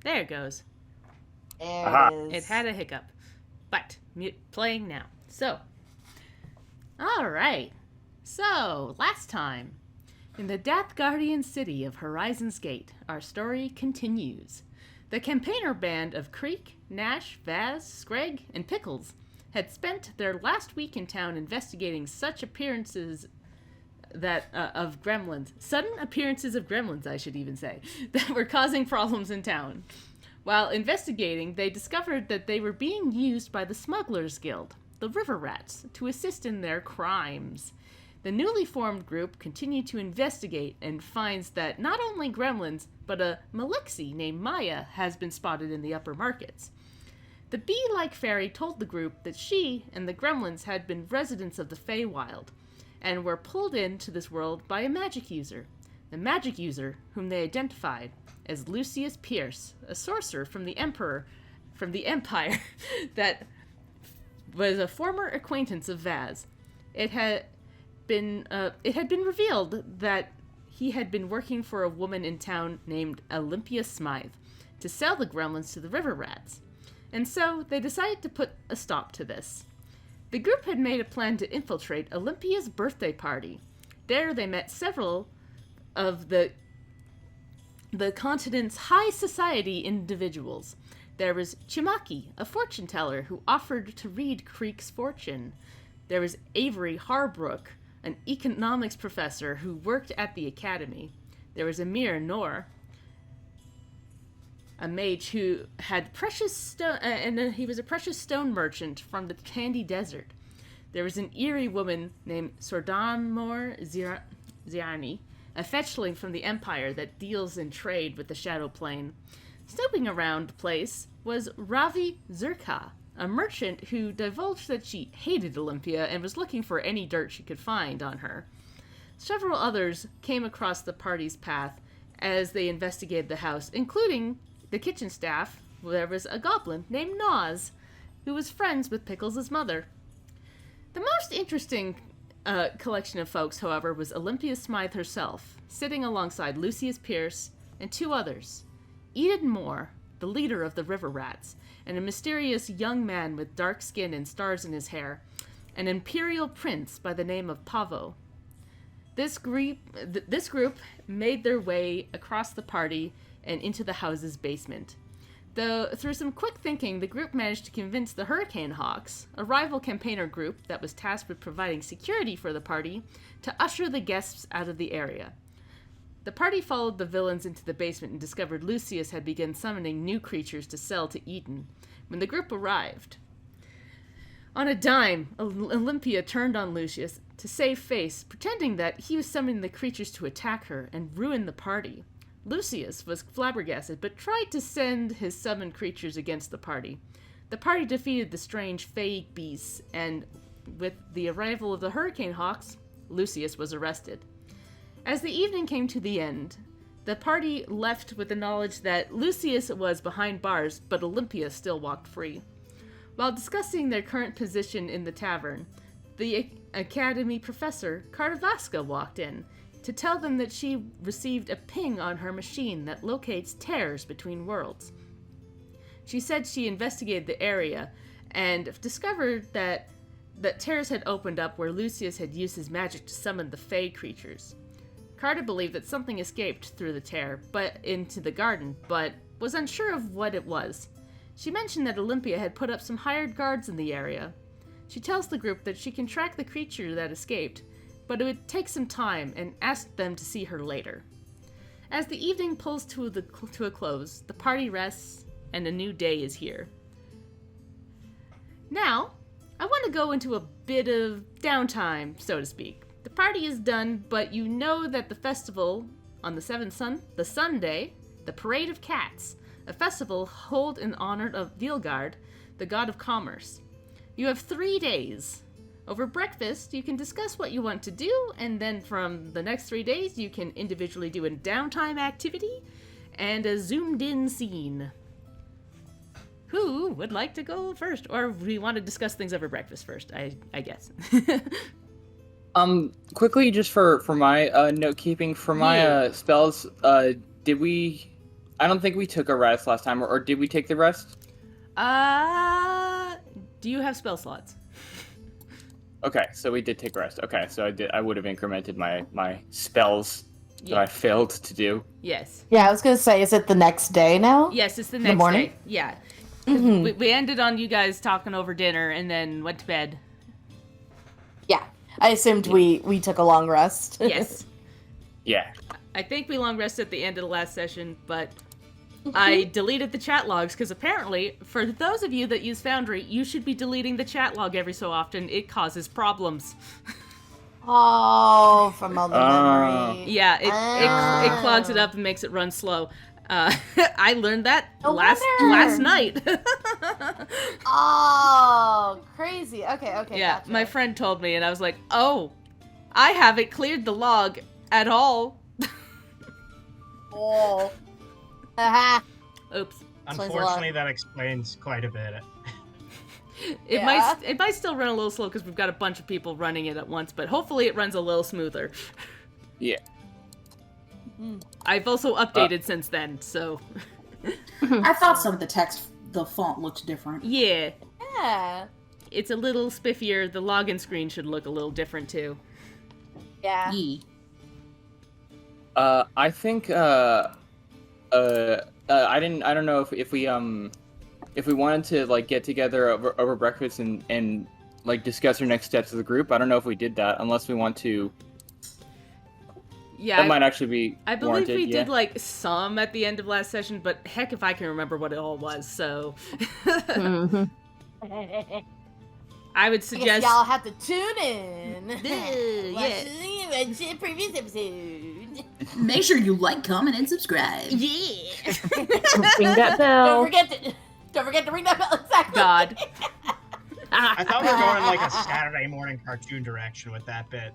There it goes. There Aha. it It is. had a hiccup. But, playing now. So, alright. So, last time, in the Death Guardian city of Horizon's Gate, our story continues. The campaigner band of Creek, Nash, Vaz, Screg, and Pickles had spent their last week in town investigating such appearances of gremlins, sudden appearances of gremlins, I should even say, that were causing problems in town. While investigating, they discovered that they were being used by the Smugglers Guild, the River Rats, to assist in their crimes. The newly formed group continued to investigate and finds that not only gremlins, but a Malixie named Maya has been spotted in the upper markets. The bee-like fairy told the group that she and the gremlins had been residents of the Feywild, and were pulled into this world by a magic user. The magic user, whom they identified as Lucius Pierce, a sorcerer from the Empire, that was a former acquaintance of Vaz. It had been revealed that he had been working for a woman in town named Olympia Smythe to sell the gremlins to the river rats. And so they decided to put a stop to this. The group had made a plan to infiltrate Olympia's birthday party. There they met several of the continent's high society individuals. There was Chimaki, a fortune teller who offered to read Creek's fortune. There was Avery Harbrook, an economics professor who worked at the academy. There was Amir Noor, a mage who had precious stone, and he was a precious stone merchant from the Candy Desert. There was an eerie woman named Sordanmor Ziani, a fetchling from the Empire that deals in trade with the Shadow Plane. Snooping around the place was Ravi Zurka, a merchant who divulged that she hated Olympia and was looking for any dirt she could find on her. Several others came across the party's path as they investigated the house, including the kitchen staff. There was a goblin named Noz, who was friends with Pickles' mother. The most interesting collection of folks, however, was Olympia Smythe herself, sitting alongside Lucius Pierce and two others. Eden Moore, the leader of the River Rats, and a mysterious young man with dark skin and stars in his hair, an imperial prince by the name of Pavo. This group made their way across the party and into the house's basement. Though, through some quick thinking, the group managed to convince the Hurricane Hawks, a rival campaigner group that was tasked with providing security for the party, to usher the guests out of the area. The party followed the villains into the basement and discovered Lucius had begun summoning new creatures to sell to Eden when the group arrived. On a dime, Olympia turned on Lucius to save face, pretending that he was summoning the creatures to attack her and ruin the party. Lucius was flabbergasted, but tried to send his summoned creatures against the party. The party defeated the strange fey beasts, and with the arrival of the Hurricane Hawks, Lucius was arrested. As the evening came to the end, the party left with the knowledge that Lucius was behind bars, but Olympia still walked free. While discussing their current position in the tavern, the academy professor, Cartavaska, walked in to tell them that she received a ping on her machine that locates tears between worlds. She said she investigated the area and discovered that tears had opened up where Lucius had used his magic to summon the fey creatures. Carter believed that something escaped through the tear, but into the garden, but was unsure of what it was. She mentioned that Olympia had put up some hired guards in the area. She tells the group that she can track the creature that escaped, but it would take some time, and asked them to see her later. As the evening pulls to a close, the party rests, and a new day is here. Now, I want to go into a bit of downtime, so to speak. The party is done, but you know that the festival on the the Sunday, the Parade of Cats, a festival held in honor of Vilgard, the god of commerce. You have 3 days. Over breakfast, you can discuss what you want to do, and then from the next 3 days, you can individually do a downtime activity and a zoomed-in scene. Who would like to go first? Or we want to discuss things over breakfast first, I guess. Quickly, just for my note keeping, for my spells, did we I don't think we took a rest last time, or did we take the rest? Do you have spell slots? Okay, so we did take a rest. Okay, so I would have incremented my spells that I failed to do. Yes. Yeah, I was gonna say, is it the next day now? Yes, it's the next morning? day. Yeah. We ended on you guys talking over dinner and then went to bed. Yeah, I assumed we took a long rest. Yes. Yeah. I think we long rested at the end of the last session, but I deleted the chat logs because apparently, for those of you that use Foundry, you should be deleting the chat log every so often. It causes problems. Oh, from all the memory. Yeah, it clogs it up and makes it run slow. I learned that last night. Oh, crazy. Okay. Yeah, gotcha. my friend told me, and I was like, oh, I haven't cleared the log at all. Oh. Haha. Oops. Unfortunately, that explains quite a bit. It might still run a little slow because we've got a bunch of people running it at once, but hopefully it runs a little smoother. Yeah. I've also updated since then, so... I thought some of the font looked different. Yeah. Yeah. It's a little spiffier. The login screen should look a little different, too. Yeah. Yee. I think I don't know if we wanted to like get together over breakfast and like discuss our next steps as a group. I don't know if we did that unless we want to. Yeah, that might actually be I believe warranted, we did like some at the end of last session, but heck if I can remember what it all was, so I would I suggest guess y'all have to tune in. yeah. Watch the previous episode. Make sure you like, comment, and subscribe. Yeah. Ring that bell. Don't forget to ring that bell. Exactly. God. I thought we were going like a Saturday morning cartoon direction with that bit.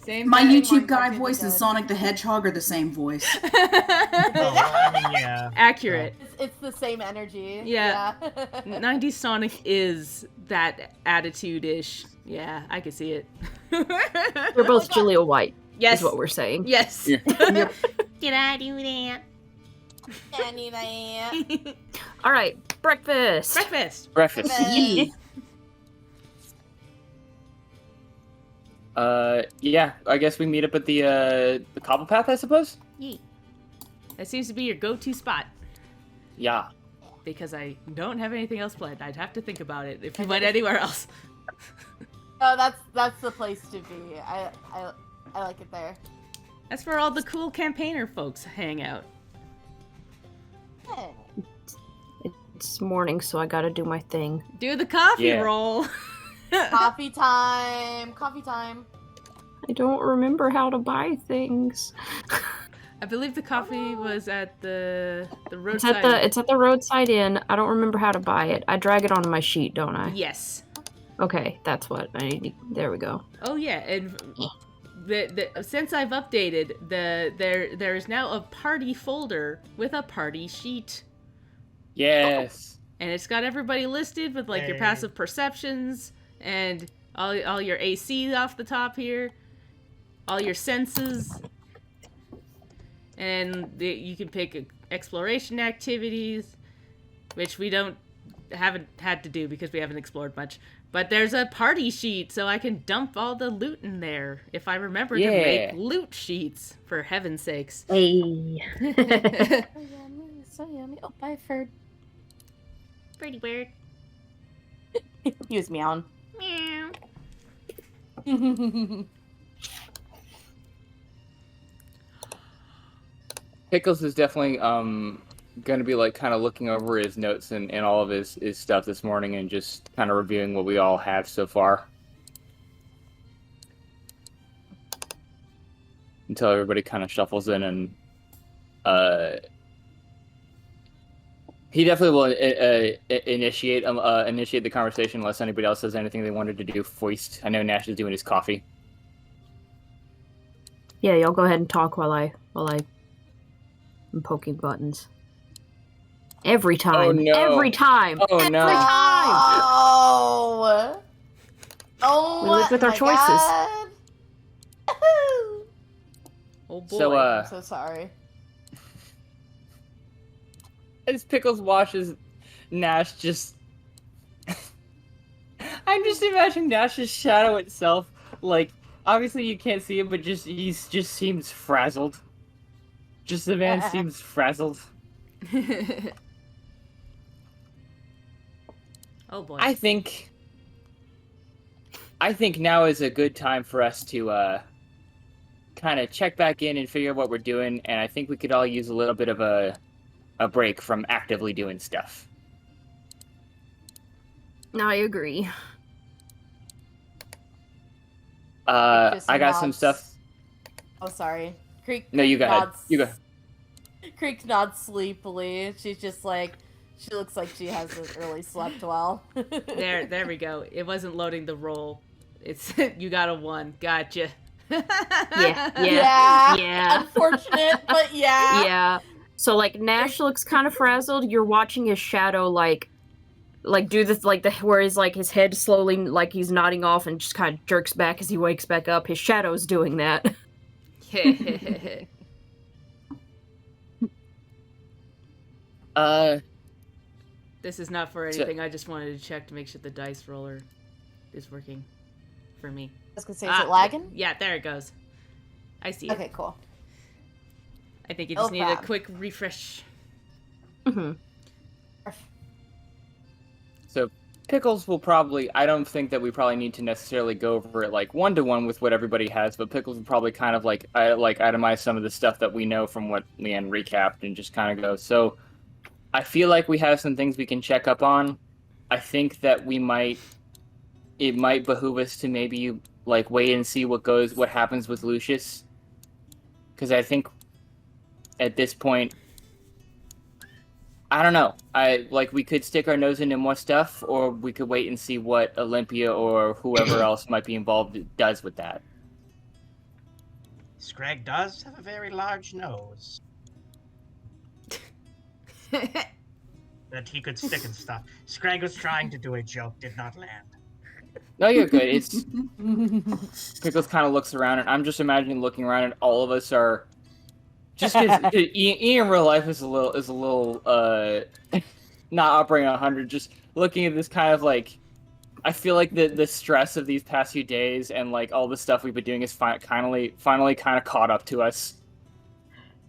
Same My thing. YouTube guy voice and Sonic the Hedgehog are the same voice. Oh, well, I mean, yeah. Accurate. It's the same energy. Yeah. 90s Sonic is that attitude-ish. Yeah, I can see it. We're both Julia White. Yes. Is what we're saying. Yes. Yeah. Did I do that? All right, breakfast. Breakfast. Yee. Yeah, I guess we meet up at the cobble path, I suppose. Yee. That seems to be your go-to spot. Yeah. Because I don't have anything else planned. I'd have to think about it if we went anywhere else. Oh, that's the place to be. I like it there. That's where all the cool campaigner folks hang out. Yeah. It's morning, so I gotta do my thing. Do the coffee Yeah. roll. Coffee time. Coffee time. I don't remember how to buy things. I believe the coffee was at the roadside. It's at the roadside inn. I don't remember how to buy it. I drag it onto my sheet, don't I? Yes. Okay, that's what I need. There we go. Oh yeah, and since I've updated, there is now a party folder with a party sheet. Yes. And it's got everybody listed with like your Hey. passive perceptions and all your AC off the top here, all your senses, and you can pick exploration activities, which we haven't had to do because we haven't explored much. But there's a party sheet, so I can dump all the loot in there if I remember to make loot sheets, for heaven's sakes. Hey. So yummy. So yummy. Oh, bye, Ferd. Pretty weird. He was meowing. Meow. Pickles is definitely going to be like kind of looking over his notes and all of his stuff this morning and just kind of reviewing what we all have so far. Until everybody kind of shuffles in and he definitely will initiate the conversation unless anybody else has anything they wanted to do. Foist. I know Nash is doing his coffee. Yeah, y'all go ahead and talk while I'm poking buttons. Every time. Oh, no. Every time. Oh, every no. time. Oh. We live with our my choices. God. Oh boy. So I'm so sorry. as Pickles watches Nash just... I'm just imagining Nash's shadow itself, like, obviously you can't see it, but just just seems frazzled. Just the man seems frazzled. Oh boy. I think now is a good time for us to kind of check back in and figure out what we're doing, and I think we could all use a little bit of a break from actively doing stuff. I agree. Just I got some nods. stuff. Oh, sorry. Creek. No, you go ahead. nods- You go. Creek nods sleepily. She's just like, she looks like she hasn't really slept well. There we go. It wasn't loading the roll. It's you got a 1. Gotcha. Yeah. Unfortunate, but yeah. Yeah. So like Nash looks kind of frazzled. You're watching his shadow like do this where he's like his head slowly like he's nodding off and just kind of jerks back as he wakes back up. His shadow's doing that. This is not for anything. I just wanted to check to make sure the dice roller is working for me. I was gonna say, is it lagging? Yeah, there it goes. I see it. Okay, cool. I think you just need a quick refresh. Mm-hmm. So Pickles will probably, I don't think that we probably need to necessarily go over it like one-to-one with what everybody has, but Pickles will probably kind of like itemize some of the stuff that we know from what Leanne recapped and just kind of go, so I feel like we have some things we can check up on. I think that it might behoove us to maybe like wait and see what happens with Lucius. Because I think at this point, I don't know. We could stick our nose into more stuff, or we could wait and see what Olympia or whoever else might be involved does with that. Scrag does have a very large nose that he could stick and stuff. Scrag was trying to do a joke, did not land. No, you're good. It's Pickles kind of looks around, and I'm just imagining looking around, and all of us are just because Ian in real life is a little not operating on 100. Just looking at this kind of like, I feel like the stress of these past few days and like all the stuff we've been doing is finally kind of caught up to us.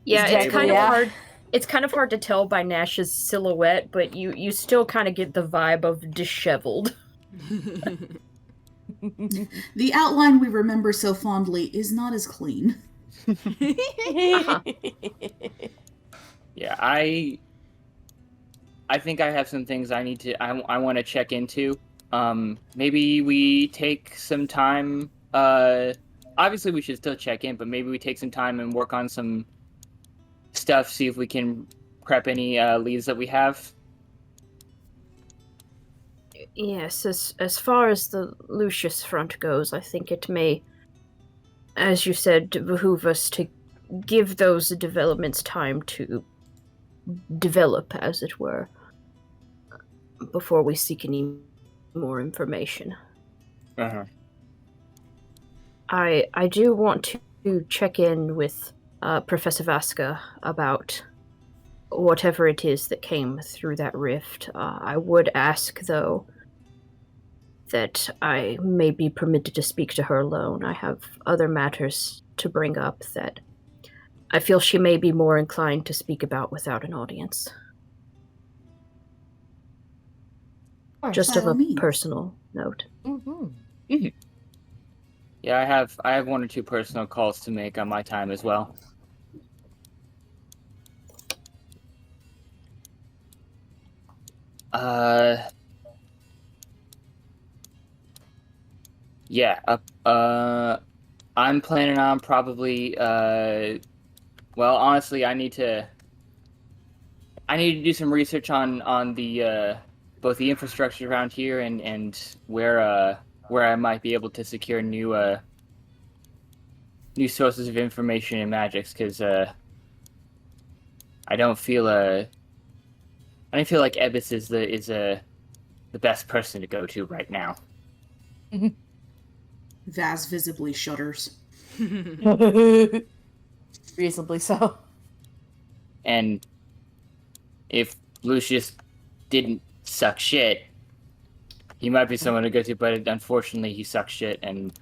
Yeah, it's Exactly, kind of yeah. hard. It's kind of hard to tell by Nash's silhouette, but you still kind of get the vibe of disheveled. The outline we remember so fondly is not as clean. Yeah, I think I have some things I want to check into. Maybe we take some time. Obviously we should still check in, but maybe we take some time and work on some stuff. See if we can prep any leads that we have. Yes, as far as the Lucius front goes, I think it may, as you said, behoove us to give those developments time to develop, as it were, before we seek any more information. Uh-huh. I do want to check in with Professor Vasca about whatever it is that came through that rift. I would ask, though, that I may be permitted to speak to her alone. I have other matters to bring up that I feel she may be more inclined to speak about without an audience. Just by of all a means. personal note. Mm-hmm. Yeah, I have 1 or 2 personal calls to make on my time as well. Yeah, I'm planning on probably, well, honestly, I need to do some research on the, both the infrastructure around here and where I might be able to secure new sources of information and magics, because, I don't feel like Ebis is the best person to go to right now. Vaz visibly shudders. Reasonably so. And if Lucius didn't suck shit. He might be someone to go to, but unfortunately he sucks shit, and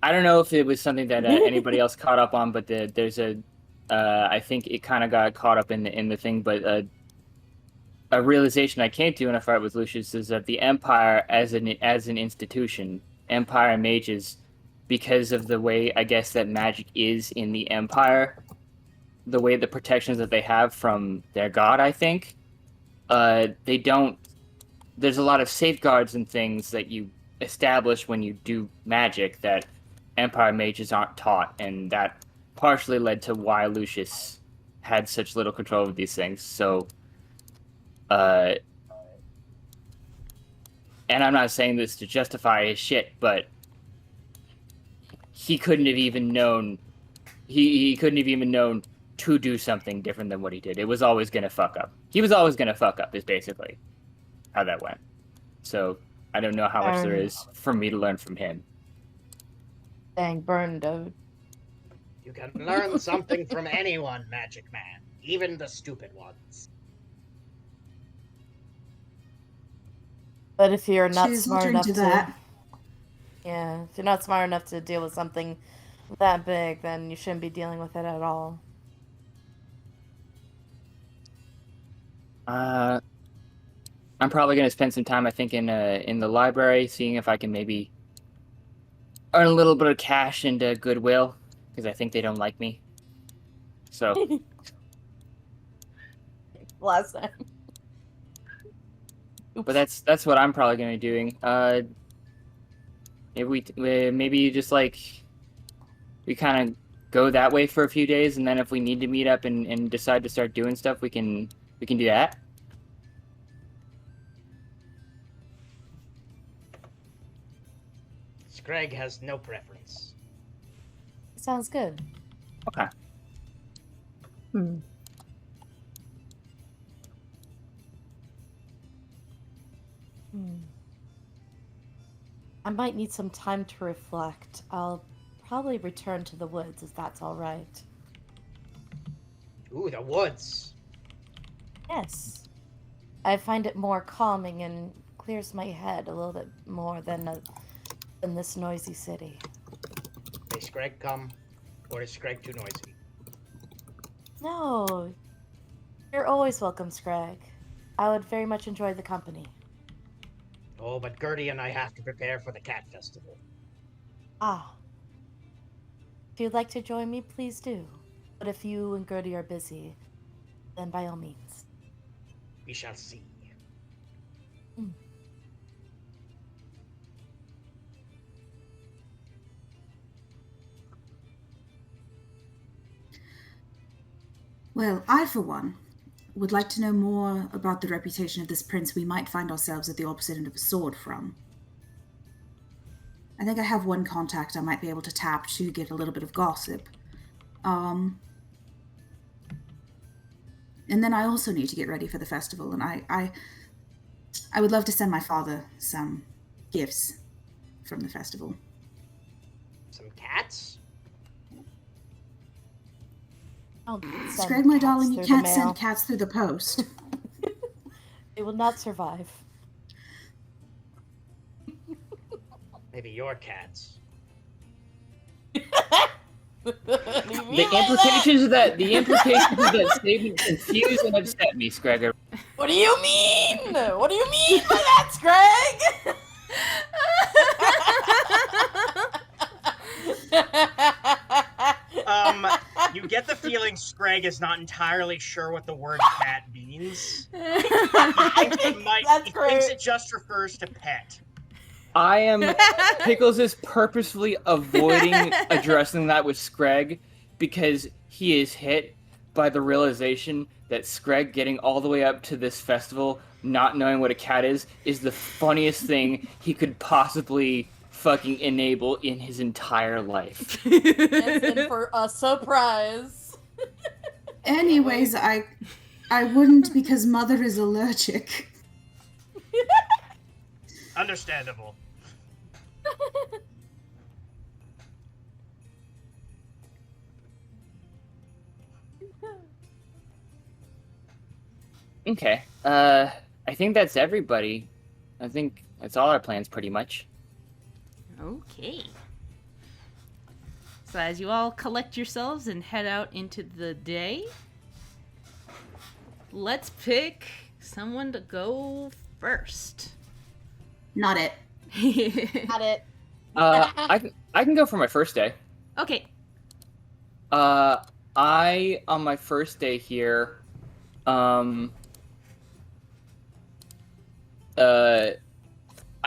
I don't know if it was something that anybody else caught up on, but there's a, I think it kind of got caught up in the thing, but a realization I came to in a fight with Lucius is that the Empire as an institution, Empire mages, because of the way I guess that magic is in the Empire, the way the protections that they have from their god, I think, they don't. There's a lot of safeguards and things that you establish when you do magic that Empire mages aren't taught, and that partially led to why Lucius had such little control over these things. So, and I'm not saying this to justify his shit, but he couldn't have even known. He couldn't have even known to do something different than what he did. It was always gonna fuck up. He was always gonna fuck up. Is basically how that went. So I don't know how much there is for me to learn from him. Dang, burn, dude. You can learn something from anyone, Magic Man, even the stupid ones. But if you're not Choose smart to enough do to, that. yeah, if you're not smart enough to deal with something that big, then you shouldn't be dealing with it at all. I'm probably gonna spend some time, I think, in the library, seeing if I can maybe earn a little bit of cash into Goodwill, because I think they don't like me. So, Last time. but that's what I'm probably gonna be doing. If we maybe just like we kind of go that way for a few days, and then if we need to meet up and decide to start doing stuff, we can do that. Scrag has no preference. Sounds good. Okay. Hmm. I might need some time to reflect. I'll probably return to the woods if that's all right. Ooh, the woods. Yes. I find it more calming and clears my head a little bit more than this noisy city. May Scrag come, or is Scrag too noisy? No. You're always welcome, Scrag. I would very much enjoy the company. Oh, but Gertie and I have to prepare for the cat festival. Ah. If you'd like to join me, please do. But if you and Gertie are busy, then by all means. We shall see. Well, I, for one, would like to know more about the reputation of this prince we might find ourselves at the opposite end of a sword from. I think I have one contact I might be able to tap to get a little bit of gossip. And then I also need to get ready for the festival, and I would love to send my father some gifts from the festival. Some cats? I'll send Scrag, my cats darling, you through the can't mail. send cats through the post. They will not survive. Maybe your cats. The implications of that statement confuse and upset me, Scragger. What do you mean? What do you mean by that, Scrag? You get the feeling Scrag is not entirely sure what the word cat means. That's He great. thinks it just refers to pet. Pickles is purposefully avoiding addressing that with Scrag because he is hit by the realization that Scrag getting all the way up to this festival, not knowing what a cat is the funniest thing he could possibly fucking enable in his entire life. It's in for a surprise. Anyways, I wouldn't because Mother is allergic. Understandable. Okay. I think that's everybody. I think that's all our plans, pretty much. Okay. So as you all collect yourselves and head out into the day, let's pick someone to go first. Not it. Got it. I can go for my first day. Okay. I on my first day here, I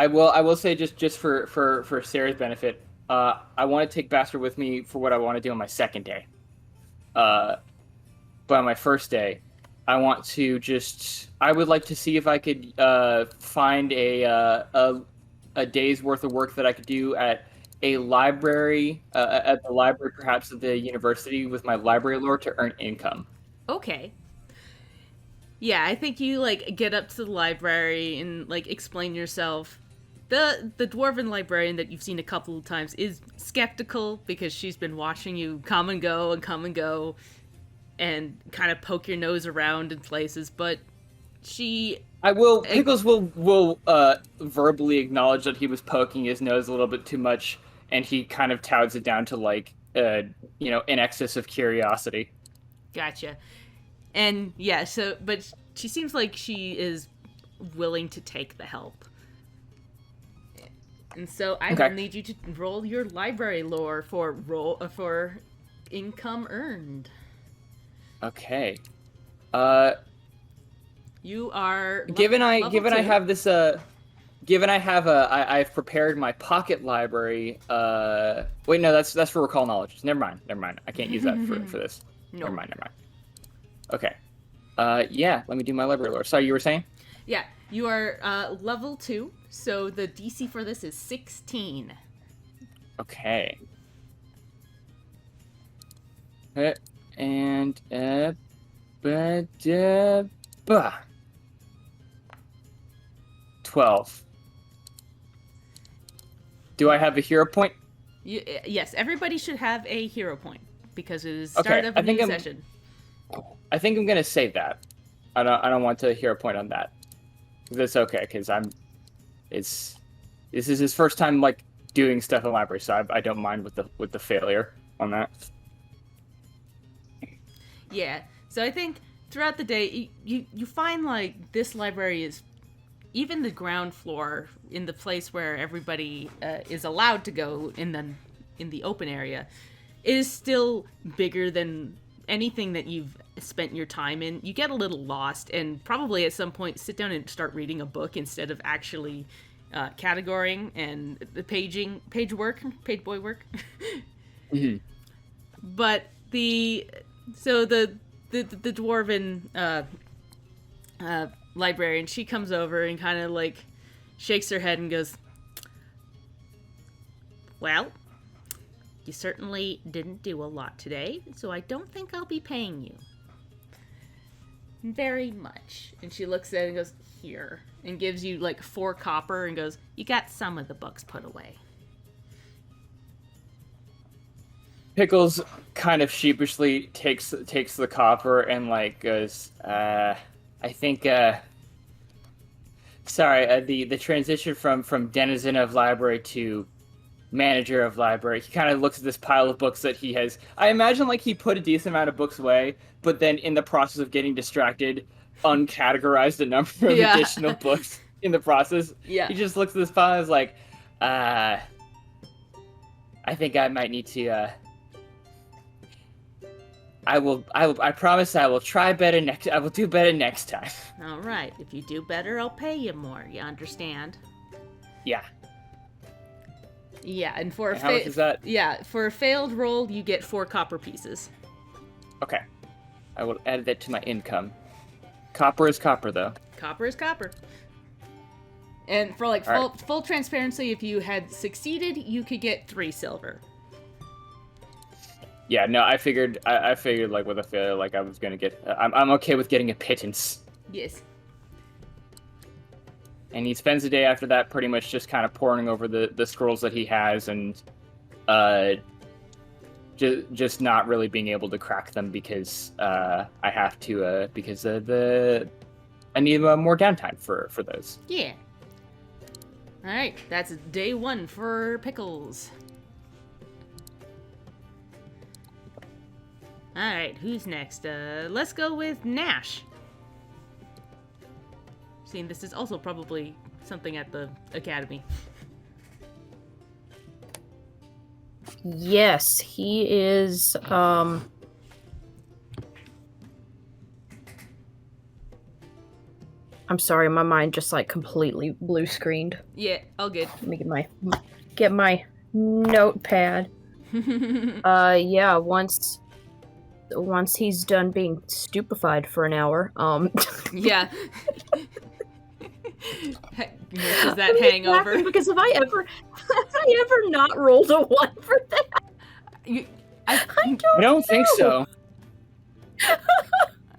will say just for Sarah's benefit, I want to take Bastard with me for what I want to do on my second day. But on my first day, I want to I would like to see if I could find a day's worth of work that I could do at a library, at the library perhaps at the university with my library lore to earn income. Okay. Yeah, I think you like get up to the library and like explain yourself. The dwarven librarian that you've seen a couple of times is skeptical because she's been watching you come and go and kind of poke your nose around in places, but Pickles will verbally acknowledge that he was poking his nose a little bit too much, and he kind of touts it down to like in excess of curiosity. Gotcha. And yeah, but she seems like she is willing to take the help. And so I will need you to roll your library lore for income earned. Okay. You are given I have this I've prepared my pocket library. Wait, no, that's for recall knowledge. Never mind. I can't use that for this. No. Never mind. Okay. Yeah, let me do my library lore. Sorry, you were saying? Yeah, you are level 2, so the DC for this is 16. Okay. And 12. Do I have a hero point? Yes, everybody should have a hero point because it is start of a new session. I think I'm gonna save that. I don't want to hero point on that. That's okay because this is his first time like doing stuff in library, so I don't mind with the failure on that. Yeah, so I think throughout the day you find like this library is even the ground floor in the place where everybody is allowed to go in the open area is still bigger than anything that you've spent your time in. You get a little lost and probably at some point sit down and start reading a book instead of actually categorizing and the page boy work. Mm-hmm. But the dwarven librarian, she comes over and kind of like shakes her head and goes, well, you certainly didn't do a lot today, so I don't think I'll be paying you very much. And she looks at it and goes, here, and gives you like 4 copper and goes, you got some of the books put away. Pickles kind of sheepishly takes the copper and like goes, I think sorry, the transition from denizen of library to manager of library. He kind of looks at this pile of books that he has. I imagine like he put a decent amount of books away, but then in the process of getting distracted, uncategorized a number of additional books in the process. Yeah. He just looks at this pile and is like, I think I might need to, I promise I will try better I will do better next time. All right. If you do better, I'll pay you more. You understand? Yeah. Yeah, and for how much is that? Yeah, for a failed roll, you get 4 copper pieces. Okay. I will add that to my income. Copper is copper, though. Copper is copper. And for like full transparency, if you had succeeded, you could get 3 silver. Yeah, no, I figured like with a failure, like I was gonna get. I'm okay with getting a pittance. Yes. And he spends the day after that pretty much just kind of poring over the scrolls that he has and just not really being able to crack them because I have to because the I need more downtime for those. Yeah. All right, that's day 1 for Pickles. All right, who's next? Let's go with Nash. Seeing this is also probably something at the academy. Yes, he is. I'm sorry, my mind just like completely blue screened. Yeah, all good. Let me get my notepad. Yeah, once he's done being stupefied for an hour, Yeah. Is that hangover? Because have I ever not rolled a 1 for that? I I don't think so.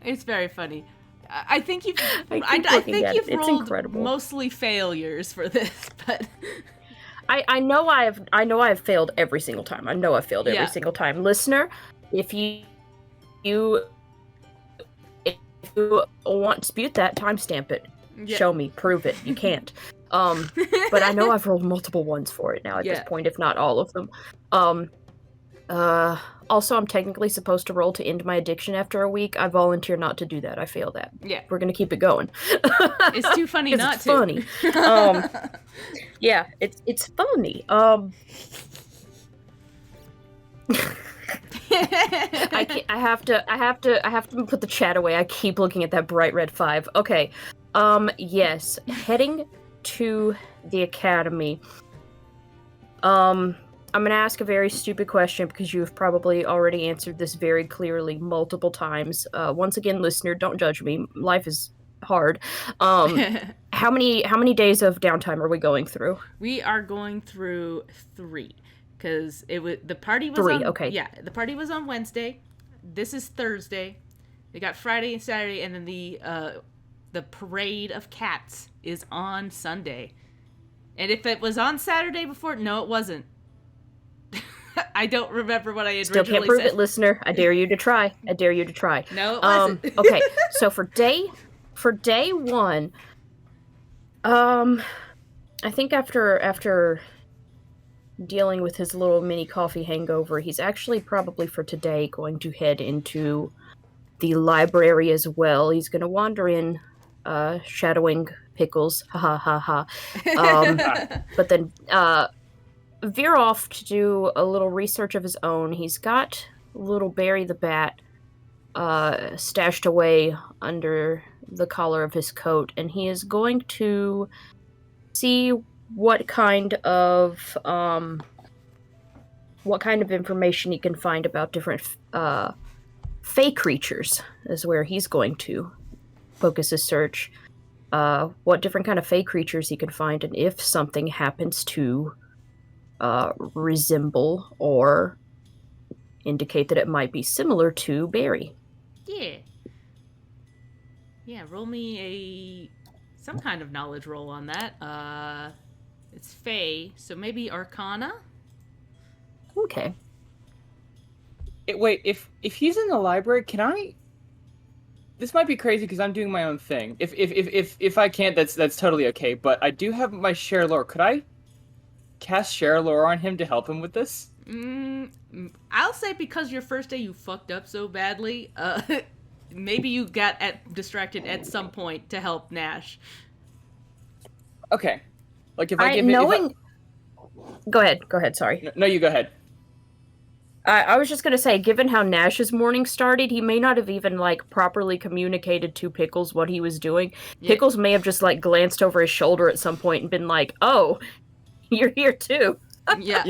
It's very funny. I think you've I think you've rolled incredible. mostly failures for this, but I know I've failed every single time. I know I've failed every single time. Listener, if you want to dispute that, timestamp it. yeah. Show me, prove it. You can't. But I know I've rolled multiple ones for it now at this point, if not all of them. Also, I'm technically supposed to roll to end my addiction after a week. I volunteer not to do that. I fail that. Yeah. We're gonna keep it going. It's too funny not it's to. Funny. Yeah, it's funny. I have to put the chat away. I keep looking at that bright red 5. Okay. Yes, heading to the academy. I'm gonna ask a very stupid question because you've probably already answered this very clearly multiple times. Once again, listener, don't judge me. Life is hard. How many days of downtime are we going through? We are going through 3 because the party was 3. on, Okay. Yeah, the party was on Wednesday. This is Thursday. We got Friday and Saturday, and then the parade of cats is on Sunday. And if it was on Saturday before, no, it wasn't. I don't remember what I had Still originally can't prove said. it, listener. I dare you to try. I dare you to try. No, it wasn't. Okay, so for day 1, I think after dealing with his little mini coffee hangover, he's actually probably for today going to head into the library as well. He's going to wander in, shadowing Pickles, ha ha ha ha. But then veer off to do a little research of his own. He's got little Barry the Bat stashed away under the collar of his coat, and he is going to see what kind of information he can find about different fey creatures is where he's going to focus his search. What different kind of fey creatures he can find, and if something happens to resemble or indicate that it might be similar to Barry. Yeah, roll me some kind of knowledge roll on that. It's Fey, so maybe Arcana? Okay. Wait, if he's in the library, can I? This might be crazy because I'm doing my own thing. If I can't, that's totally okay. But I do have my share lore. Could I cast share lore on him to help him with this? I'll say because your first day you fucked up so badly, maybe you got distracted at some point to help Nash. Okay. Like if Go ahead, sorry. No, you go ahead. I was just gonna say, given how Nash's morning started, he may not have even, like, properly communicated to Pickles what he was doing. Yeah. Pickles may have just, like, glanced over his shoulder at some point and been like, oh, you're here too. Yeah.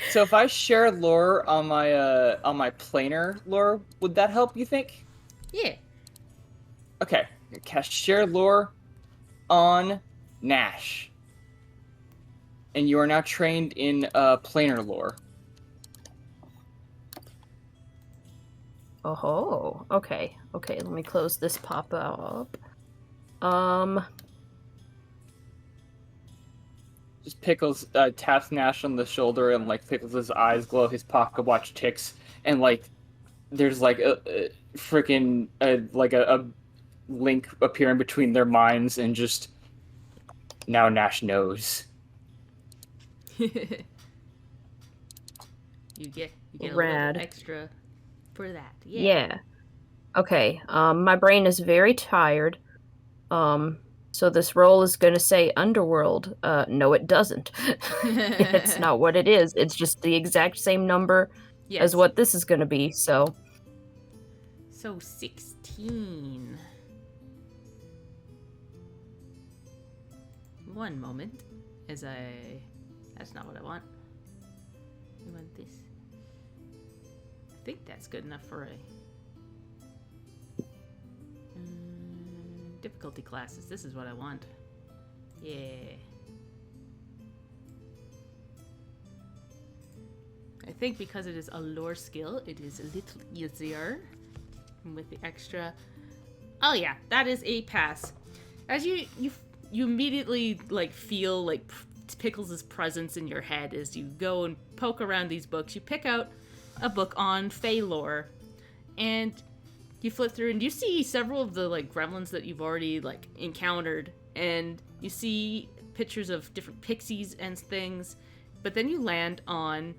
So if I share lore on my planar lore, would that help, you think? Yeah. Okay. Cast share lore on Nash. And you are now trained in planar lore. Oh, okay. Okay, let me close this pop-up. Just Pickles taps Nash on the shoulder, and like Pickles' eyes glow, his pocket watch ticks, and like there's like a freaking like a link appearing between their minds and just now Nash knows. you get a Rad. little extra for that. Yeah. Okay. My brain is very tired. So this roll is gonna say underworld. No, it doesn't. It's not what it is. It's just the exact same number Yes. as what this is gonna be. So So 16. One moment, as that's not what I want. I want this. I think that's good enough for a difficulty classes. This is what I want. Yeah. I think because it is a lore skill, it is a little easier. And with the extra... Oh yeah, that is a pass. As you immediately like feel like Pickles' presence in your head as you go and poke around these books. You pick out a book on Fey lore, and you flip through and you see several of the like gremlins that you've already like encountered, and you see pictures of different pixies and things, but then you land on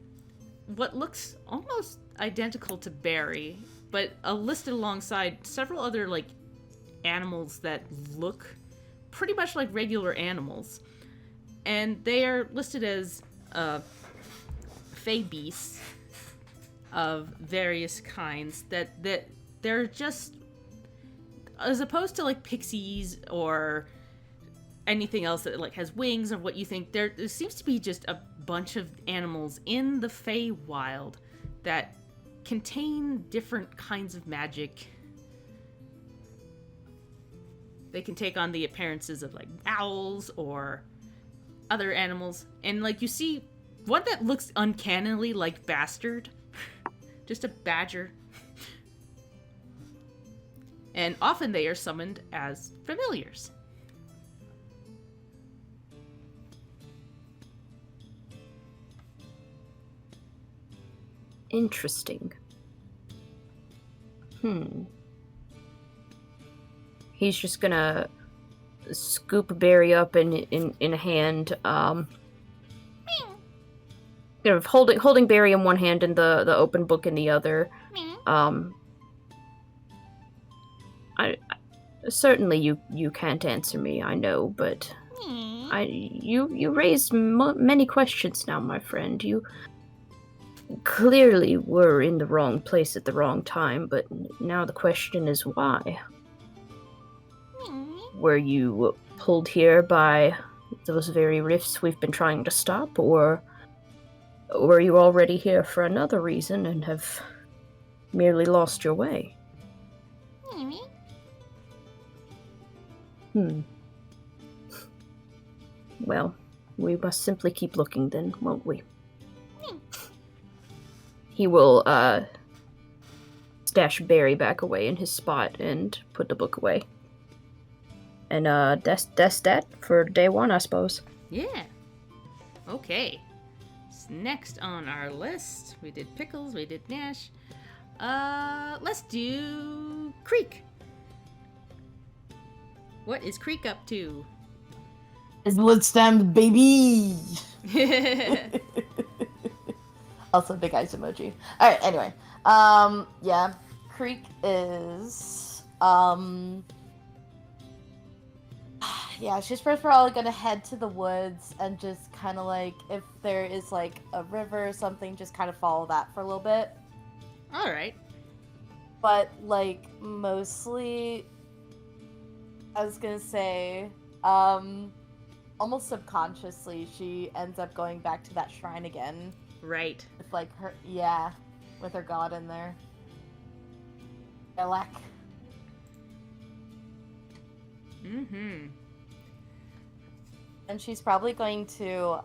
what looks almost identical to Barry, but listed alongside several other like animals that look pretty much like regular animals, and they are listed as Fey beasts of various kinds that they're just, as opposed to like pixies or anything else that like has wings or what you think, there seems to be just a bunch of animals in the Fey wild that contain different kinds of magic. They can take on the appearances of like owls or other animals, and like you see one that looks uncannily like Bastard. Just a badger. And often they are summoned as familiars. interesting. He's just gonna scoop Barry up in a hand, holding Barry in one hand and the open book in the other. I certainly you can't answer me, I know, but you raised many questions now, my friend. You clearly were in the wrong place at the wrong time, but now the question is why? Were you pulled here by those very rifts we've been trying to stop, or were you already here for another reason and have merely lost your way? Well, we must simply keep looking then, won't we? He will stash Barry back away in his spot and put the book away. And that's that for day one, I suppose. Yeah. Okay. So next on our list, we did Pickles, we did Nash. Let's do Creek. What is Creek up to? It's Bloodstamped, baby! Also, big eyes emoji. Alright, anyway. Yeah. Creek is, yeah, she's probably gonna head to the woods and just kind of like, if there is like a river or something, just kind of follow that for a little bit. Alright. But, like, mostly, I was gonna say, almost subconsciously, she ends up going back to that shrine again. Right. With, like, her, yeah, with her god in there. Elec. Mm-hmm. And she's probably going to,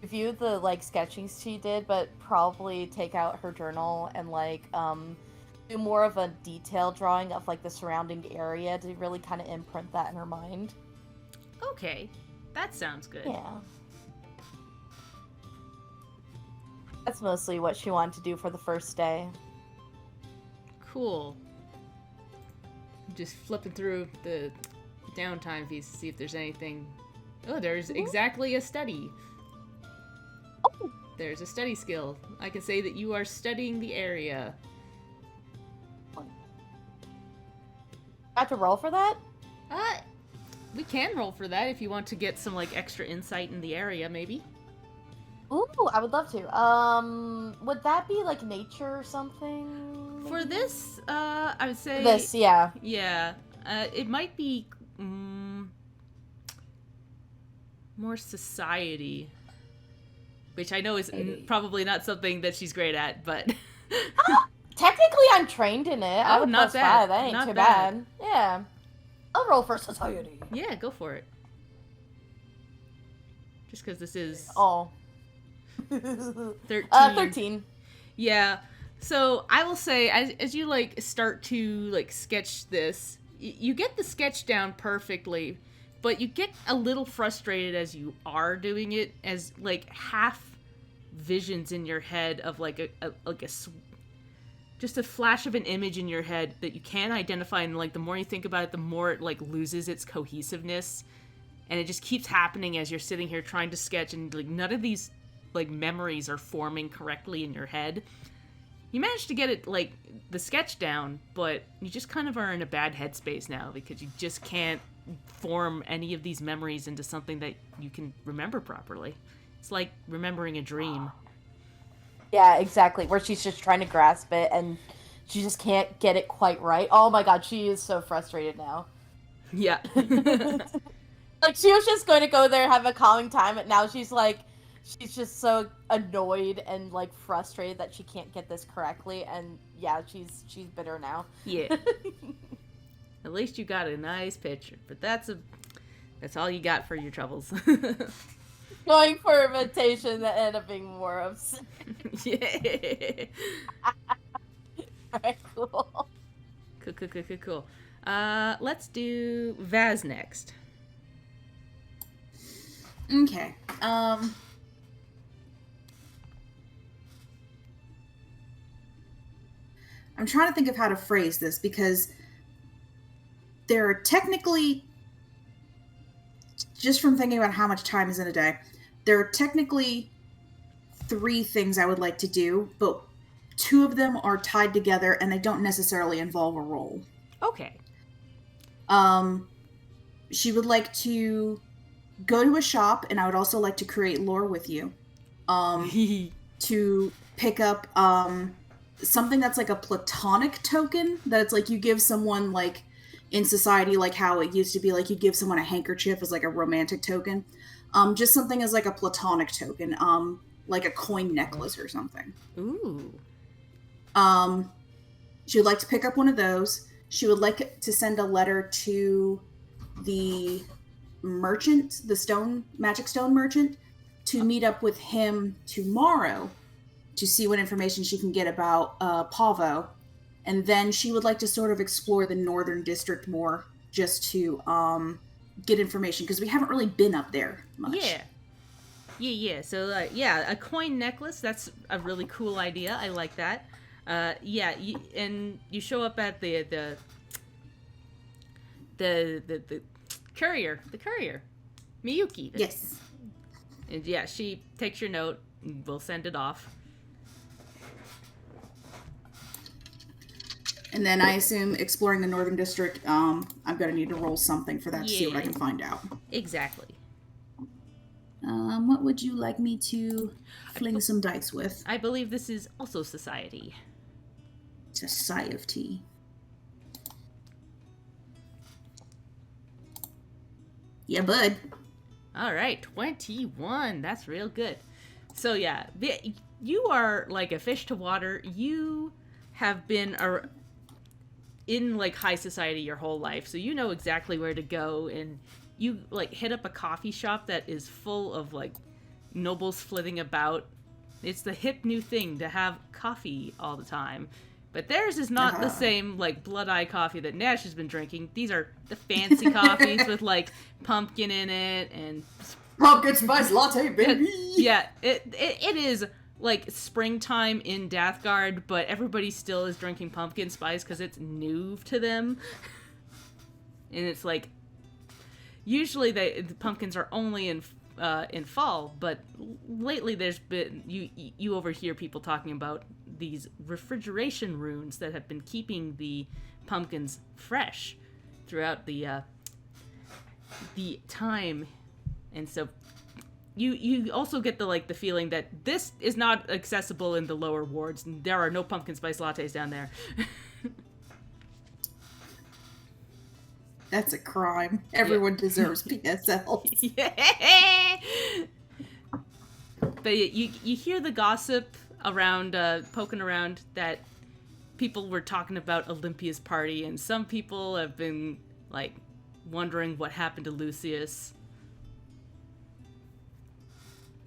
review the, like, sketchings she did, but probably take out her journal and, like, do more of a detailed drawing of, like, the surrounding area to really kind of imprint that in her mind. Okay. That sounds good. Yeah. That's mostly what she wanted to do for the first day. Cool. Just flipping through the downtime piece to see if there's anything. Oh, there's exactly a study. Oh. There's a study skill. I can say that you are studying the area. I have to roll for that? We can roll for that if you want to get some, like, extra insight in the area, maybe. Ooh, I would love to. Would that be like nature or something? For this, I would say... This, yeah. Yeah. It might be more society, which I know is probably not something that she's great at, but... Technically, I'm trained in it. I have a not +5. bad. That ain't Not too bad. bad. Yeah. I'll roll for society. Yeah, go for it. Just because this is... Oh. 13. 13. Yeah. So I will say, as you like start to like sketch this, you get the sketch down perfectly, but you get a little frustrated as you are doing it, as like half visions in your head of like just a flash of an image in your head that you can't identify, and like the more you think about it, the more it like loses its cohesiveness, and it just keeps happening as you're sitting here trying to sketch, and like none of these like memories are forming correctly in your head. You managed to get it like the sketch down, but you just kind of are in a bad headspace now because you just can't form any of these memories into something that you can remember properly. It's like remembering a dream. Yeah, exactly. Where she's just trying to grasp it and she just can't get it quite right. Oh my god, she is so frustrated now. Yeah. Like, she was just going to go there and have a calming time, and now she's like, she's just so annoyed and like frustrated that she can't get this correctly, and yeah, she's bitter now. Yeah. At least you got a nice picture, but that's all you got for your troubles. Going for imitation that ended up being more upset. Yeah. Alright, cool. Cool. Let's do Vaz next. Okay. I'm trying to think of how to phrase this because there are technically, just from thinking about how much time is in a day, there are technically 3 things I would like to do, but 2 of them are tied together and they don't necessarily involve a roll. Okay. She would like to go to a shop, and I would also like to create lore with you. To pick up something that's like a platonic token, that it's like you give someone, like in society, like how it used to be, like you give someone a handkerchief as like a romantic token. Just something as like a platonic token, like a coin necklace or something. Ooh. She would like to pick up one of those. She would like to send a letter to the merchant, the magic stone merchant, to meet up with him tomorrow to see what information she can get about Pavo. And then she would like to sort of explore the northern district more, just to get information, because we haven't really been up there much. Yeah. So, a coin necklace, that's a really cool idea. I like that. And you show up at the courier, Miyuki. Yes. And yeah, she takes your note, and we'll send it off. And then I assume exploring the northern district, I'm going to need to roll something for that to see what I can find out. Exactly. What would you like me to fling some dice with? I believe this is also society. Society. Yeah, bud. All right, 21. That's real good. So yeah, you are like a fish to water. You have been in like high society your whole life, so you know exactly where to go, and you like hit up a coffee shop that is full of like nobles flitting about. It's the hip new thing to have coffee all the time. But theirs is not the same, like, blood-eye coffee that Nash has been drinking. These are the fancy coffees with, like, pumpkin in it and... Pumpkin spice latte, baby! Yeah, it is, like, springtime in Dathgard, but everybody still is drinking pumpkin spice because it's new to them. And it's like, usually the pumpkins are only in fall, but lately there's been, you overhear people talking about these refrigeration runes that have been keeping the pumpkins fresh throughout the time. And so you also get the feeling that this is not accessible in the lower wards. There are no pumpkin spice lattes down there. That's a crime. Everyone deserves PSL. Yeah. But you hear the gossip around, poking around, that people were talking about Olympia's party, and some people have been, wondering what happened to Lucius.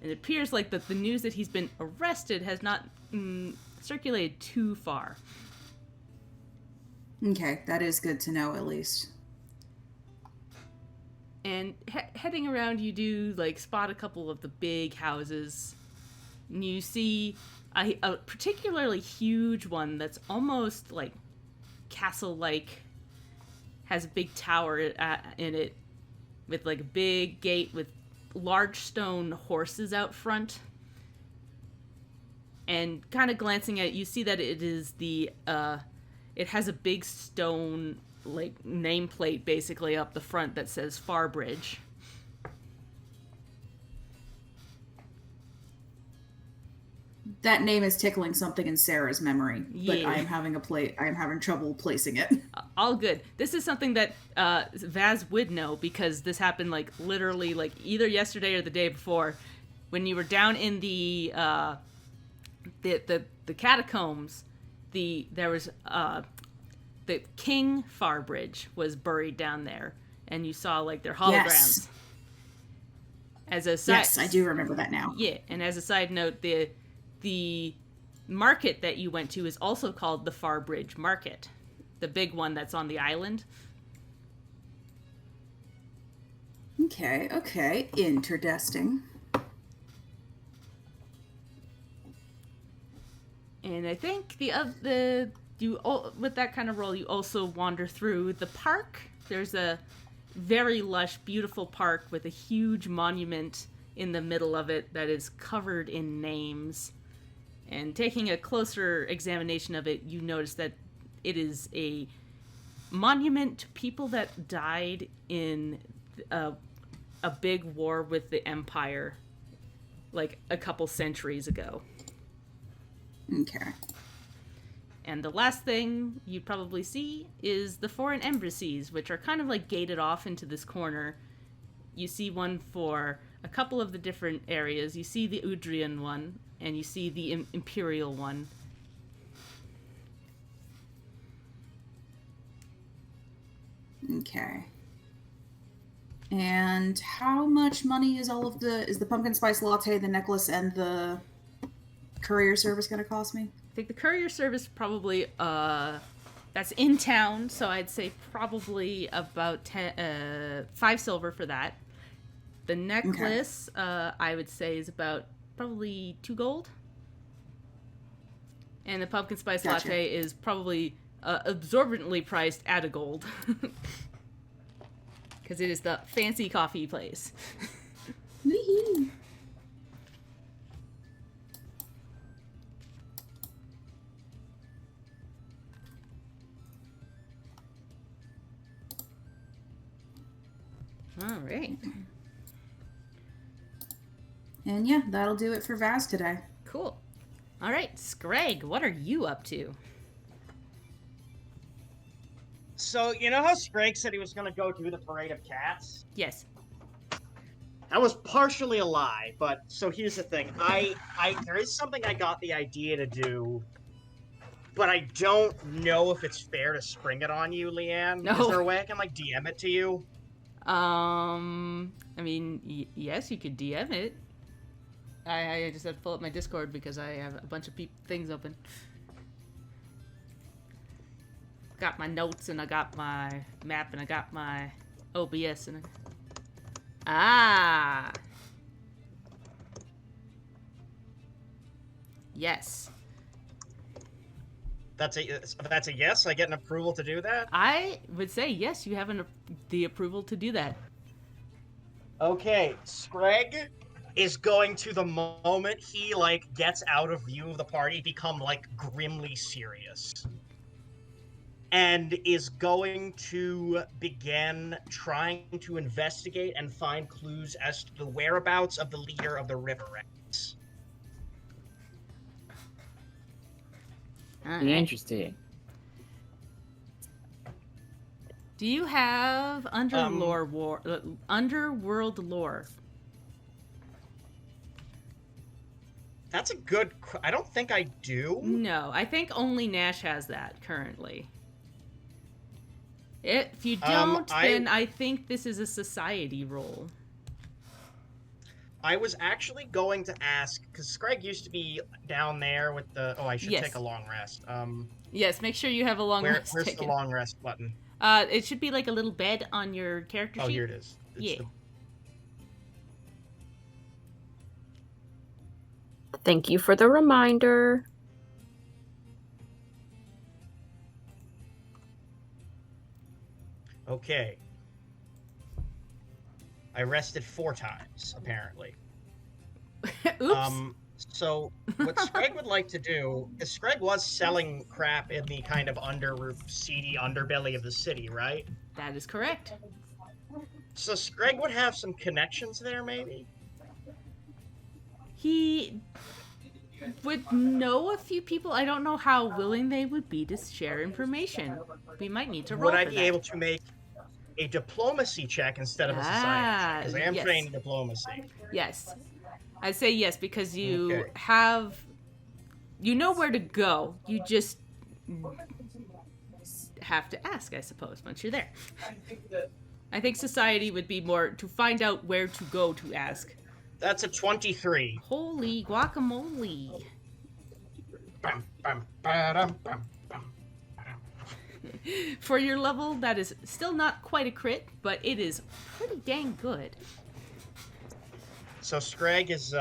It appears like that the news that he's been arrested has not circulated too far. Okay, that is good to know, at least. And heading around, you do, spot a couple of the big houses. And you see a particularly huge one that's almost, castle-like. Has a big tower in it. With, a big gate with large stone horses out front. And kind of glancing at it, you see that it is it has a big stone, nameplate basically up the front that says Farbridge. That name is tickling something in Sarah's memory, but Yeah. I am having trouble placing it. All good. This is something that Vaz would know, because this happened literally either yesterday or the day before, when you were down in the catacombs. There was the King Farbridge was buried down there, and you saw their holograms. Yes. As a side, Yes, I do remember that now. Yeah, and as a side note, the market that you went to is also called the Farbridge Market, the big one that's on the island. Okay, interesting. And I think with that kind of role, you also wander through the park. There's a very lush, beautiful park with a huge monument in the middle of it that is covered in names. And taking a closer examination of it, you notice that it is a monument to people that died in a big war with the Empire, a couple centuries ago. Okay. And the last thing you probably see is the foreign embassies, which are kind of gated off into this corner. You see one for a couple of the different areas. You see the Udrian one, and you see the Imperial one. Okay. And how much money is is the pumpkin spice latte, the necklace, and the courier service going to cost me? I think the courier service probably, that's in town, so I'd say probably about 5 silver for that. The necklace, I would say, is about probably 2 gold. And the pumpkin spice Gotcha. latte is probably absorbently priced at a gold. Because it is the fancy coffee place. Wee-hee. All right. And yeah, that'll do it for Vaz today. Cool. All right, Scrag, what are you up to? So, you know how Scrag said he was going to go do the Parade of Cats? Yes. That was partially a lie, but so here's the thing. There is something I got the idea to do, but I don't know if it's fair to spring it on you, Leanne. No. Is there a way I can, DM it to you? I mean, yes, you could DM it. I just have to pull up my Discord because I have a bunch of things open. Got my notes, and I got my map, and I got my OBS, and yes. That's a yes. I get an approval to do that. I would say yes. You have the approval to do that. Okay, Scrag is going to, the moment he like gets out of view of the party, become like grimly serious, and is going to begin trying to investigate and find clues as to the whereabouts of the leader of the river rats. Interesting. Do you have underworld lore? That's a good. I don't think I do. No, I think only Nash has that currently. If you don't, then I think this is a society role. I was actually going to ask, because Scrag used to be down there with the... Oh, I should take a long rest. Yes, make sure you have a long rest. Where's the long rest button? It should be like a little bed on your character sheet. Oh, here it is. Thank you for the reminder. Okay. I rested 4 times, apparently. Oops. So what Scrag would like to do is, Scrag was selling crap in the kind of seedy underbelly of the city, right? That is correct. So Scrag would have some connections there, maybe? He would know a few people. I don't know how willing they would be to share information. We might need to roll Would I for be that. able to make a diplomacy check instead of a society check? Because I am yes. trained in diplomacy. Yes. I'd say yes, because you Okay. you know where to go. You just have to ask, I suppose, once you're there. I think society would be more to find out where to go to ask. That's a 23. Holy guacamole. Bum, bum, ba-dum, bum, bum. For your level, that is still not quite a crit, but it is pretty dang good. So Scrag is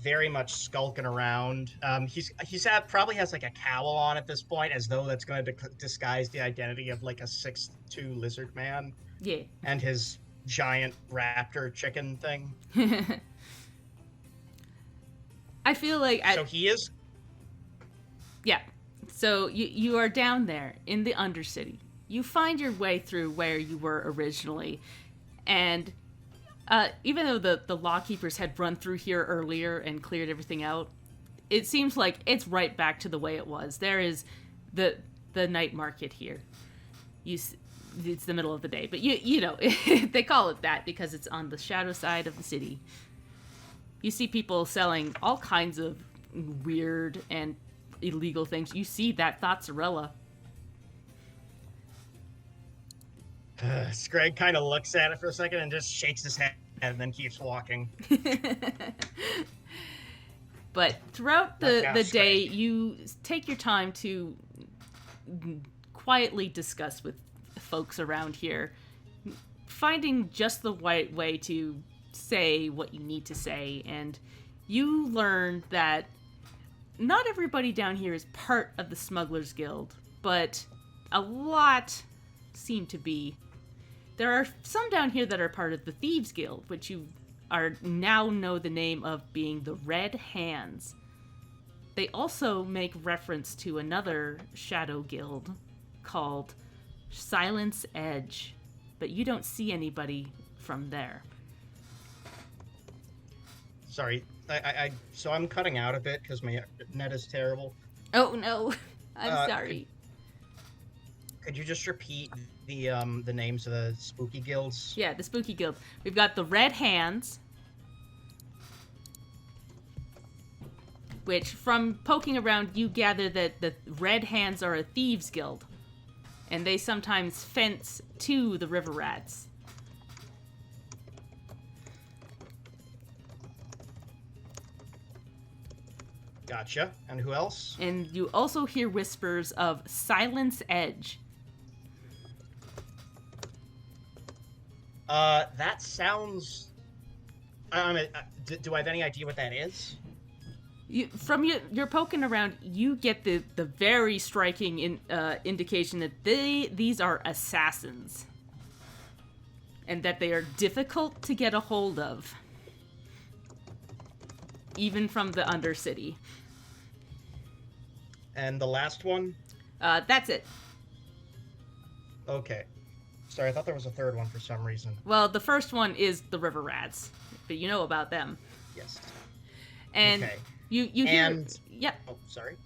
very much skulking around. Probably has like a cowl on at this point, as though that's going to disguise the identity of like a 6'2" lizard man. Yeah. And his giant raptor chicken thing. I feel like So he is. Yeah. So you are down there in the Undercity. You find your way through where you were originally, and even though the lawkeepers had run through here earlier and cleared everything out, it seems like it's right back to the way it was. There is the night market here. It's the middle of the day, but you know they call it that because it's on the shadow side of the city. You see people selling all kinds of weird and illegal things. You see that Thotzarella. Scrag kind of looks at it for a second and just shakes his head and then keeps walking. But throughout the day, Scrag. you take your time to quietly discuss with folks around here, finding just the right way to say what you need to say, and you learn that not everybody down here is part of the Smugglers Guild, but a lot seem to be. There are some down here that are part of the Thieves Guild, which you now know the name of being the Red Hands. They also make reference to another shadow guild called Silence Edge, but you don't see anybody from there. Sorry, so I'm cutting out a bit because my net is terrible. Oh no, I'm sorry. Could you just repeat the names of the spooky guilds? Yeah, the Spooky Guild. We've got the Red Hands, which from poking around you gather that the Red Hands are a thieves guild, and they sometimes fence to the river rats. Gotcha. And who else? And you also hear whispers of Silence Edge. That sounds... do I have any idea what that is? You're poking around, you get the very striking indication that these are assassins, and that they are difficult to get a hold of, even from the Undercity. And the last one? That's it. Okay. Sorry, I thought there was a third one for some reason. Well, the first one is the River Rats, but you know about them. Yes. And okay. you hear... And... Yeah. Oh, sorry.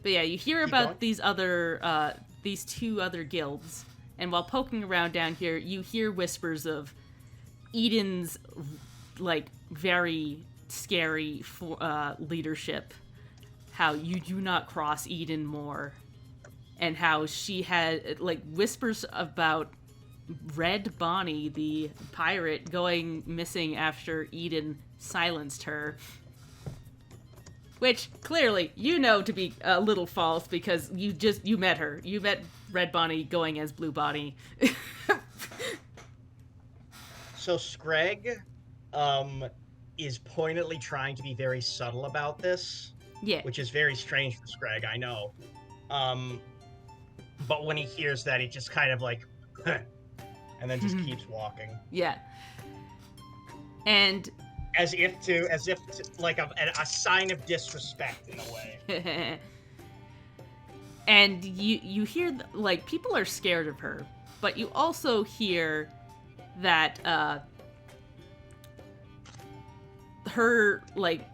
But yeah, you hear Keep about going. these two other guilds, and while poking around down here, you hear whispers of Eden's, like, very scary leadership. How you do not cross Eden more, and how she had, like, whispers about Red Bonnie, the pirate, going missing after Eden silenced her. Which, clearly, you know to be a little false, because you met her. You met Red Bonnie going as Blue Bonnie. So Scrag, is pointedly trying to be very subtle about this. Yeah. Which is very strange for Scrag, I know. But when he hears that, he just kind of like, and then just keeps walking. Yeah. And... As if to like a sign of disrespect in a way. And you hear, like, people are scared of her, but you also hear that her, like,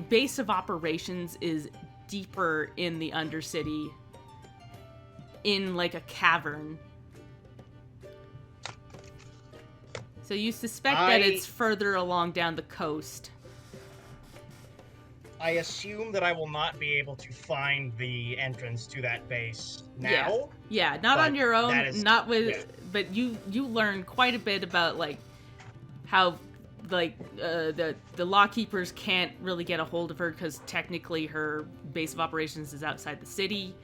base of operations is deeper in the Undercity, in, like, a cavern. So you suspect that it's further along down the coast. I assume that I will not be able to find the entrance to that base now. Yeah, not on your own, not with... Yeah. But you learn quite a bit about, like, how, like, the lawkeepers can't really get a hold of her because technically her base of operations is outside the city.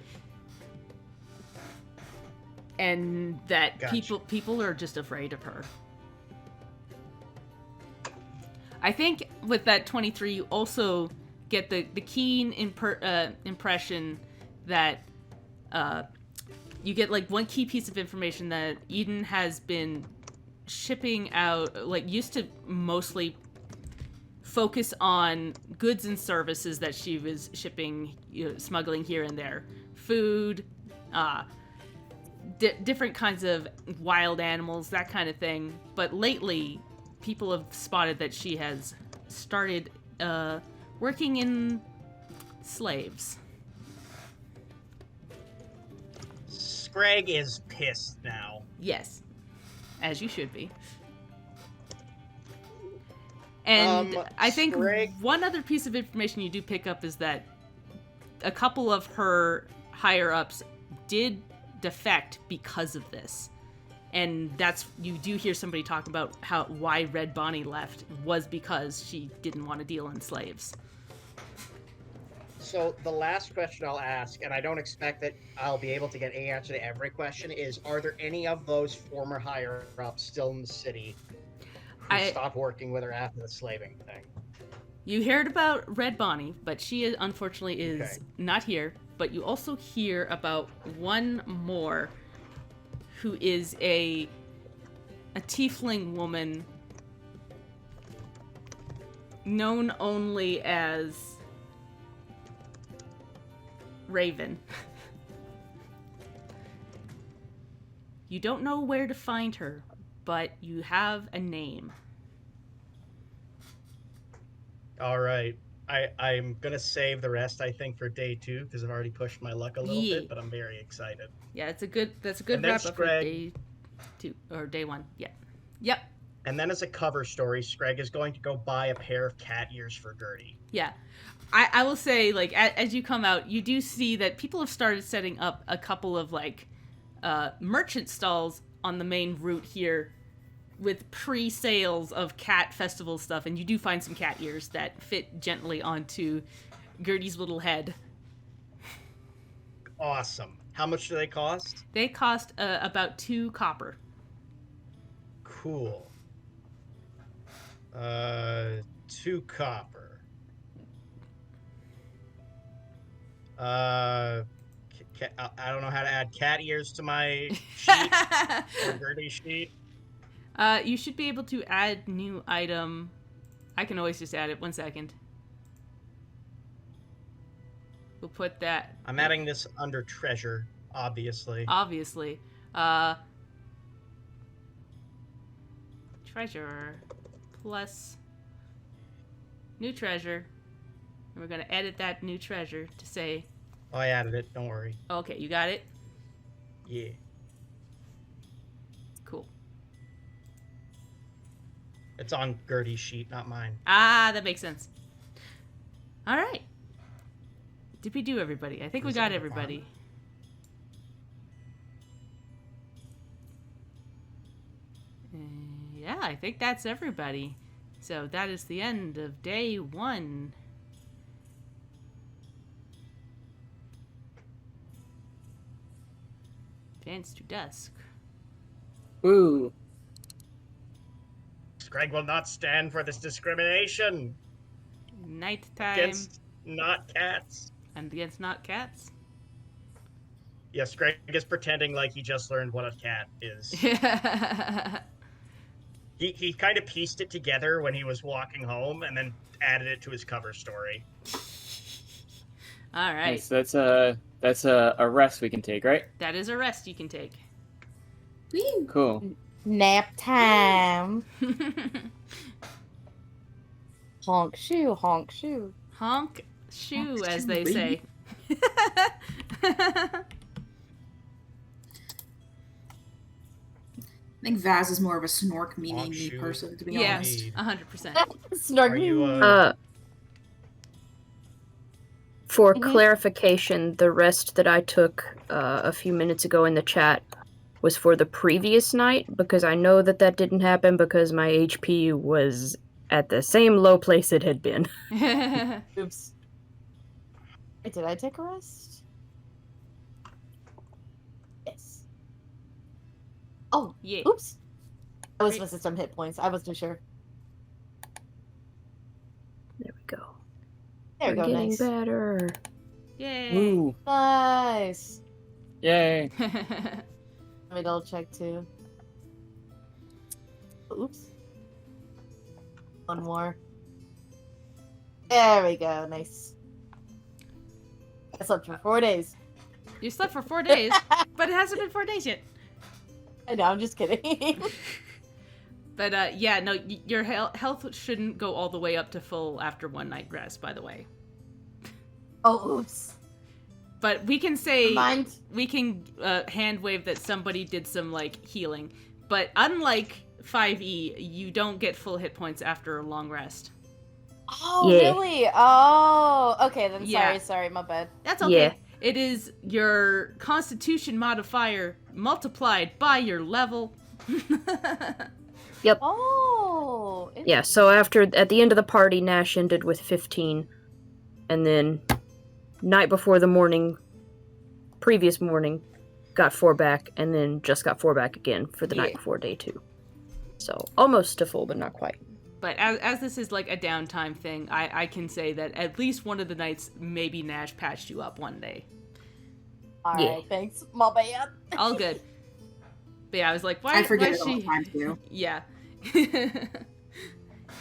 And that Gotcha. people are just afraid of her. I think with that 23, you also get the keen impression that you get, like, one key piece of information that Eden has been shipping out, like, used to mostly focus on goods and services that she was shipping, smuggling here and there. Food, different kinds of wild animals, that kind of thing. But lately, people have spotted that she has started working in slaves. Scrag is pissed now. Yes, as you should be. And I think one other piece of information you do pick up is that a couple of her higher-ups did defect because of this. And you do hear somebody talk about why Red Bonnie left was because she didn't want to deal in slaves. So the last question I'll ask, and I don't expect that I'll be able to get an answer to every question, is: are there any of those former higher-ups still in the city who stopped working with her after the slaving thing? You heard about Red Bonnie, but she unfortunately is not here. But you also hear about one more, who is a tiefling woman known only as Raven. You don't know where to find her, but you have a name. All right. I'm going to save the rest, I think, for day 2, because I've already pushed my luck a little bit, but I'm very excited. Yeah, that's a good wrap-up for day 2, or day 1. Yeah. Yep. And then as a cover story, Scrag is going to go buy a pair of cat ears for Gertie. Yeah. I will say, like, as you come out, you do see that people have started setting up a couple of, like, merchant stalls on the main route here with pre-sales of cat festival stuff, and you do find some cat ears that fit gently onto Gertie's little head. Awesome. How much do they cost? They cost about 2 copper. Cool. 2 copper. I don't know how to add cat ears to my sheet or Gertie's sheet. You should be able to add new item. I can always just add it. 1 second. We'll put that. I'm adding this under treasure, obviously. Obviously. Treasure plus new treasure. And we're going to edit that new treasure to say... Oh, I added it. Don't worry. Okay, you got it? Yeah. Cool. It's on Gertie's sheet, not mine. Ah, that makes sense. All right. Did we do everybody? I think we got everybody. Yeah, I think that's everybody. So that is the end of day 1. Advance to dusk. Ooh. Greg will not stand for this discrimination Nighttime against not cats. and against not cats. Yes, Greg is pretending like he just learned what a cat is. He kind of pieced it together when he was walking home and then added it to his cover story. All right. Nice. That's a rest we can take, right? That is a rest you can take. Woo. Cool. Nap time. Honk shoe, honk shoe. Honk shoe, Honk as shoe, they say. I think Vaz is more of a snork meaning Honk me shoe. person, to be Yeah, honest. 100%. Snark. Are you, For Mhm. clarification, the rest that I took a few minutes ago in the chat was for the previous night, because I know that that didn't happen because my HP was at the same low place it had been. Oops. Wait, did I take a rest? Yes. Oh, Yeah. oops. I was Great. missing some hit points. I wasn't sure. There we go. There we We're go, getting nice. better. Yay. Ooh. Nice. Yay. Let me double check too. Oops. One more. There we go, nice. I slept for 4 days. You slept for 4 days, but it hasn't been 4 days yet. I know, I'm just kidding. But yeah, no, your health shouldn't go all the way up to full after 1 night rest, by the way. Oh, oops. But we can say, Mind. we can hand wave that somebody did some, like, healing. But unlike 5e, you don't get full hit points after a long rest. Oh, Yeah. really? Oh, okay, then Yeah. sorry, my bad. That's okay. Yeah. It is your constitution modifier multiplied by your level. Oh. Yeah, so at the end of the party, Nash ended with 15. And then, night before the previous morning, got 4 back, and then just got 4 back again for the night Yeah. before day 2. So, almost to full, but not quite. But as this is like a downtime thing, I can say that at least one of the nights, maybe Nash patched you up one day. Alright, Yeah. thanks. My bad. All good. But yeah, I was like, why? I forget why it all the time, too. Yeah.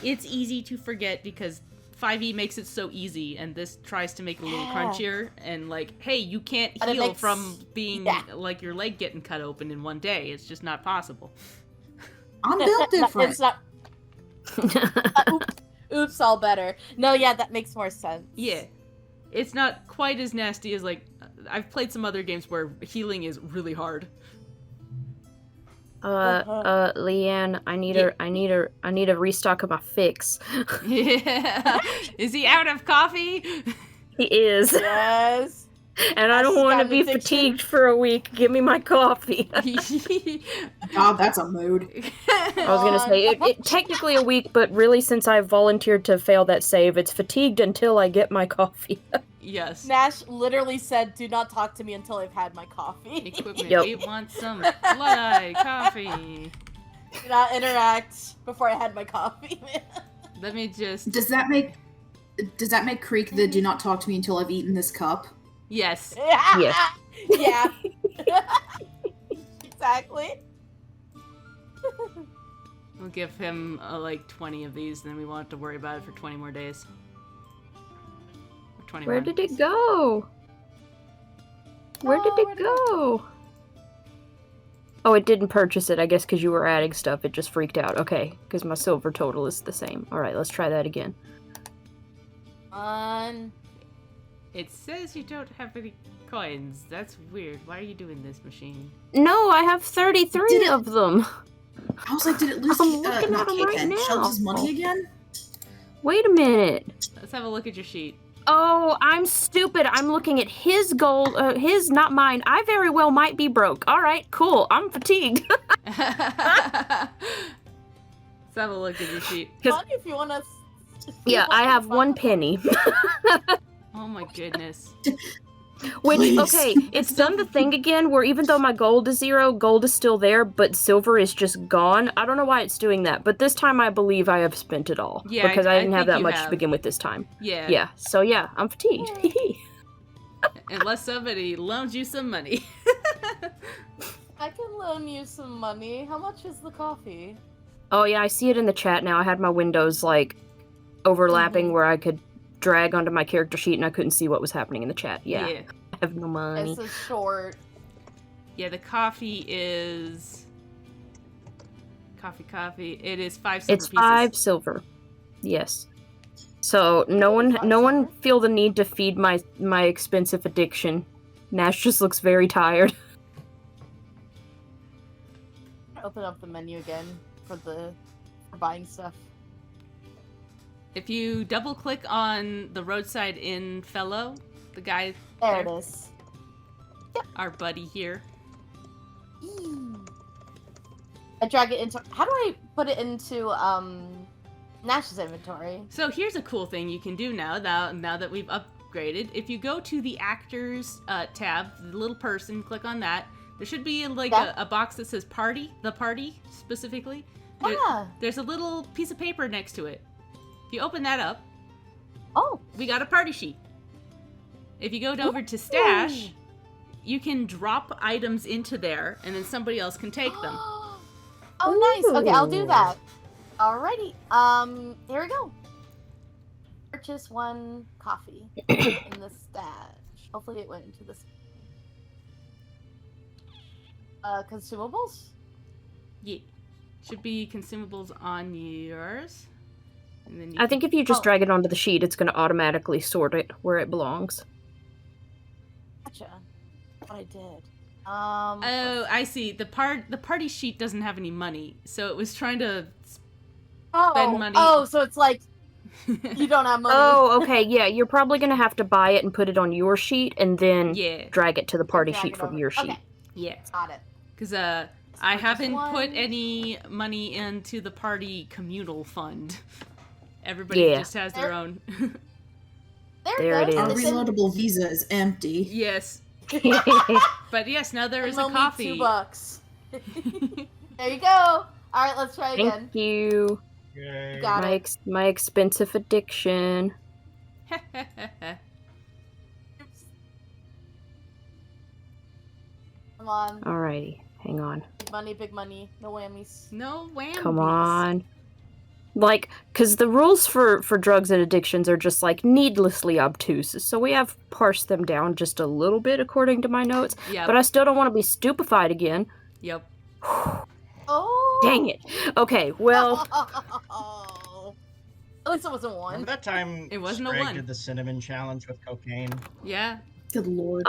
It's easy to forget because 5e makes it so easy, and this tries to make it a little Yeah. crunchier. And like, hey, you can't But it heal makes- from being yeah. like your leg getting cut open in one day. It's just not possible. I'm built different. It's not. Oops, all better. No, yeah, that makes more sense. Yeah. It's not quite as nasty as like I've played some other games where healing is really hard. Leanne, I need a restock of my fix. Yeah. Is he out of coffee? He is. Yes. And I don't She's want to got be an addiction. fatigued for a week. Give me my coffee. God, that's a mood. I was gonna say, it technically a week, but really since I volunteered to fail that save, it's fatigued until I get my coffee. Yes. Nash literally said, "Do not talk to me until I've had my coffee. Equipment. Yep. We want some blood-eye coffee. Do not interact before I had my coffee." Let me just. Does that make Creek the do not talk to me until I've eaten this cup? Yes. Yeah. Yeah. Exactly. We'll give him like 20 of these, and then we won't have to worry about it for 20 more days. Or 21. Where did it go? Where did it go? Oh, it didn't purchase it, I guess, because you were adding stuff. It just freaked out. Okay, because my silver total is the same. Alright, let's try that again. It says you don't have any coins. That's weird. Why are you doing this, machine? No, I have 33 of them. I was like, did it lose I'm looking at 'em right now. Sheldon's money again? Wait a minute. Let's have a look at your sheet. Oh, I'm stupid. I'm looking at his gold. His, not mine. I very well might be broke. All right, cool. I'm fatigued. Let's have a look at your sheet. If you want to. Yeah, I have 1 penny. Oh my goodness. Which, Please. okay, it's done the thing again where even though my gold is 0, gold is still there, but silver is just gone. I don't know why it's doing that, but this time I believe I have spent it all. Yeah, because I didn't have think that you much have. to begin with this time. Yeah. Yeah, so yeah, I'm fatigued. Unless somebody loans you some money. I can loan you some money. How much is the coffee? Oh yeah, I see it in the chat now. I had my windows, like, overlapping where I could drag onto my character sheet and I couldn't see what was happening in the chat. Yeah. I have no money. It's a short. Yeah, the coffee is... Coffee. It is 5 silver It's pieces. 5 silver. Yes. So no one feel the need to feed my expensive addiction. Nash just looks very tired. Open up the menu again for buying stuff. If you double-click on the roadside inn fellow, the guy There it is. our buddy here. I drag it into. How do I put it into Nash's inventory? So here's a cool thing you can do now that we've upgraded. If you go to the actors tab, the little person, click on that. There should be like a box that says party, the party specifically. There's a little piece of paper next to it. If you open that up, we got a party sheet. If you go over to stash, you can drop items into there, and then somebody else can take them. Nice. Okay, I'll do that. Alrighty. Here we go. Purchase 1 coffee in the stash. Hopefully it went into this. Consumables? Yeah. Should be consumables on yours. And then I think if you just drag it onto the sheet, it's going to automatically sort it where it belongs. Gotcha. What I did. Oh, I see. The party sheet doesn't have any money, so it was trying to spend money. Oh, so it's like you don't have money. Oh, okay, yeah. You're probably going to have to buy it and put it on your sheet, and then drag it to the party sheet from your sheet. Okay. Yeah. Got it. Because I haven't put any money into the party communal fund. Everybody just has their own. There it is. Our reloadable visa is empty. Yes. But yes, now there is a coffee. $2. There you go. All right, let's try again. Thank you. Yay. Got it. My expensive addiction. Oops. Come on. Alrighty, hang on. Big money. No whammies. No whammies. Come on. Like, because the rules for drugs and addictions are just, like, needlessly obtuse. So we have parsed them down just a little bit according to my notes. Yep. But I still don't want to be stupefied again. Yep. Oh! Dang it. Okay, well... At least it wasn't one. Remember that time It wasn't a Greg 1. did the cinnamon challenge with cocaine? Yeah. Good lord.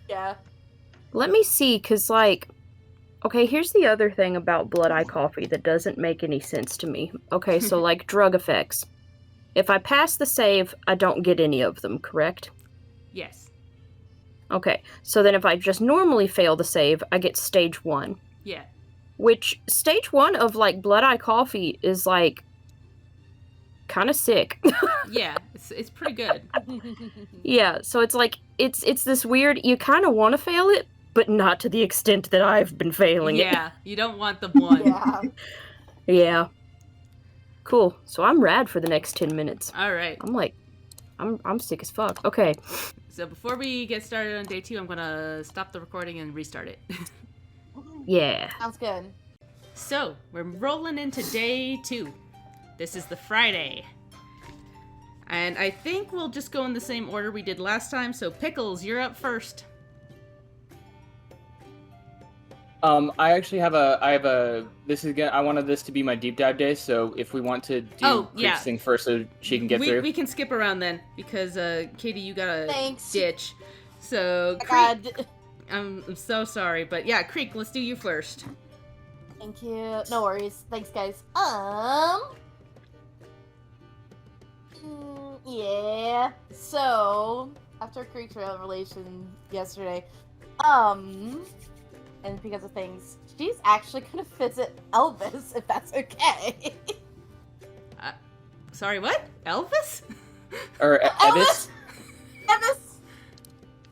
Yeah. Let me see, because, like... Okay, here's the other thing about Blood Eye Coffee that doesn't make any sense to me. Okay, so, like, drug effects. If I pass the save, I don't get any of them, correct? Yes. Okay, so then if I just normally fail the save, I get stage 1. Yeah. Which, stage 1 of, like, Blood Eye Coffee is, like, kind of sick. Yeah, it's pretty good. Yeah, so it's like, it's this weird, you kind of want to fail it, but not to the extent that I've been failing it. Yeah, you don't want the 1. Yeah. Yeah. Cool. So I'm rad for the next 10 minutes. All right. I'm sick as fuck. Okay. So before we get started on day 2, I'm gonna stop the recording and restart it. Yeah. Sounds good. So, we're rolling into day 2. This is the Friday. And I think we'll just go in the same order we did last time. So, Pickles, you're up first. I actually have a. This is I wanted this to be my deep dive day. So if we want to do Creek's thing first, so she can get through. We can skip around then because Katie, you got a Thanks. ditch. So Creek, God. I'm so sorry, but yeah, Creek, let's do you first. Thank you. No worries. Thanks, guys. Yeah. So after Creek's revelation yesterday, and because of things, she's actually gonna visit Elvis, if that's okay. Sorry, what? Elvis? Or Elvis? Elvis!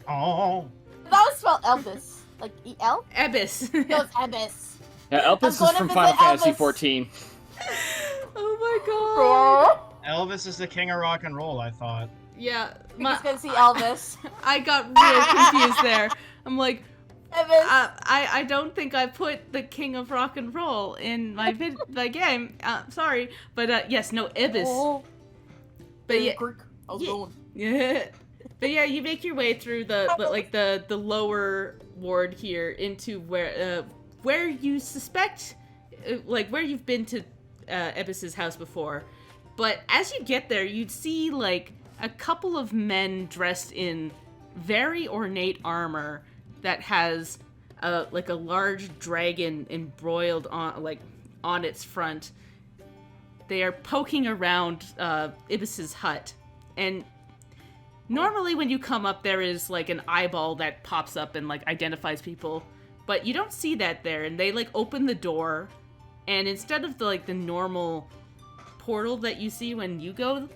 Oh. That was spelled Elvis. Like E-L? Ebis. No, it's Elvis. Yeah, Elvis I'm is going to from visit Final Fantasy Elvis. 14. Oh my god. Elvis is the king of rock and roll, I thought. Yeah, He's gonna see Elvis. I got real confused there. I'm like, Elvis. I don't think I put the king of rock and roll in my game. Sorry, but yes, no, Ibis. Oh. But yeah, Creek. How's it going? yeah. But yeah, you make your way through the lower ward here into where you suspect, where you've been to Ibis's house before. But as you get there, you'd see like a couple of men dressed in very ornate armor that has a large dragon embroiled on its front. They are poking around Ibis's hut, and normally when you come up, there is like an eyeball that pops up and like identifies people, but you don't see that there. And they like open the door, and instead of the normal portal that you see when you go,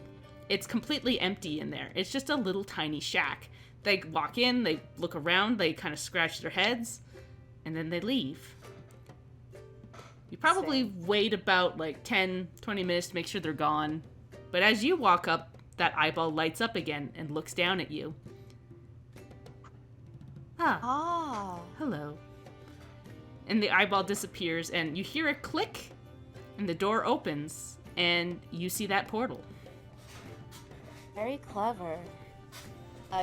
it's completely empty in there. It's just a little tiny shack. They walk in, they look around, they kind of scratch their heads, and then they leave. You probably wait about 10, 20 minutes to make sure they're gone. But as you walk up, that eyeball lights up again and looks down at you. Ah, hello. And the eyeball disappears, and you hear a click, and the door opens, and you see that portal. Very clever.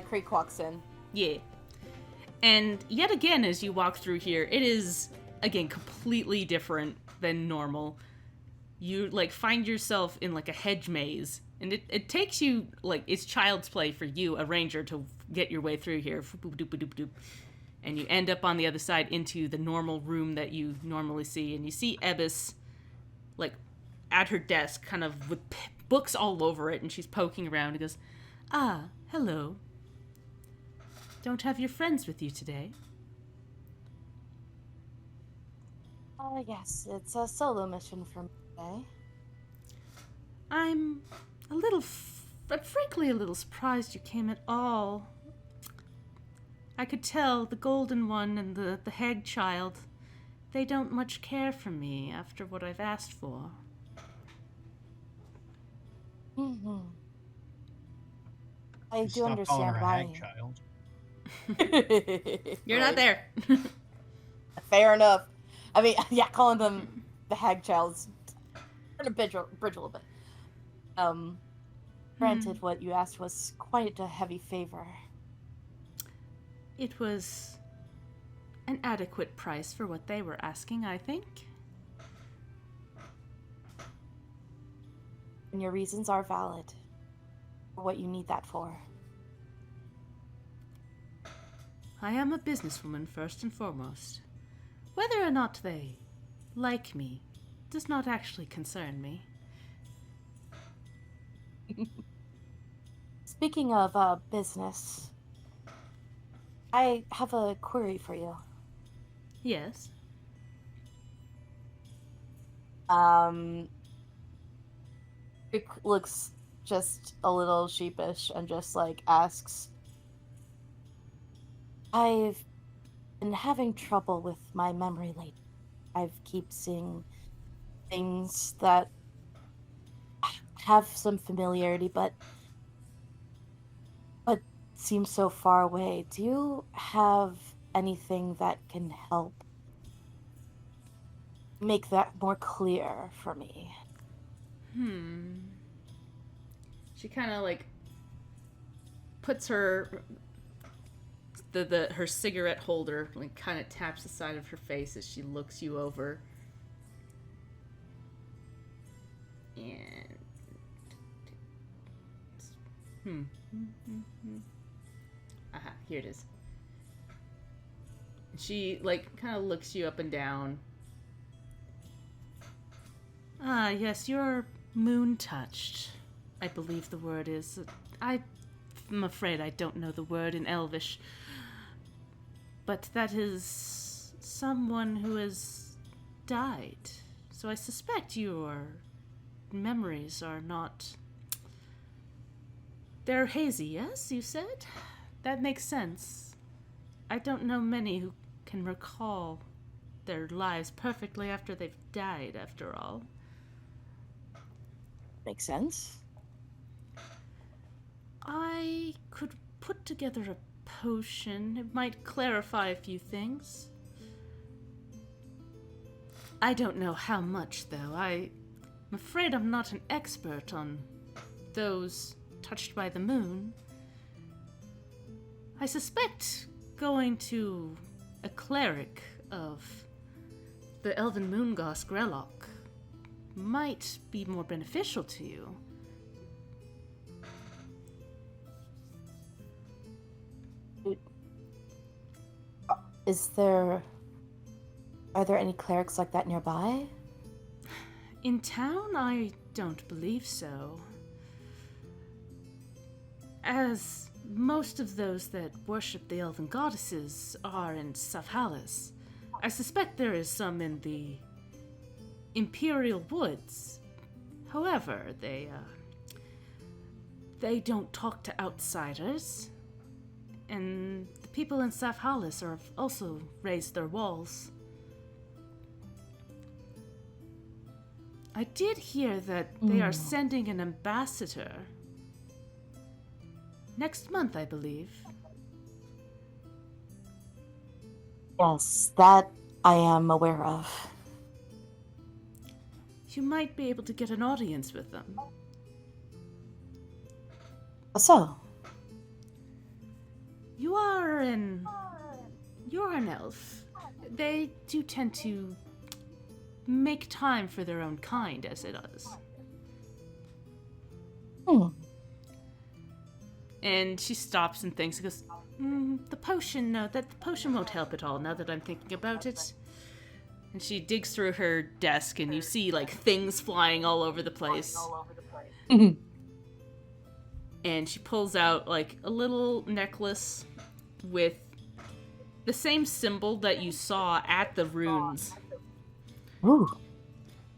Creek walks in. Yeah. And yet again, as you walk through here, it is, again, completely different than normal. You, find yourself in, a hedge maze. And it takes you, it's child's play for you, a ranger, to get your way through here. And you end up on the other side into the normal room that you normally see. And you see Ebis, at her desk, kind of with books all over it. And she's poking around and goes, "Ah, hello. Don't have your friends with you today?" Yes, it's a solo mission for me today. I'm frankly a little surprised you came at all. I could tell the Golden One and the Hag Child, they don't much care for me after what I've asked for. Mm-hmm. I do Stop calling understand her a why. hag child. You're not there. Fair enough. I mean, yeah, calling them the Hag Child's kind of bridge a little bit. Granted, what you asked was quite a heavy favor. It was an adequate price for what they were asking, I think. And your reasons are valid for what you need that for. I am a businesswoman first and foremost. Whether or not they like me does not actually concern me. Speaking of business, I have a query for you. Yes. It looks just a little sheepish and just asks, I've been having trouble with my memory lately. I keep seeing things that have some familiarity, but seems so far away. Do you have anything that can help make that more clear for me? She kind of like puts her her cigarette holder, like kind of taps the side of her face as she looks you over. And aha, here it is. She like kind of looks you up and down. Ah, yes, you're moon-touched, I believe the word is. I'm afraid I don't know the word in Elvish. But that is someone who has died. So I suspect your memories are not... They're hazy, yes, you said? That makes sense. I don't know many who can recall their lives perfectly after they've died, after all. Makes sense. I could put together a potion. It might clarify a few things. I don't know how much, though. I'm afraid I'm not an expert on those touched by the moon. I suspect going to a cleric of the Elven Moon Goss Grellock might be more beneficial to you. Are there any clerics like that nearby? In town, I don't believe so. As most of those that worship the elven goddesses are in Savhalis, I suspect there is some in the Imperial Woods. However, they don't talk to outsiders, and the people in Savhalis have also raised their walls. I did hear that they are sending an ambassador next month, I believe. Yes, that I am aware of. You might be able to get an audience with them. So? You're an elf. They do tend to make time for their own kind, as it is. And she stops and thinks and goes, the potion, no, the potion won't help at all now that I'm thinking about it. And she digs through her desk and you see like things flying all over the place. And she pulls out like a little necklace with the same symbol that you saw at the runes. Ooh.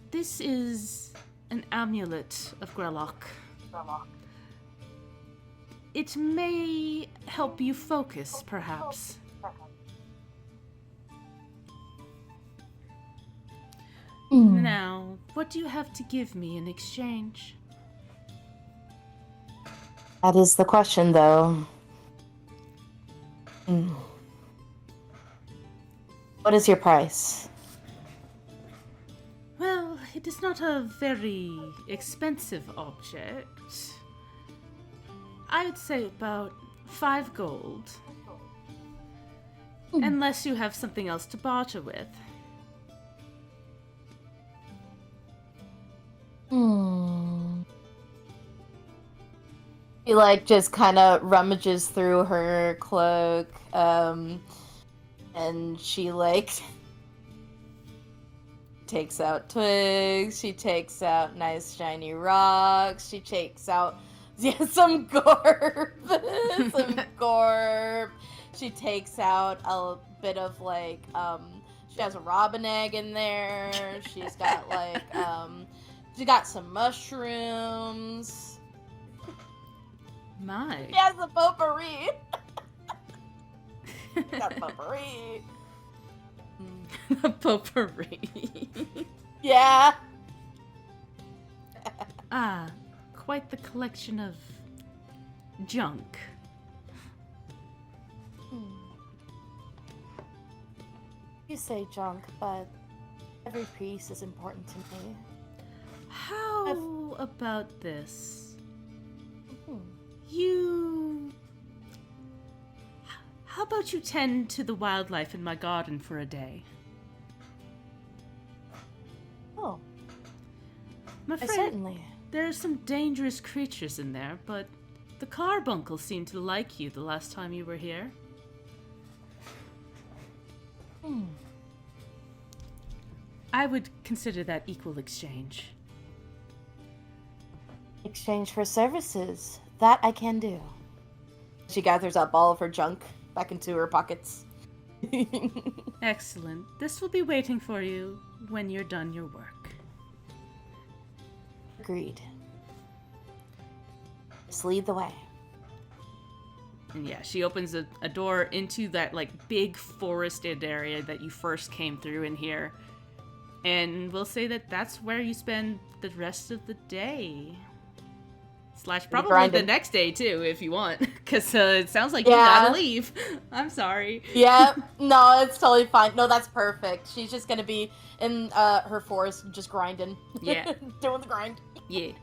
This is an amulet of Grellock. It may help you focus, perhaps. Now, what do you have to give me in exchange? That is the question, though. What is your price? Well, it is not a very expensive object. I would say about 5 gold. Unless you have something else to barter with. She like just kind of rummages through her cloak, and she like takes out twigs. She takes out nice shiny rocks. She takes out some gorb, She takes out a bit of like she has a robin egg in there. She's got like she got some mushrooms. My. She has a potpourri. Got potpourri. The potpourri. Yeah. Ah, quite the collection of junk. You say junk, but every piece is important to me. How about this? Hmm. How about you tend to the wildlife in my garden for a day? Oh, I'm afraid certainly. there are some dangerous creatures in there, but the carbuncles seemed to like you the last time you were here. Hmm. I would consider that equal exchange. Exchange for services. That I can do. She gathers up all of her junk back into her pockets. Excellent. This will be waiting for you when you're done your work. Agreed. Just lead the way. And yeah, she opens a door into that like big forested area that you first came through in here. And we'll say that that's where you spend the rest of the day. / probably grinding. the next day too, if you want. Because it sounds like you gotta leave. I'm sorry. Yeah, no, it's totally fine. No, that's perfect. She's just gonna be in her forest just grinding. Yeah. Doing the grind. Yeah.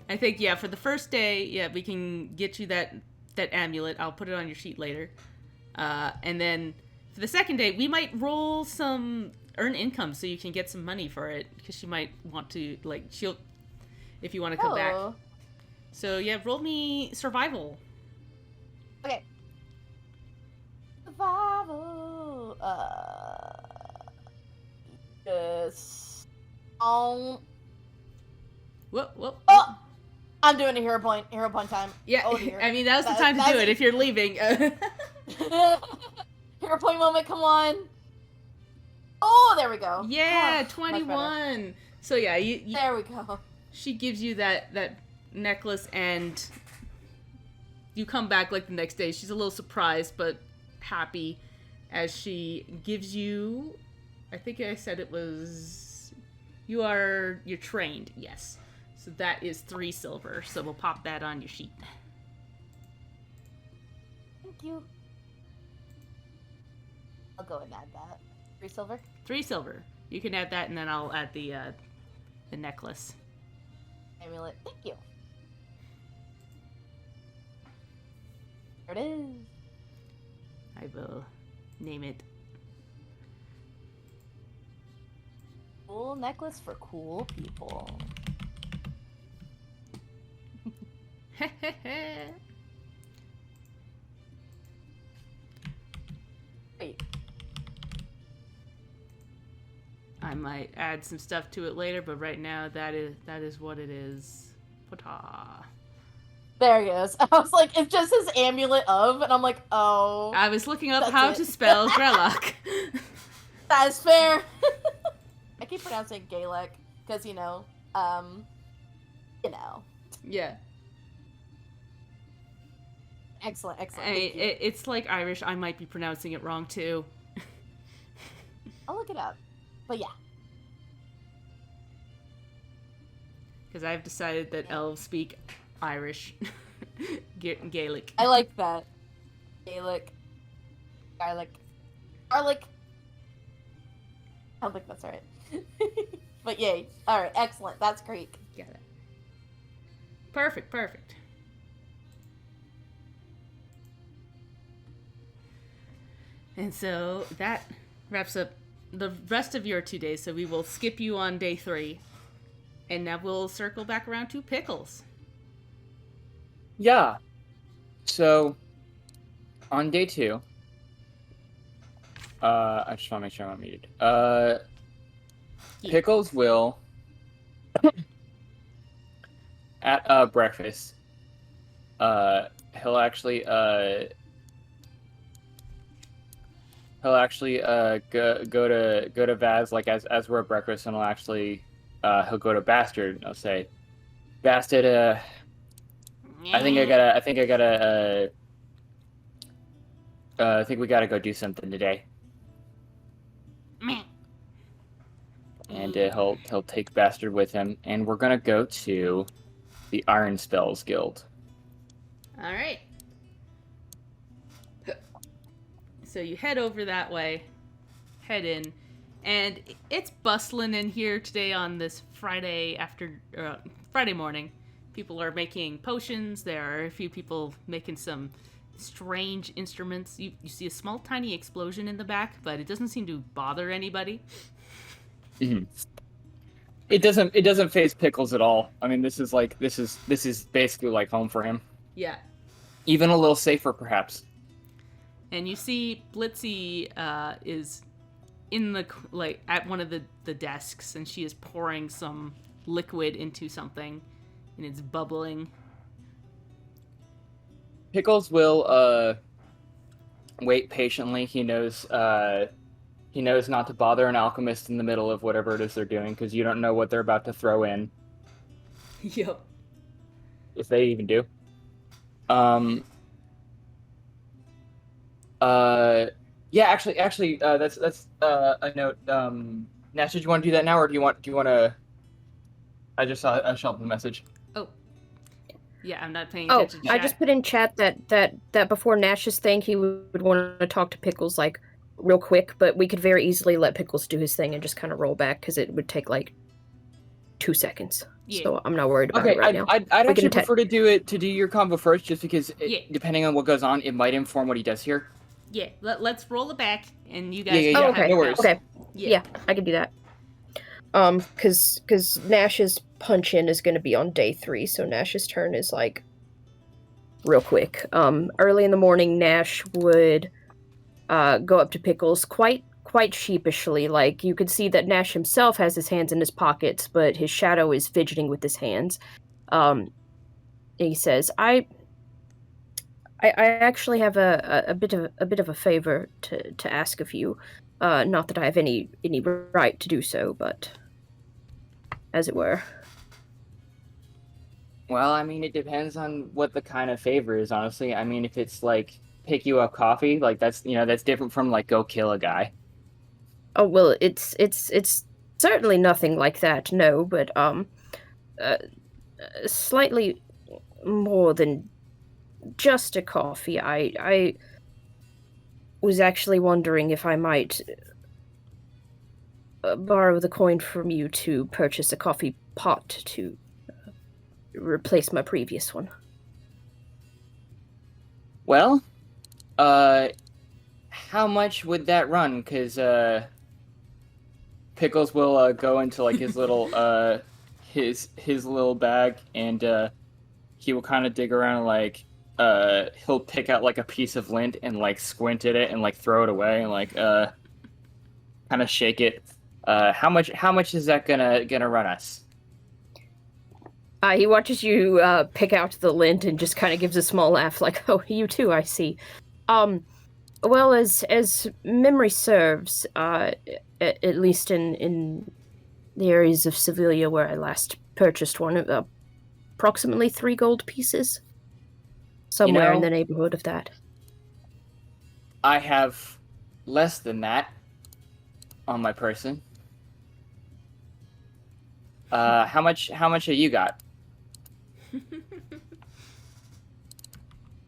I think, yeah, for the first day, yeah, we can get you that amulet. I'll put it on your sheet later. And then for the second day, we might roll some earn income so you can get some money for it. Because she might want to, like, she'll, if you want to come back. So, yeah, roll me survival. Okay. Survival. Yes. Whoop. Oh! I'm doing a hero point time. Yeah, Oh, dear. I mean, now's the time to do it if you're leaving. Hero point moment, come on. Oh, there we go. Yeah, Oh, 21. So, yeah, you there we go. she gives you that necklace, and you come back like the next day. She's a little surprised but happy as she gives you, I think I said it was, you're trained, yes. So that is 3 silver. So we'll pop that on your sheet. Thank you. I'll go and add that. 3 silver? 3 silver. You can add that, and then I'll add the necklace. Amulet. Thank you. There it is. I will name it. Cool necklace for cool people. Wait. I might add some stuff to it later, but right now that is what it is. Pata. There he is. I was like, it's just his amulet of, and I'm like, oh. I was looking up That's how it. to spell Grellock. That is fair. I keep pronouncing it Gaelic, because, Yeah. Excellent. I Thank mean, you. it's like Irish. I might be pronouncing it wrong too. I'll look it up. But yeah. Because I've decided that elves speak Irish. Gaelic. I like that. Gaelic. Garlic. I don't think that's right. But yay. Alright, excellent. That's great. Got it. Perfect. And so that wraps up the rest of your 2 days. So we will skip you on day 3. And now we'll circle back around to Pickles. Yeah. So, on day 2, I just want to make sure I'm unmuted. Yeah. Pickles will, at breakfast, he'll actually go to Vaz, like as we're at breakfast, and he'll go to Bastard and he'll say, Bastard, I think we gotta go do something today. And he'll take Bastard with him, and we're gonna go to the Iron Spells Guild. All right. So you head over that way, head in, and it's bustling in here today on this Friday morning. People are making potions. There are a few people making some strange instruments. You see a small, tiny explosion in the back, but it doesn't seem to bother anybody. Mm-hmm. It doesn't phase Pickles at all. I mean, this is basically like home for him. Yeah. Even a little safer, perhaps. And you see Blitzy is in at one of the desks, and she is pouring some liquid into something, and it's bubbling. Pickles will wait patiently. He knows not to bother an alchemist in the middle of whatever it is they're doing, because you don't know what they're about to throw in. Yep. If they even do. Yeah, actually, that's a note. Nash, did you want to do that now, or do you want to? I just saw the message. Oh, yeah, I'm not paying attention. I just put in chat that before Nash's thing, he would want to talk to Pickles like real quick, but we could very easily let Pickles do his thing and just kind of roll back because it would take like 2 seconds. Yeah. So I'm not worried about it right now. I'd actually prefer to do your combo first, just because depending on what goes on, it might inform what he does here. Yeah, let's roll it back, and you guys. Yeah. Okay. No worries. Okay. Yeah, I can do that. Because Nash's punch in is going to be on day 3, so Nash's turn is like real quick. Early in the morning, Nash would go up to Pickles quite sheepishly. Like, you could see that Nash himself has his hands in his pockets, but his shadow is fidgeting with his hands. He says, I actually have a bit of a favor to ask of you. Not that I have any right to do so, but as it were. Well, I mean, it depends on what the kind of favor is, honestly. I mean, if it's like pick you up coffee, like that's different from like go kill a guy. Oh, well, it's certainly nothing like that, no, but slightly more than just a coffee. I was actually wondering if I might borrow the coin from you to purchase a coffee pot to replace my previous one. Well, how much would that run? Because Pickles will go into like his little his little bag, and he will kind of dig around, like he'll pick out like a piece of lint and like squint at it and like throw it away and like kind of shake it. How much is that gonna run us? He watches you pick out the lint and just kind of gives a small laugh, like, "Oh, you too, I see." Well, as memory serves, at least in the areas of Sevilla where I last purchased one, approximately 3 gold pieces, somewhere in the neighborhood of that. I have less than that on my person. How much have you got?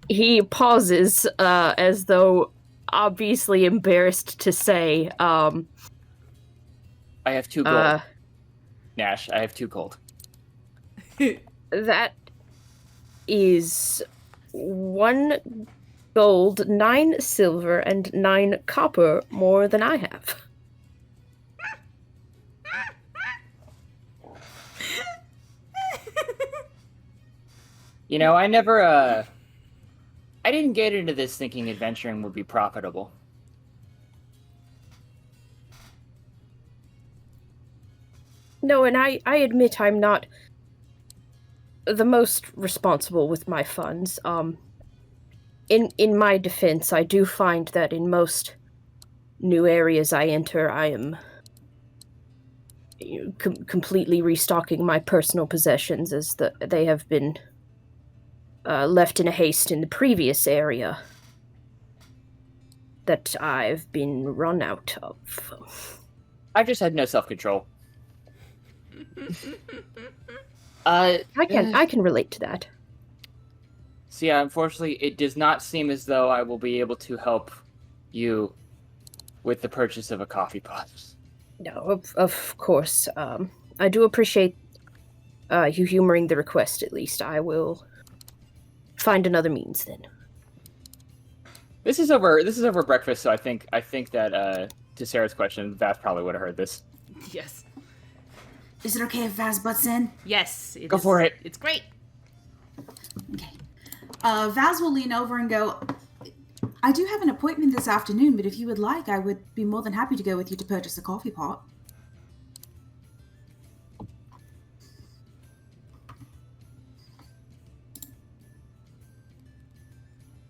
He pauses, as though obviously embarrassed to say, I have 2 gold. Nash, I have 2 gold. That is 1 gold, 9 silver, and 9 copper more than I have. You know, I didn't get into this thinking adventuring would be profitable. No, and I admit I'm not the most responsible with my funds. In my defense, I do find that in most new areas I enter, I am completely restocking my personal possessions, as they have been left in a haste in the previous area that I've been run out of. I've just had no self-control. I can relate to that. So yeah, unfortunately, it does not seem as though I will be able to help you with the purchase of a coffee pot. No, of course. I do appreciate you humoring the request, at least. I will find another means, then. This is over breakfast, so I think that to Sarah's question, Vaz probably would have heard this. Yes. Is it okay if Vaz butts in? Yes. Go for it. It's great. Okay. Vaz will lean over and go, I do have an appointment this afternoon, but if you would like, I would be more than happy to go with you to purchase a coffee pot.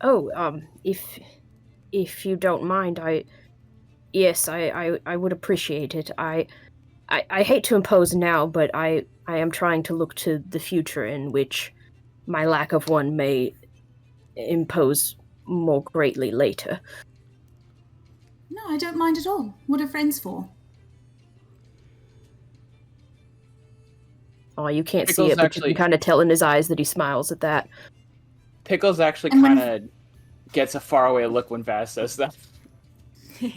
Oh, if you don't mind, I would appreciate it. I hate to impose now, but I am trying to look to the future in which my lack of one may impose more greatly later. No, I don't mind at all. What are friends for? Oh, you can't Pickles see it, but actually- you can kind of tell in his eyes that he smiles at that. Pickles actually And when- kind of gets a faraway look when Vaz says that.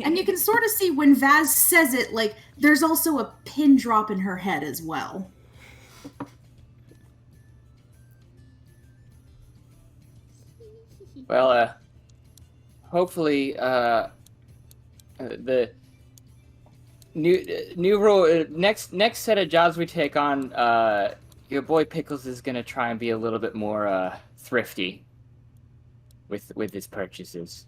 And you can sort of see when Vaz says it, like, there's also a pin drop in her head as well. Well, hopefully, the new rule next set of jobs we take on, your boy Pickles is gonna try and be a little bit more thrifty with his purchases.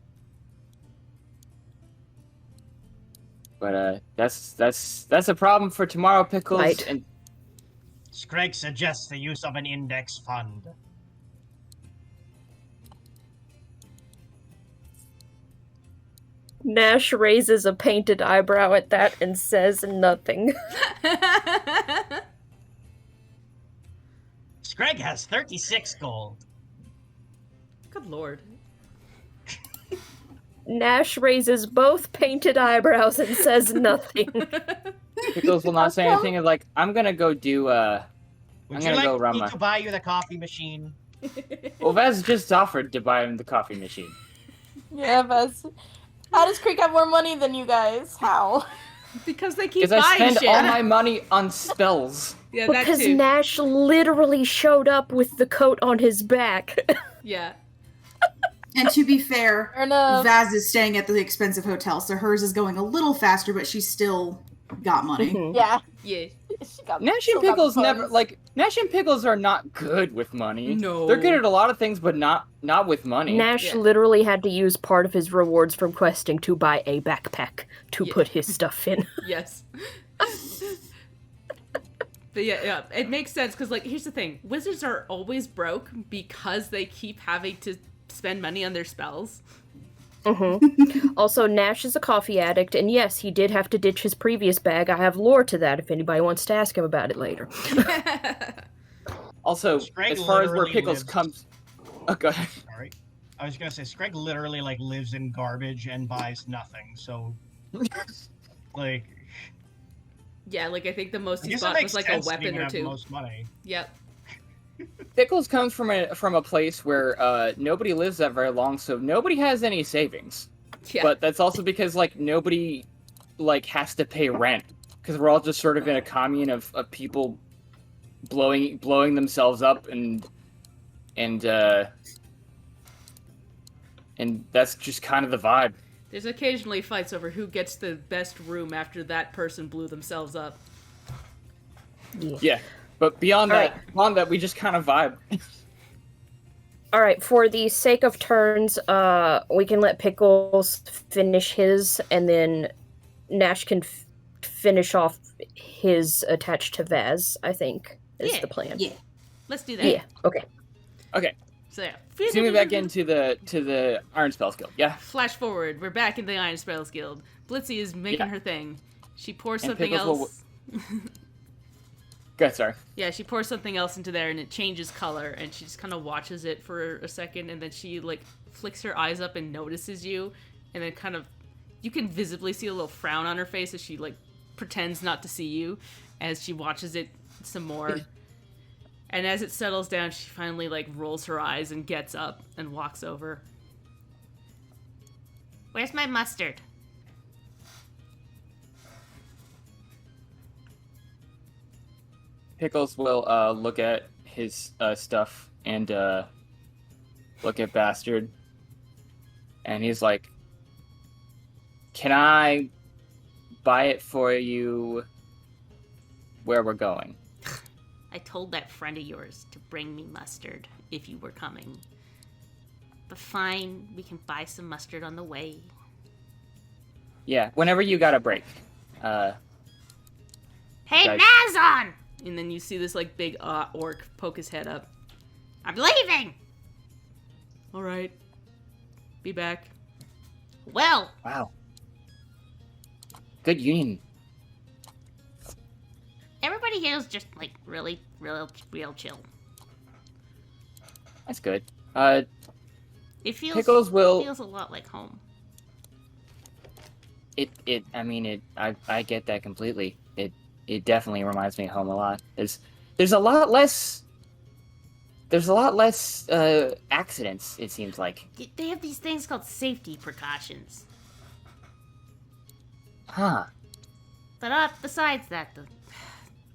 But that's a problem for tomorrow, Pickles. Right. And Scrag suggests the use of an index fund. Nash raises a painted eyebrow at that and says nothing. Scrag has 36 gold. Good lord. Nash raises both painted eyebrows and says nothing. Pickles will not say anything. And like, I'm gonna go do. Would I'm you gonna like go run me my. to buy you the coffee machine? Well, Vaz just offered to buy him the coffee machine. Yeah, Vaz. How does Creek have more money than you guys? How? Because they keep Because I buying spend shit. all my money on spells. Yeah, that Because too. Nash literally showed up with the coat on his back. Yeah. And to be fair, Fair enough. Vaz is staying at the expensive hotel, so hers is going a little faster, but she's still got money. Mhm. Yeah. Yeah. She got, Nash still and got Pickles funds. never like Nash and Pickles are not good with money. No. They're good at a lot of things, but not with money. Nash Yeah. literally had to use part of his rewards from questing to buy a backpack to Yeah. put his stuff in. Yes. But yeah, it makes sense because, like, here's the thing: wizards are always broke because they keep having to spend money on their spells. Also, Nash is a coffee addict, and yes, he did have to ditch his previous bag. I have lore to that if anybody wants to ask him about it later. Also, Scrag as far as where literally Pickles lives- comes, oh, go ahead. Sorry. I was gonna say, Scrag literally, like, lives in garbage and buys nothing, so... like... Yeah, like I think the most I he guess it bought makes was like a sense that he weapon would or have the two. most money. Yep. Pickles comes from a place where nobody lives that very long, so nobody has any savings. Yeah. But that's also because like nobody like has to pay rent because we're all just sort of in a commune of people blowing themselves up and that's just kind of the vibe. There's occasionally fights over who gets the best room after that person blew themselves up. Yeah. But beyond that, we just kind of vibe. Alright, for the sake of turns, we can let Pickles finish his, and then Nash can finish off his attached to Vaz, I think, is Yeah. the plan. Yeah. Let's do that. Yeah, okay. Okay. So yeah. Zooming back into the Iron Spells Guild. Yeah. Flash forward. We're back in the Iron Spells Guild. Blitzy is making Yeah. her thing. She pours And something Pickles will- else. Good, sorry. Yeah, she pours something else into there and it changes color and she just kind of watches it for a second and then she like flicks her eyes up and notices you and then kind of you can visibly see a little frown on her face as she like pretends not to see you as she watches it some more. And as it settles down, she finally like rolls her eyes and gets up and walks over. Where's my mustard? Pickles will look at his stuff and look at Bastard, and he's like, "Can I buy it for you where we're going?" I told that friend of yours to bring me mustard if you were coming. But fine, we can buy some mustard on the way. Yeah, whenever you got a break. Hey, Guys. Mazon! And then you see this, like, big orc poke his head up. I'm leaving! Alright. Be back. Well! Wow. Good union. Everybody here is just, like, really, real chill. That's good. It feels, Pickles will... feels a lot like home. I get that completely. It definitely reminds me of home a lot. There's a lot less accidents, it seems like. They have these things called safety precautions. Huh. But besides that,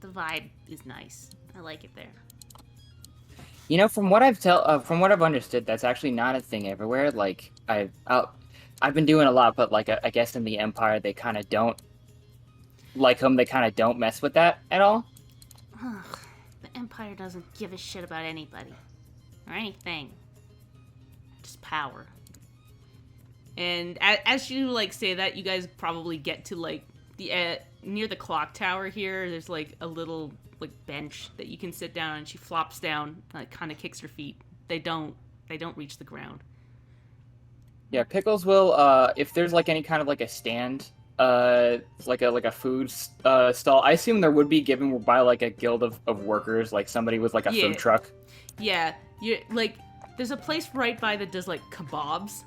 the vibe is nice. I like it there. You know, from what I've understood, that's actually not a thing everywhere. Like I've been doing a lot, but like I guess in the Empire they kind of don't they kind of don't mess with that at all. Ugh, the Empire doesn't give a shit about anybody or anything. Just power. And as you like say that, you guys probably get to like the near the clock tower here. There's like a little like bench that you can sit down on. And she flops down, like kind of kicks her feet. They don't reach the ground. Yeah, Pickles will if there's like any kind of like a stand, like a food stall. I assume there would be given by like a guild of workers, like somebody with like a food truck. Yeah, you like there's a place right by that does like kebabs.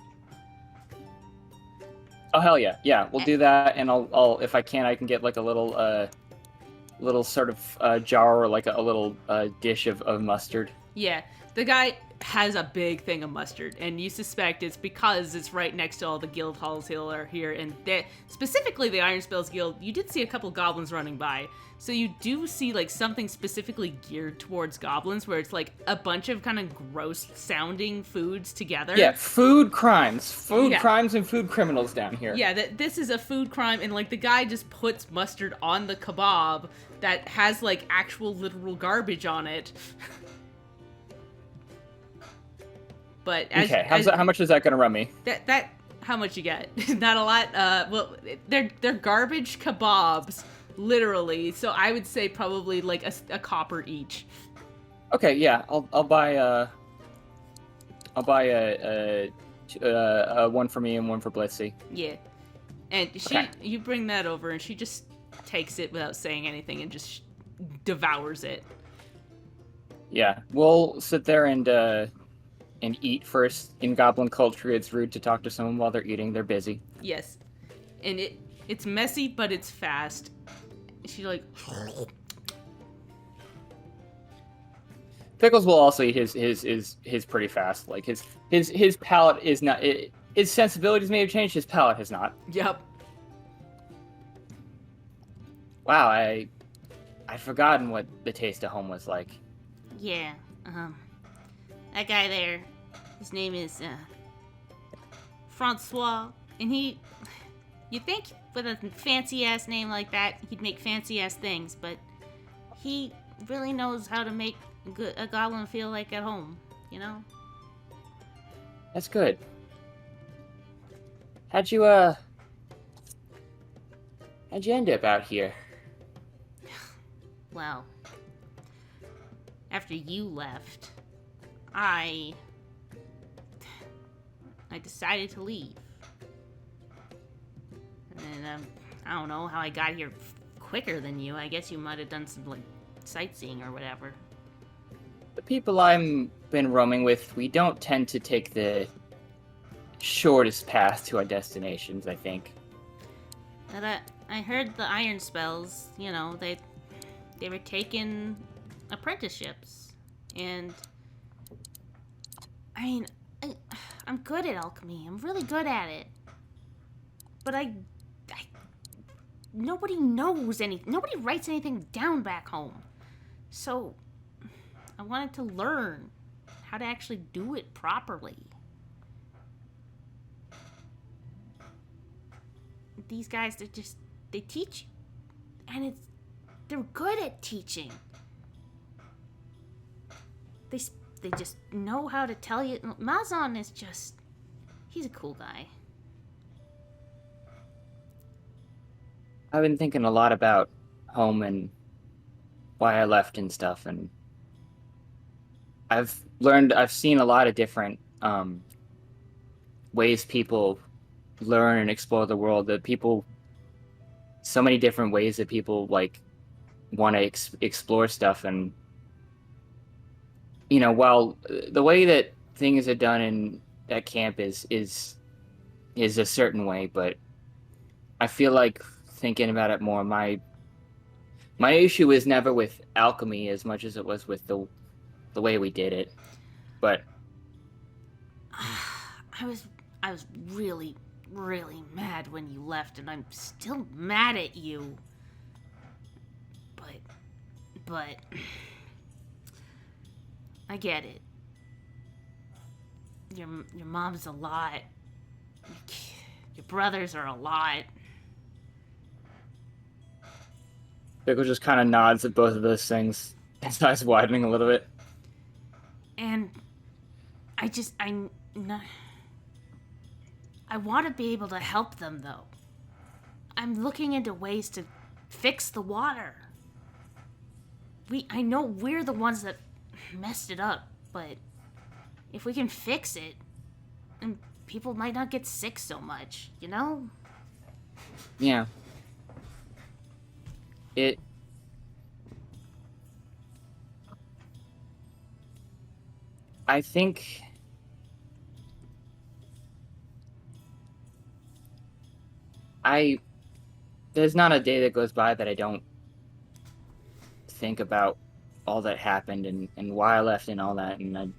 Oh hell yeah, yeah, we'll do that, and I'll if I can get like a little sort of jar or like a little dish of mustard. Yeah, the guy has a big thing of mustard, and you suspect it's because it's right next to all the guild halls here, and specifically the Iron Spells Guild. You did see a couple goblins running by, so you do see like something specifically geared towards goblins, where it's like a bunch of kind of gross sounding foods together. Yeah, food crimes and food criminals down here. Yeah, this is a food crime, and like the guy just puts mustard on the kebab that has like actual literal garbage on it. But how much is that gonna run me? That how much you get? Not a lot. Well, they're garbage kebabs, literally. So I would say probably like a copper each. Okay, yeah, I'll buy a one for me and one for Blissey. Yeah, and you bring that over, and she just takes it without saying anything and just devours it. Yeah, we'll sit there and eat first. In goblin culture, it's rude to talk to someone while they're eating. They're busy. Yes. And it's messy, but it's fast. She like... Pickles will also eat his pretty fast. Like his palate is not... his sensibilities may have changed, his palate has not. Yep. Wow, I'd forgotten what the taste of home was like. Yeah, that guy there, his name is, Francois, and you'd think with a fancy-ass name like that, he'd make fancy-ass things, but he really knows how to make a goblin feel like at home, you know? That's good. How'd you end up out here? Well, after you left, I decided to leave. And I don't know how I got here quicker than you. I guess you might have done some, like, sightseeing or whatever. The people I've been roaming with, we don't tend to take the shortest path to our destinations, I think. But I heard the Iron Spells, you know, they were taking apprenticeships. And I mean, I'm good at alchemy. I'm really good at it. But I nobody knows anything. Nobody writes anything down back home. So I wanted to learn how to actually do it properly. These guys, they teach, and they're good at teaching. They just know how to tell you. Mazan is he's a cool guy. I've been thinking a lot about home and why I left and stuff, and I've seen a lot of different ways people learn and explore the world. So many different ways that people like want to explore stuff, and while the way that things are done at camp is a certain way, but I feel like thinking about it more, my issue is never with alchemy as much as it was with the way we did it. But I was really, really mad when you left, and I'm still mad at you. But I get it. Your mom's a lot. Your brothers are a lot. Pickle just kind of nods at both of those things, his eyes widening a little bit. And I want to be able to help them, though. I'm looking into ways to fix the water. I know we're the ones that messed it up, but if we can fix it, and people might not get sick so much, you know? Yeah. I think there's not a day that goes by that I don't think about all that happened and why I left and all that, and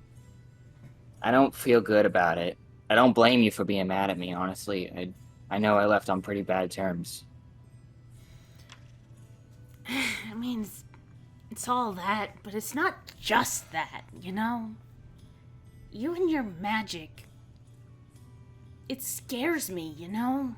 I don't feel good about it. I don't blame you for being mad at me, honestly. I know I left on pretty bad terms. I mean, it's all that, but it's not just that, you know? You and your magic, it scares me, you know?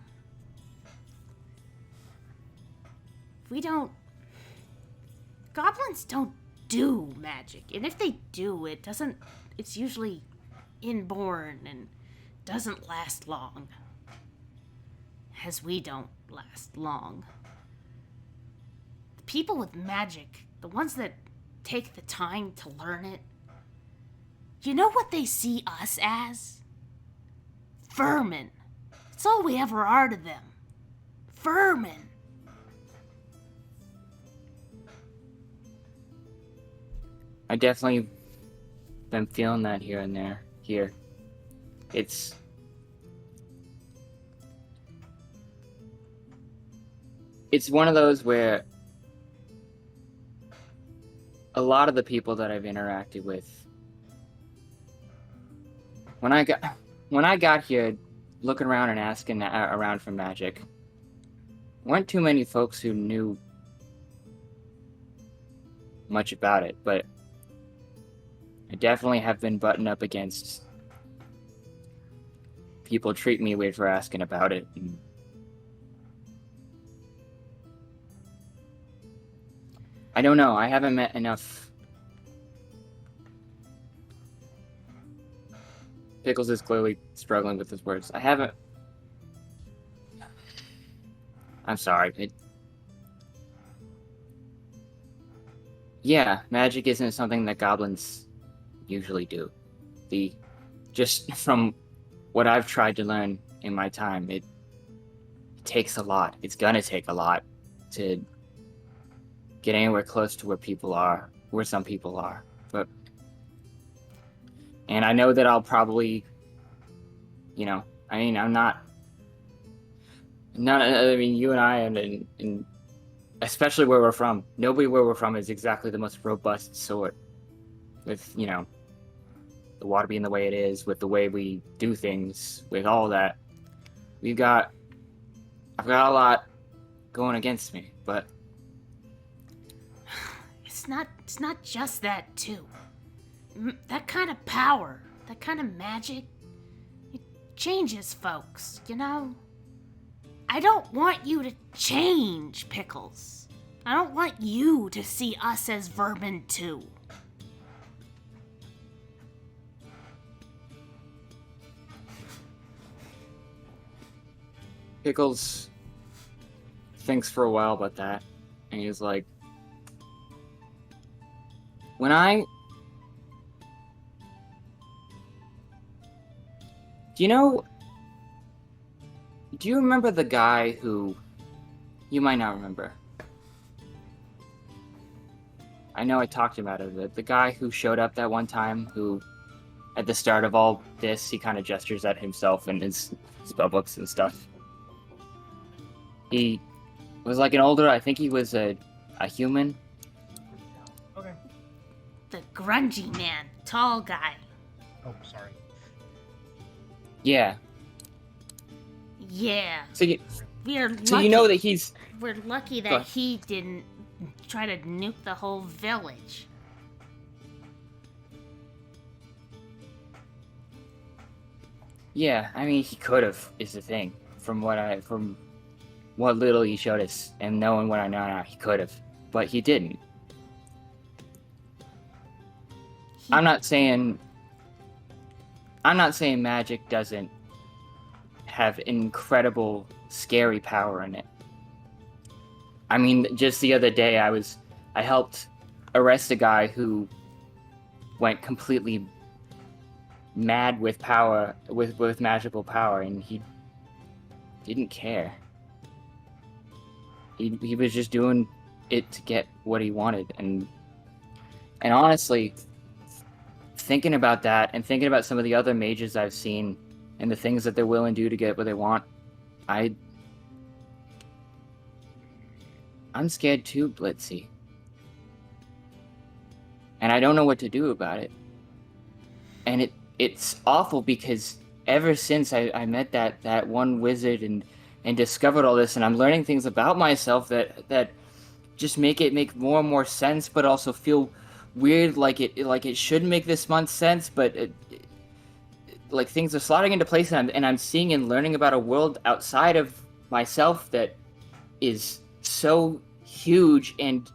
Goblins don't do magic, and if they do, it's usually inborn and doesn't last long. As we don't last long. The people with magic, the ones that take the time to learn it, you know what they see us as? Vermin. It's all we ever are to them. Vermin. I definitely been feeling that here and there. Here. It's one of those where a lot of the people that I've interacted with, when I got here, looking around and asking around for magic, weren't too many folks who knew much about it, but I definitely have been buttoned up against people treat me weird for asking about it. And I don't know, I haven't met enough. Pickles is clearly struggling with his words. I'm sorry. Yeah, magic isn't something that goblins usually do. Just from what I've tried to learn in my time, it takes a lot. It's gonna take a lot to get anywhere close to where some people are. And I know that I'll probably, I'm not, you and I, and especially where we're from, nobody where we're from is exactly the most robust sort. With, the water being the way it is, with the way we do things, with all that. We've got I've got a lot going against me, but It's not just that, too. That kind of power, that kind of magic, it changes folks, you know? I don't want you to change, Pickles. I don't want you to see us as vermin, too. Pickles thinks for a while about that, and he's like, do you remember the guy who, you might not remember. I know I talked about it, but the guy who showed up that one time, who, at the start of all this, he kind of gestures at himself and his spellbooks and stuff. He was like an older, I think he was a human. Okay. The grungy man, tall guy. Oh, sorry. Yeah. Yeah. So you We're know that he's... We're lucky Go that ahead. he didn't try to nuke the whole village. Yeah, I mean, he could have, is the thing. From what little he showed us, and knowing what I know now, he could have. But he didn't. I'm not saying magic doesn't have incredible, scary power in it. I mean, just the other day, I helped arrest a guy who went completely mad with power, with magical power, and he didn't care. He was just doing it to get what he wanted, and honestly, thinking about that and thinking about some of the other mages I've seen and the things that they're willing to do to get what they want, I'm scared too, Blitzy. And I don't know what to do about it. And it's awful because ever since I met that one wizard and discovered all this, and I'm learning things about myself that just make more and more sense, but also feel weird, like it should make this much sense, but like things are slotting into place, and I'm seeing and learning about a world outside of myself that is so huge and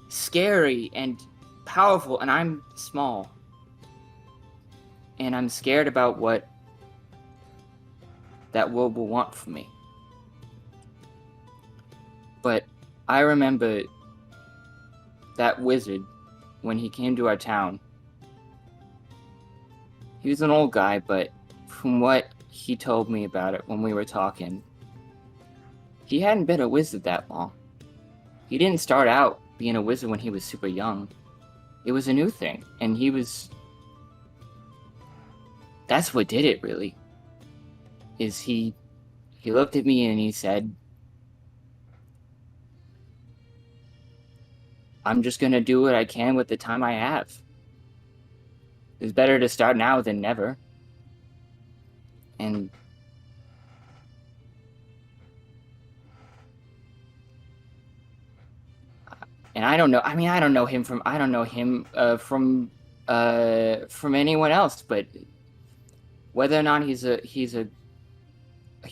scary and powerful, and I'm small. And I'm scared about what that world will want from me. But I remember that wizard, when he came to our town. He was an old guy, but from what he told me about it when we were talking, he hadn't been a wizard that long. He didn't start out being a wizard when he was super young. It was a new thing, and that's what did it, really. Is he looked at me and he said, I'm just gonna do what I can with the time I have. It's better to start now than never. And I don't know. I mean, I don't know him from anyone else, but whether or not he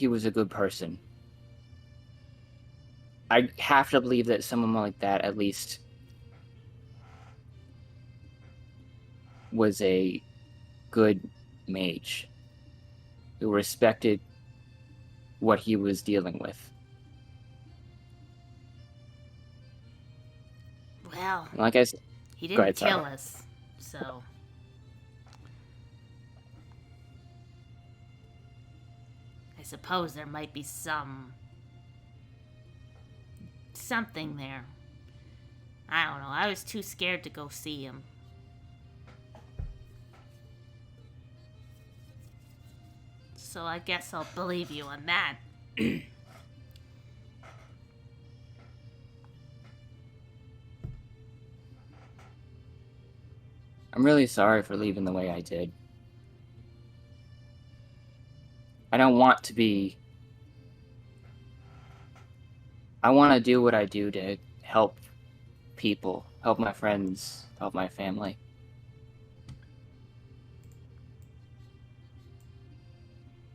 was a good person, I have to believe that someone like that at least was a good mage who respected what he was dealing with. Well, Like I said, he Go didn't ahead, kill Sarah. us, so I suppose there might be something there. I don't know. I was too scared to go see him. So I guess I'll believe you on that. I'm really sorry for leaving the way I did. I don't want to be I want to do what I do to help people, help my friends, help my family.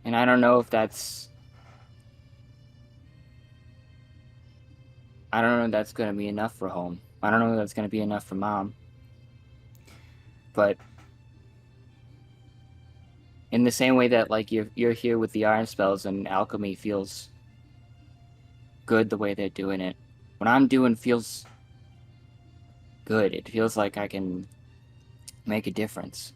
And I don't know if that's... I don't know if that's going to be enough for home. I don't know if that's going to be enough for Mom. But in the same way that, like, you're here with the iron spells and alchemy feels good the way they're doing it, what I'm doing feels good. It feels like I can make a difference.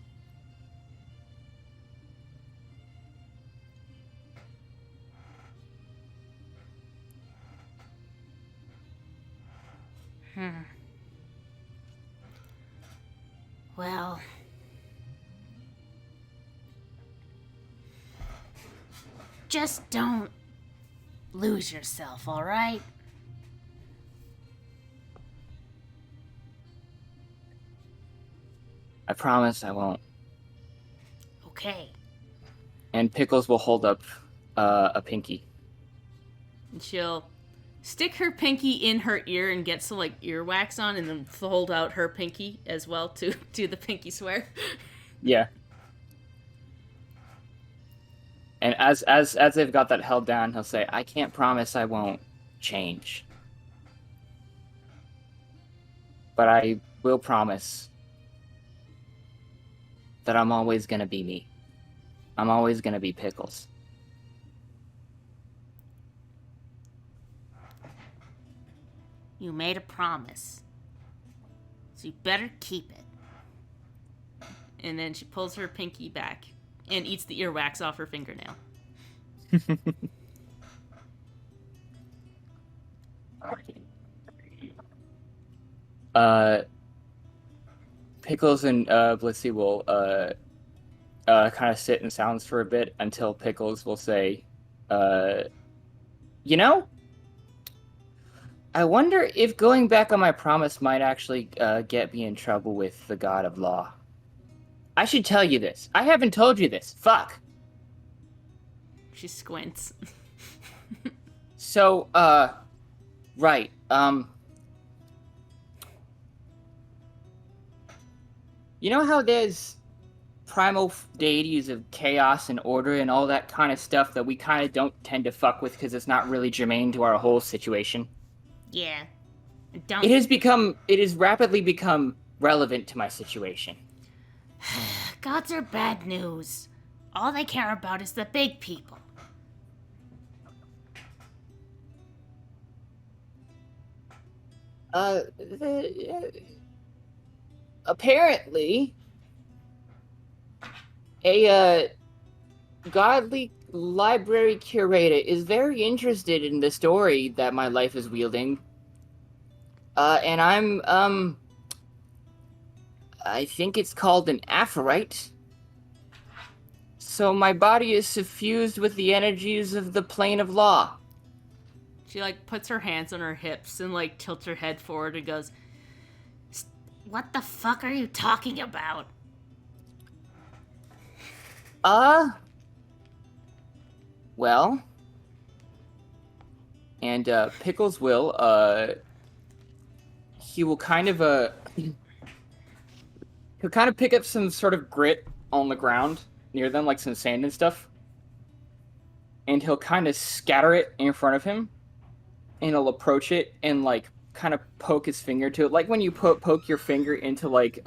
Well, just don't lose yourself, all right? I promise I won't. Okay. And Pickles will hold up a pinky. And she'll stick her pinky in her ear and get some like earwax on, and then hold out her pinky as well to do the pinky swear. Yeah. And as they've got that held down, he'll say, "I can't promise I won't change, but I will promise that I'm always gonna be me. I'm always gonna be Pickles." You made a promise, so you better keep it. And then she pulls her pinky back and eats the earwax off her fingernail. Pickles and Blissey will kind of sit in silence for a bit until Pickles will say, "You know, I wonder if going back on my promise might actually get me in trouble with the God of Law. I should tell you this. I haven't told you this. Fuck." She squints. So, right, you know how there's primal deities of chaos and order and all that kind of stuff that we kind of don't tend to fuck with because it's not really germane to our whole situation? Yeah. Don't. It has rapidly become relevant to my situation. Gods are bad news. All they care about is the big people. Apparently, a godly library curator is very interested in the story that my life is wielding. And I'm, I think it's called an aphrite. So my body is suffused with the energies of the plane of law. She like puts her hands on her hips and like tilts her head forward and goes, "What the fuck are you talking about?" Well, and Pickles will he will kind of he'll kind of pick up some sort of grit on the ground near them, like some sand and stuff, and he'll kind of scatter it in front of him, and he'll approach it and like kind of poke his finger to it, like when you poke your finger into like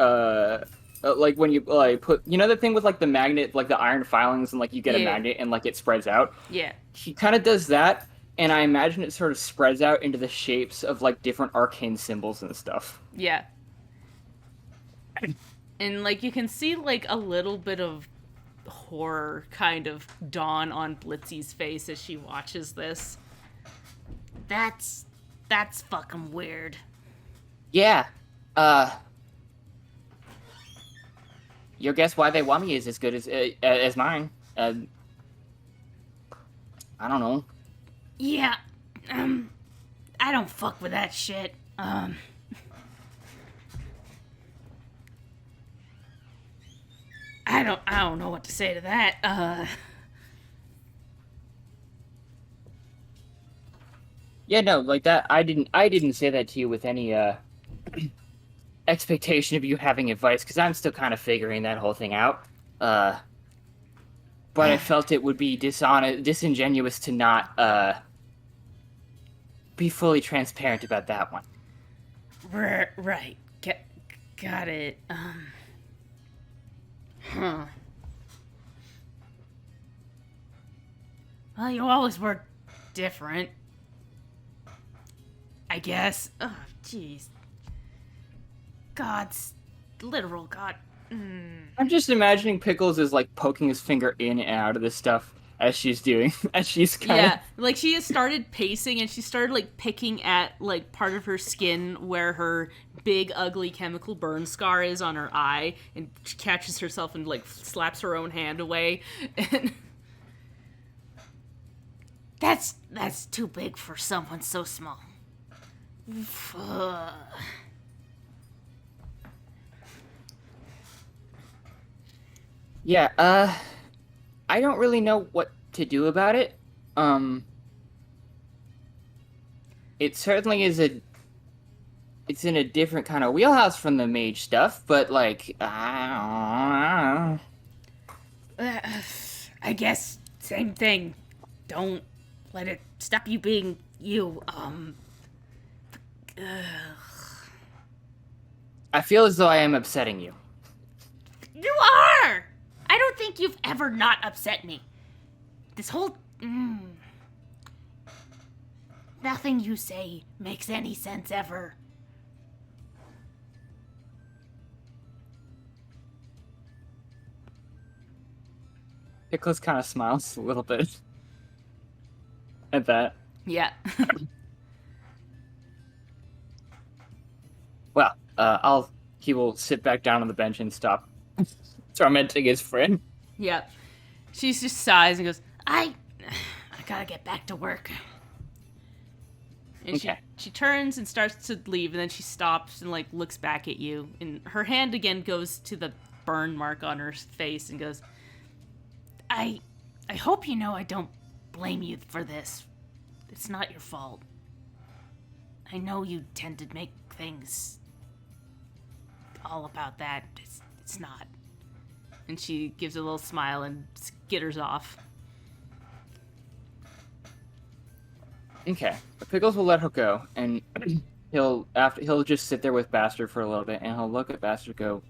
when you like put, you know, the thing with like the magnet, like the iron filings, and like you get a magnet and like it spreads out. Yeah. He kind of does that, and I imagine it sort of spreads out into the shapes of like different arcane symbols and stuff. Yeah. And like you can see like a little bit of horror kind of dawn on Blitzy's face as she watches this. That's fucking weird. Yeah. Your guess why they want me is as good as mine. I don't know. Yeah. I don't fuck with that shit. I don't know what to say to that. Yeah, no, like that. I didn't say that to you with any expectation of you having advice, because I'm still kind of figuring that whole thing out. But I felt it would be disingenuous to not be fully transparent about that one. Right. Got it. Huh. Well, you always were different. I guess. Oh, jeez. God's literal God. I'm just imagining Pickles is like poking his finger in and out of this stuff as she's kind Yeah, like she has started pacing and she started like picking at like part of her skin where her big ugly chemical burn scar is on her eye, and she catches herself and like slaps her own hand away. And that's too big for someone so small. Yeah, I don't really know what to do about it. It certainly is it's in a different kind of wheelhouse from the mage stuff, but like, I guess same thing. Don't let it stop you being you. I feel as though I am upsetting you. You are! I don't think you've ever not upset me. This whole... Nothing you say makes any sense ever. Pickles kind of smiles a little bit at that. Yeah. Well, he will sit back down on the bench and stop tormenting his friend. Yeah. She just sighs and goes, I gotta get back to work. And Okay. she turns and starts to leave, and then she stops and like looks back at you, and her hand again goes to the burn mark on her face and goes, I hope you know I don't blame you for this. It's not your fault. I know you tend to make things all about that. It's not. And she gives a little smile and skitters off. Okay. Pickles will let her go, and he'll just sit there with Bastard for a little bit, and he'll look at Bastard and go,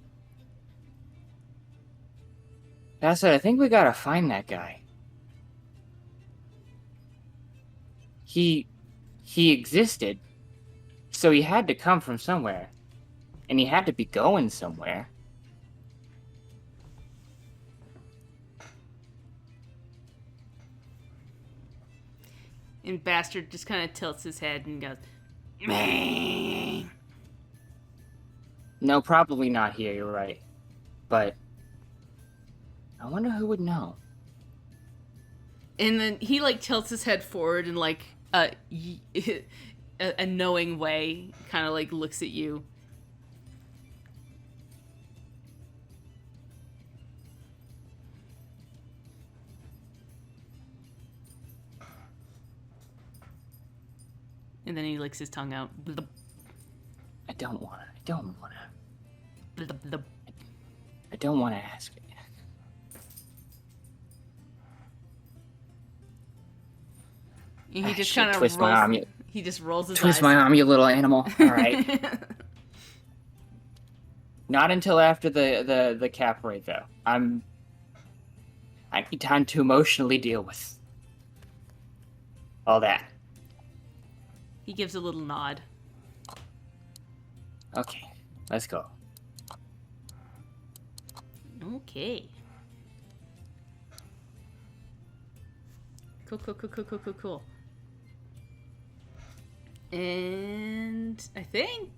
Bastard, I think we gotta find that guy. He existed, so he had to come from somewhere, and he had to be going somewhere. And Bastard just kind of tilts his head and goes, meh. No, probably not here, you're right. But I wonder who would know. And then he like tilts his head forward in like a knowing way, kind of like looks at you. And then he licks his tongue out. Blub, I don't wanna blub, blub. ask it. And he just Shit, kind of twist my arm, he just rolls his twist eyes. my arm, you little animal. All right. Not until after the cap raid, though. I need time to emotionally deal with all that. He gives a little nod. Okay, let's go. Okay. Cool. And I think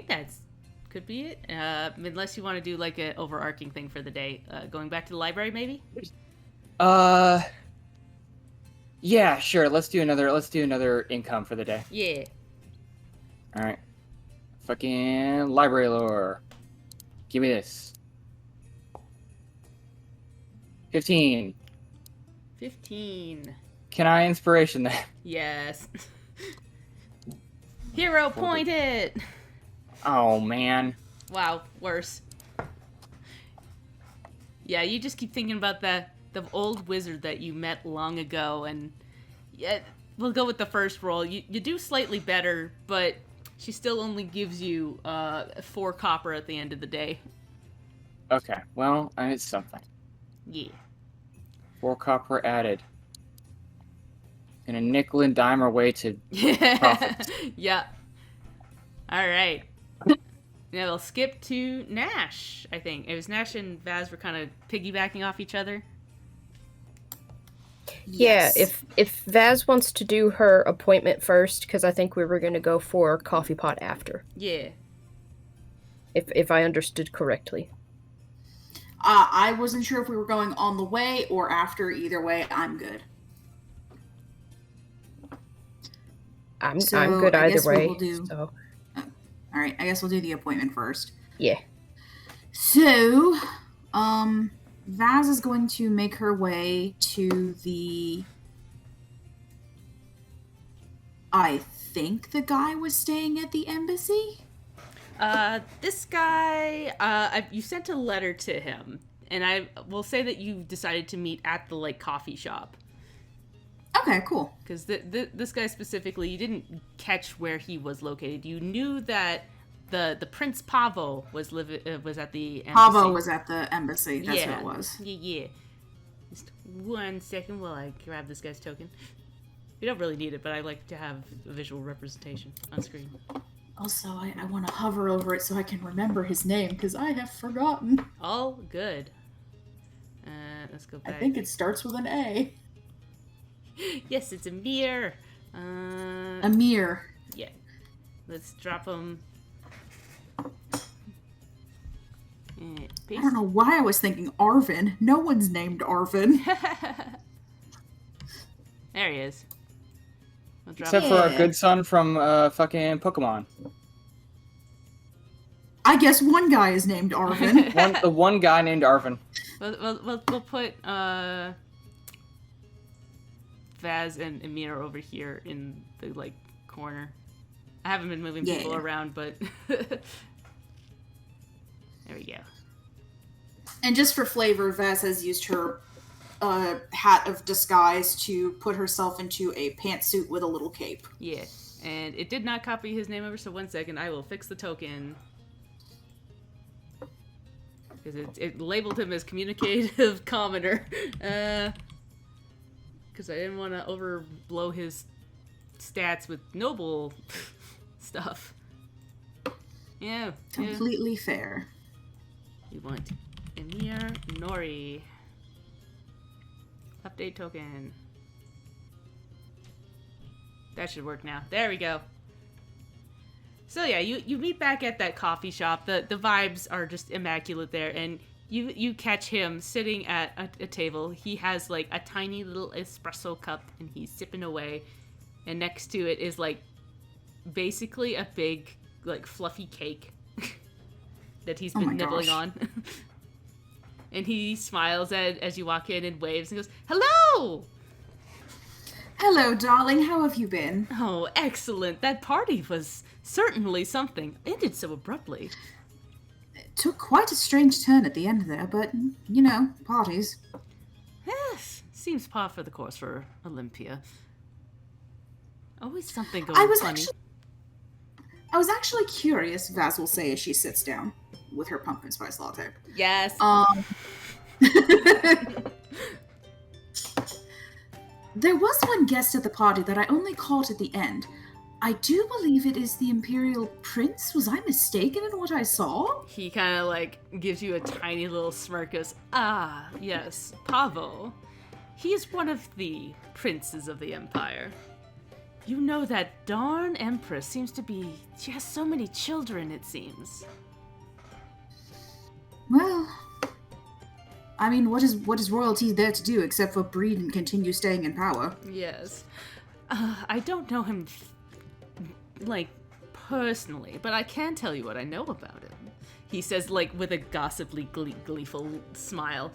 that's could be it. Unless you want to do like an overarching thing for the day. Going back to the library, maybe? Yeah, sure. Let's do another income for the day. Yeah. All right. Fucking library lore. Give me this. 15. 15. Can I inspiration that? Yes. Hero point it! Oh, man. Wow, worse. Yeah, you just keep thinking about the old wizard that you met long ago, and yeah, we'll go with the first roll. You do slightly better, but she still only gives you 4 copper at the end of the day. Okay, well, it's something. Yeah. 4 copper added. And a nickel and dime our way to Yeah. profits. Yeah. All right. Now we'll skip to Nash, I think. It was Nash and Vaz were kind of piggybacking off each other. Yes. Yeah, if Vaz wants to do her appointment first, because I think we were going to go for coffee pot after. Yeah. If I understood correctly. I wasn't sure if we were going on the way or after. Either way, I'm good. I'm So, good I either guess we way. will do- So All right, I guess we'll do the appointment first. yeah. So, Vaz is going to make her way to the... I think the guy was staying at the embassy? This guy, you sent a letter to him, and I will say that you decided to meet at the, coffee shop. Okay, cool. Because this guy specifically, you didn't catch where he was located. You knew that the Prince Pavo was at the embassy. Pavo was at the embassy. That's yeah. what it was. Yeah. Just 1 second while I grab this guy's token. You don't really need it, but I like to have a visual representation on screen. Also, I want to hover over it so I can remember his name, because I have forgotten. All good. Let's go I back. think it starts with an A. Yes, it's Amir. Amir. Yeah. Let's drop him. I don't know why I was thinking Arvin. No one's named Arvin. There he is. We'll drop Except him. for our Yeah. good son from fucking Pokemon. I guess one guy is named Arvin. The one guy named Arvin. We'll put Vaz and Amir over here in the corner. I haven't been moving people Yeah. around, but there we go. And just for flavor, Vaz has used her hat of disguise to put herself into a pantsuit with a little cape. Yeah, and it did not copy his name over. So 1 second, I will fix the token because it labeled him as communicative commoner. Because I didn't want to overblow his stats with noble stuff. Yeah. Completely fair. We want Emir Nori. Update token. That should work now. There we go. So yeah, you meet back at that coffee shop. The vibes are just immaculate there, and you catch him sitting at a table. He has a tiny little espresso cup, and he's sipping away. And next to it is basically a big fluffy cake that he's Oh been my nibbling gosh. on. And he smiles as you walk in and waves and goes, "Hello!" Hello, darling. How have you been? Oh, excellent. That party was certainly something. Ended so abruptly. It took quite a strange turn at the end there, but, parties. Yes, seems par for the course for Olympia. Always something I going was funny. actually curious, Vaz will say as she sits down with her pumpkin spice latte. Yes. There was one guest at the party that I only caught at the end. I do believe it is the Imperial Prince. Was I mistaken in what I saw? He kind of gives you a tiny little smirk, goes, "Ah, yes, Pavo. He is one of the princes of the Empire. You know that darn Empress seems to be... She has so many children, it seems." Well, I mean, what is royalty there to do except for breed and continue staying in power? Yes. I don't know him, personally, but I can tell you what I know about him. He says, with a gossiply gleeful smile.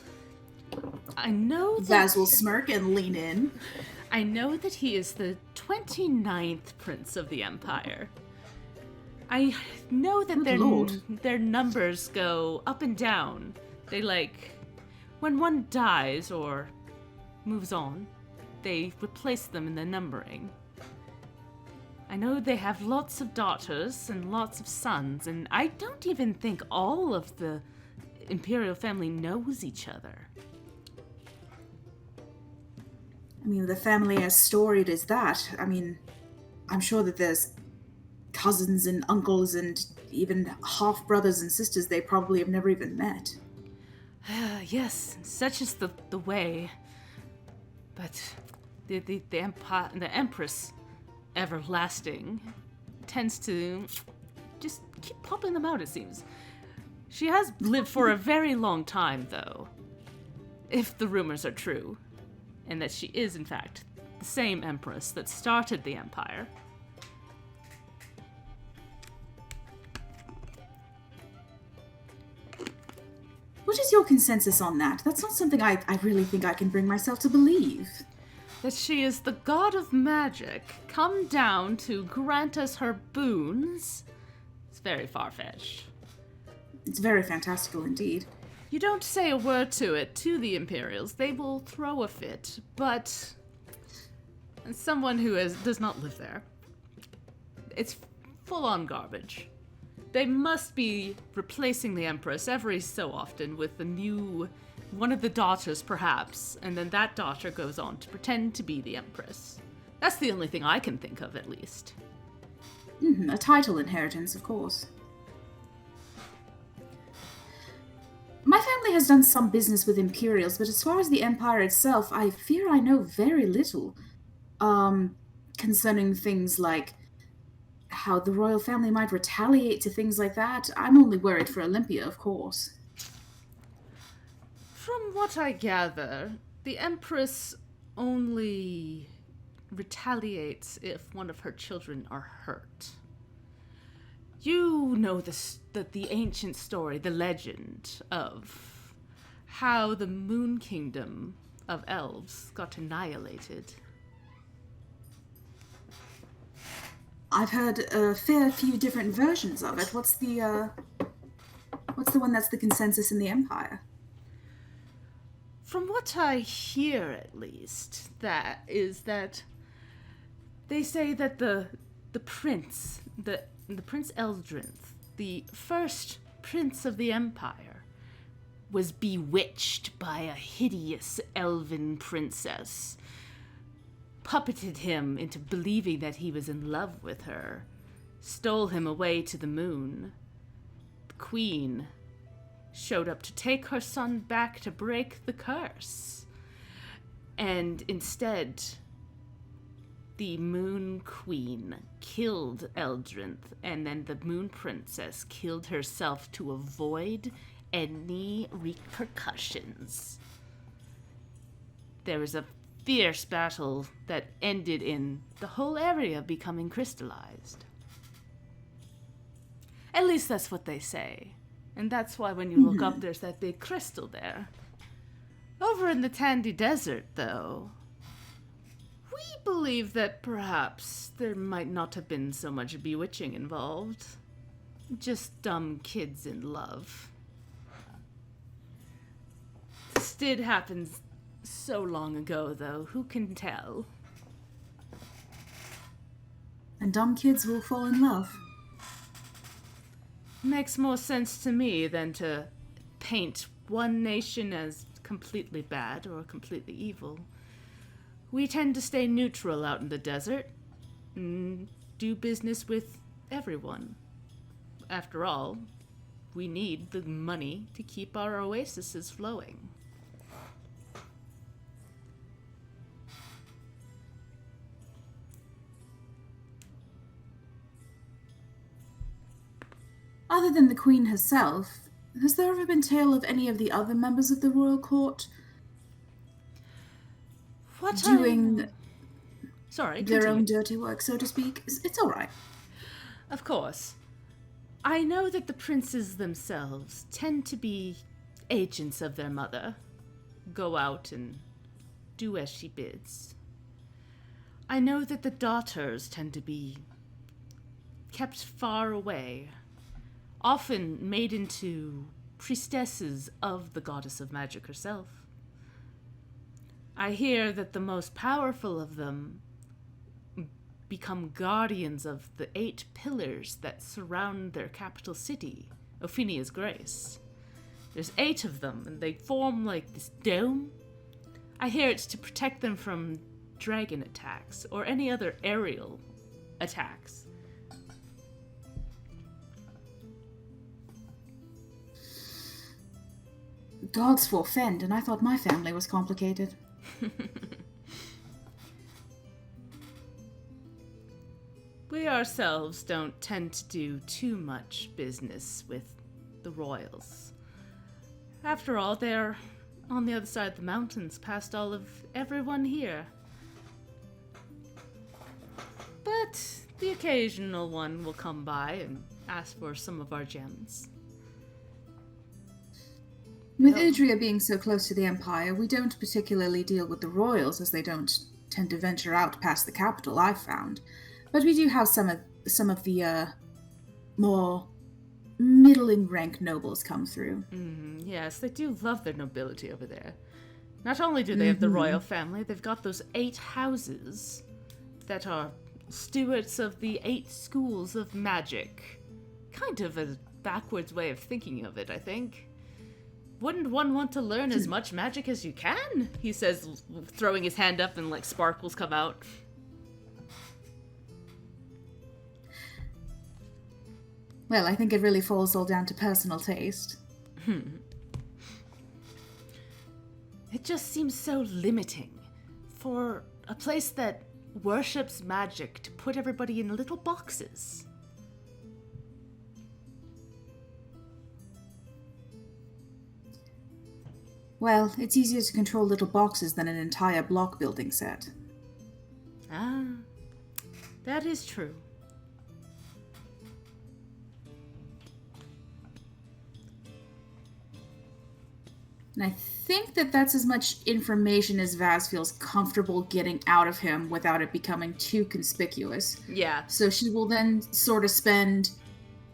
I know that... Vaz will smirk and lean in. I know that he is the 29th prince of the Empire. I know that Good Lord. their numbers go up and down. They when one dies or moves on, they replace them in the numbering. I know they have lots of daughters and lots of sons, and I don't even think all of the Imperial family knows each other. I mean, the family as storied as that, I mean, I'm sure that there's cousins and uncles and even half-brothers and sisters they probably have never even met. Yes, such is the way. But the empire, the Empress, everlasting, tends to just keep popping them out, it seems. She has lived for a very long time, though, if the rumors are true, and that she is, in fact, the same Empress that started the Empire. What is your consensus on that? That's not something I really think I can bring myself to believe. That she is the god of magic, come down to grant us her boons. It's very far-fetched. It's very fantastical indeed. You don't say a word to it to the Imperials, they will throw a fit, but as someone who does not live there, it's full-on garbage. They must be replacing the Empress every so often with a new, one of the daughters perhaps, and then that daughter goes on to pretend to be the Empress. That's the only thing I can think of, at least. A title inheritance, of course. My family has done some business with Imperials, but as far as the Empire itself, I fear I know very little. Concerning things like how the royal family might retaliate to things like that. I'm only worried for Olympia, of course. From what I gather, the Empress only retaliates if one of her children are hurt. You know the ancient story, the legend of how the Moon Kingdom of elves got annihilated. I've heard a fair few different versions of it. What's the one that's the consensus in the Empire? From what I hear, at least, that they say that the Prince Eldrinth, the first prince of the Empire, was bewitched by a hideous elven princess, puppeted him into believing that he was in love with her, stole him away to the moon. The queen showed up to take her son back to break the curse. And instead, the Moon Queen killed Eldrinth, and then the Moon Princess killed herself to avoid any repercussions. There was a fierce battle that ended in the whole area becoming crystallized. At least that's what they say. And that's why when you look up, there's that big crystal there. Over in the Tandy Desert, though, we believe that perhaps there might not have been so much bewitching involved. Just dumb kids in love. This did happen so long ago, though. Who can tell? And dumb kids will fall in love. Makes more sense to me than to paint one nation as completely bad or completely evil. We tend to stay neutral out in the desert and do business with everyone. After all, we need the money to keep our oases flowing. Other than the Queen herself, has there ever been tale of any of the other members of the royal court doing their own dirty work, so to speak? It's all right. Of course. I know that the princes themselves tend to be agents of their mother, go out and do as she bids. I know that the daughters tend to be kept far away, often made into priestesses of the goddess of magic herself. I hear that the most powerful of them become guardians of the 8 pillars that surround their capital city, Ophinia's Grace. There's 8 of them, and they form like this dome. I hear it's to protect them from dragon attacks or any other aerial attacks. Gods forfend, and I thought my family was complicated. We ourselves don't tend to do too much business with the royals. After all, they're on the other side of the mountains, past all of everyone here. But the occasional one will come by and ask for some of our gems. With Udria being so close to the Empire, we don't particularly deal with the royals, as they don't tend to venture out past the capital, I've found. But we do have some of the more middling rank nobles come through. Yes, they do love their nobility over there. Not only do they have the royal family, they've got those 8 houses that are stewards of the 8 schools of magic. Kind of a backwards way of thinking of it, I think. Wouldn't one want to learn as much magic as you can? He says, throwing his hand up and like sparkles come out. Well, I think it really falls all down to personal taste. It just seems so limiting for a place that worships magic to put everybody in little boxes. Well, it's easier to control little boxes than an entire block building set. Ah, that is true. And I think that that's as much information as Vaz feels comfortable getting out of him without it becoming too conspicuous. Yeah. So she will then sort of spend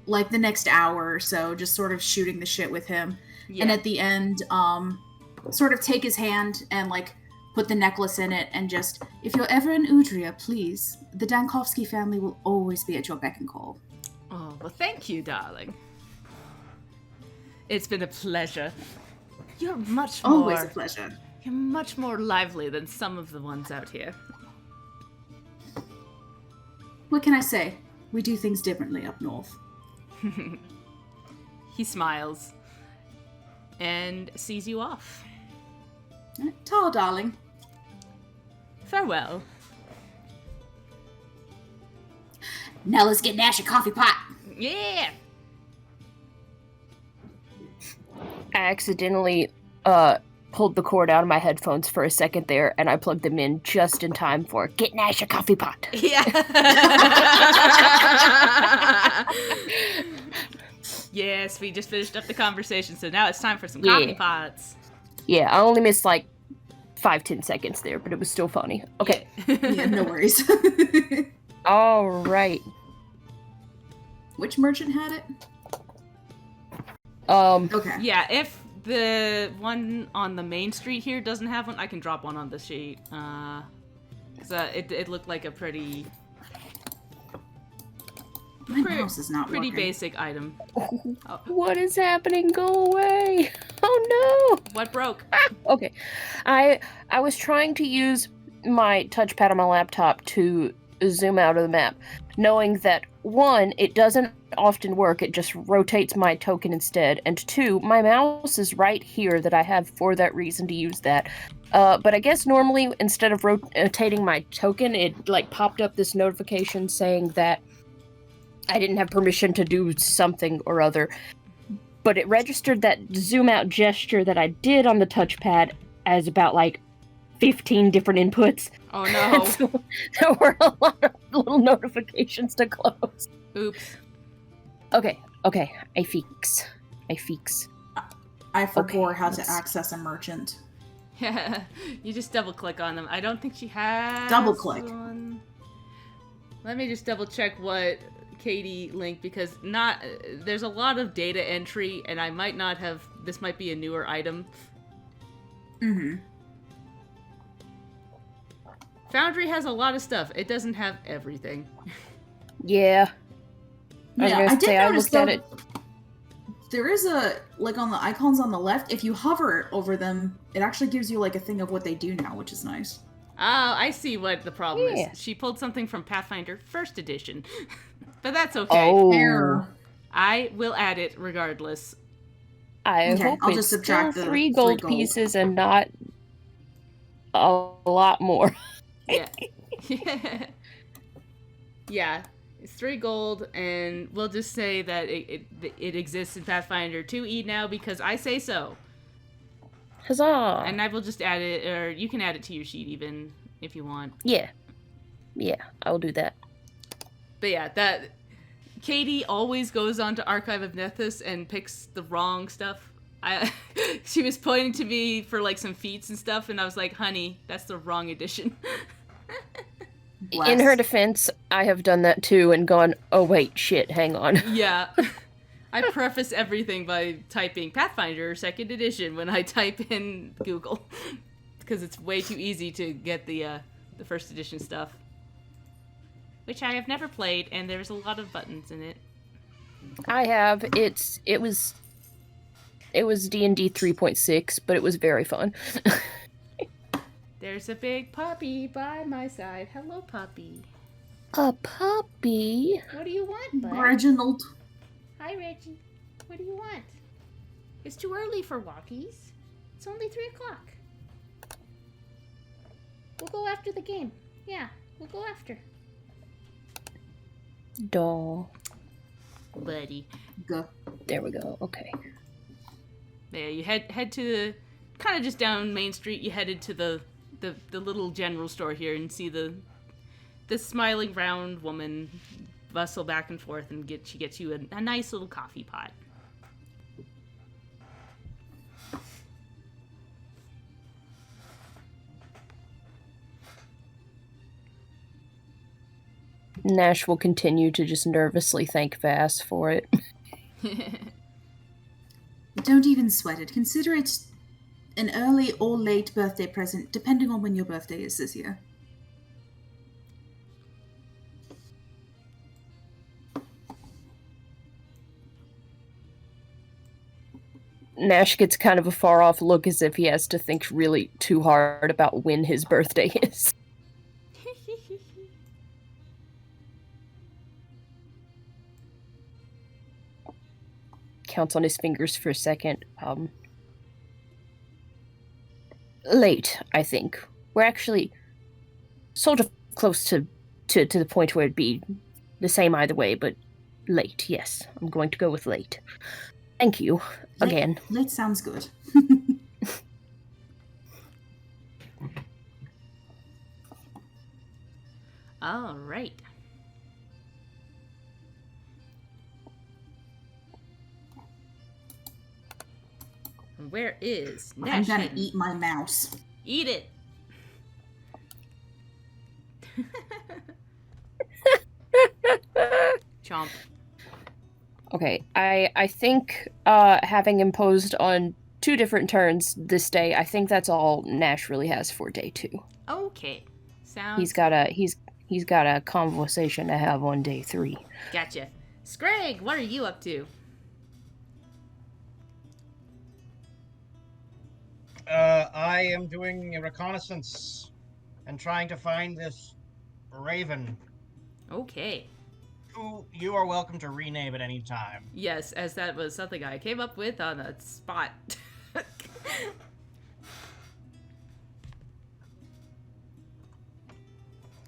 like the next hour or so just sort of shooting the shit with him. Yeah. And at the end, sort of take his hand and like put the necklace in it and just, if you're ever in Udria, please, the Dankovsky family will always be at your beck and call. Oh, well, thank you, darling. It's been a pleasure. You're much more... Always a pleasure. You're much more lively than some of the ones out here. What can I say? We do things differently up north. He smiles and sees you off. Ta, darling. Farewell. Now let's get Nash a coffee pot. Yeah! I accidentally pulled the cord out of my headphones for a second there, and I plugged them in just in time for Get Nash a coffee pot. Yeah. Yes, we just finished up the conversation, so now it's time for some coffee pots. Yeah, I only missed like 5-10 seconds there, but it was still funny. Okay. Yeah, no worries. All right. Which merchant had it? Okay. Yeah, if the one on the main street here doesn't have one, I can drop one on the sheet. So it looked like a pretty mouse is not pretty working. basic item. Oh. What is happening? Go away. Oh no. What broke? Okay. I was trying to use my touchpad on my laptop to zoom out of the map, knowing that 1, it doesn't often work, it just rotates my token instead, and 2, my mouse is right here that I have for that reason to use that. But I guess normally instead of rotating my token, it like popped up this notification saying that I didn't have permission to do something or other. But it registered that zoom out gesture that I did on the touchpad as about like 15 different inputs. Oh no. So there were a lot of little notifications to close. Oops. Okay. I fix. I forgot how to yes. access a merchant. Yeah, you just double click on them. I don't think she has Double click. one. Let me just double check what Katie linked, because there's a lot of data entry, and I might not have. This might be a newer item. Mm-hmm. Foundry has a lot of stuff. It doesn't have everything. Yeah. Yeah, I did I notice looked at though, it. there is a, like on the icons on the left, if you hover over them, it actually gives you like a thing of what they do now, which is nice. Oh, I see what the problem Yeah. is. She pulled something from Pathfinder 1st edition. But that's okay. Oh. Error. I will add it regardless. I Okay, hope I'll it's just still subtract the 3 gold 3 gold. pieces and not a lot more. Yeah. Yeah. It's 3 gold, and we'll just say that it exists in Pathfinder 2E now because I say so. Huzzah! And I will just add it, or you can add it to your sheet even if you want. Yeah. Yeah, I'll do that. But yeah, that Katie always goes on to Archive of Nethys and picks the wrong stuff. She was pointing to me for like some feats and stuff, and I was like, honey, that's the wrong edition. Bless. In her defense, I have done that too and gone, oh wait, shit, hang on. Yeah. I preface everything by typing Pathfinder 2nd edition when I type in Google. Because it's way too easy to get the 1st edition stuff. Which I have never played, and there's a lot of buttons in it. I have. It was D&D 3.6, but it was very fun. There's a big puppy by my side. Hello, puppy. A puppy? What do you want, bud? Reginald. Hi, Reggie. What do you want? It's too early for walkies. It's only 3 o'clock. We'll go after the game. Yeah, we'll go after. Doll. Buddy. Go. There we go. Okay. There, you head to the, kind of just down Main Street. You headed to the little general store here and see the smiling round woman bustle back and forth, and she gets you a nice little coffee pot. Nash will continue to just nervously thank Vass for it. Don't even sweat it. Consider it an early or late birthday present, depending on when your birthday is this year. Nash gets kind of a far-off look as if he has to think really too hard about when his birthday is. Counts on his fingers for a second. Late, I think. We're actually sort of close to the point where it'd be the same either way, but late, yes. I'm going to go with late. Thank you, again. Late sounds good. All right. Where is Nash? I'm gonna eat my mouse. Eat it. Chomp. Okay, I think having imposed on 2 different turns this day, I think that's all Nash really has for day 2. Okay. Sounds. He's got a conversation to have on day 3. Gotcha. Scrag, what are you up to? I am doing a reconnaissance and trying to find this raven. Okay. You are welcome to rename at any time. Yes, as that was something I came up with on the spot.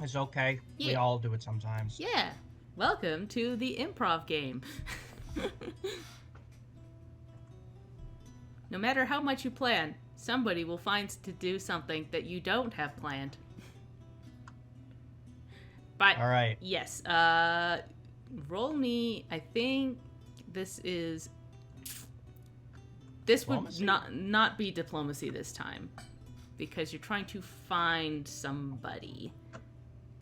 It's okay. We Yeah. all do it sometimes. Yeah. Welcome to the improv game. No matter how much you plan, somebody will find to do something that you don't have planned. But All right. yes, roll me. I think this would Diplomacy? not be diplomacy this time. because you're trying to find somebody.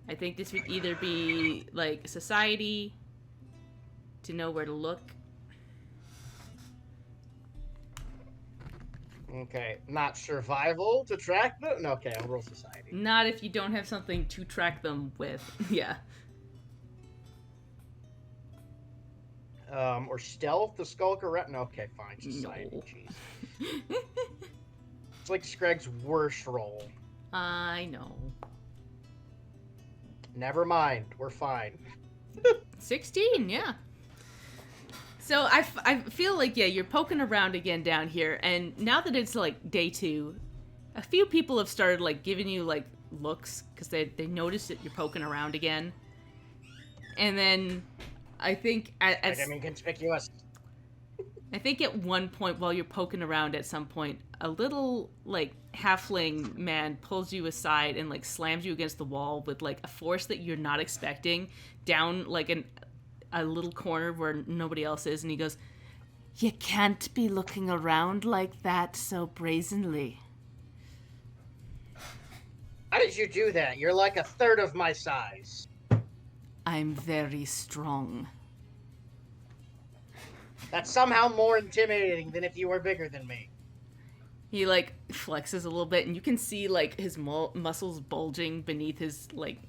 I think this would either be like society to know where to look. Okay, not survival to track them? No, okay, I'll roll society. Not if you don't have something to track them with. Yeah. Or stealth to skulk around? No, okay, fine, society, No. jeez. It's like Scragg's worst roll. I know. Never mind, we're fine. 16, yeah. So I feel like, yeah, you're poking around again down here, and now that it's, like, day 2, a few people have started, like, giving you, like, looks, because they notice that you're poking around again. And then I think Like I'm inconspicuous. I think at one point while you're poking around at some point, a little, like, halfling man pulls you aside and, like, slams you against the wall with, like, a force that you're not expecting down, like, a little corner where nobody else is, and he goes, "You can't be looking around like that so brazenly." How did you do that? You're like a third of my size. I'm very strong. That's somehow more intimidating than if you were bigger than me. He, like, flexes a little bit, and you can see, like, his muscles bulging beneath his, like,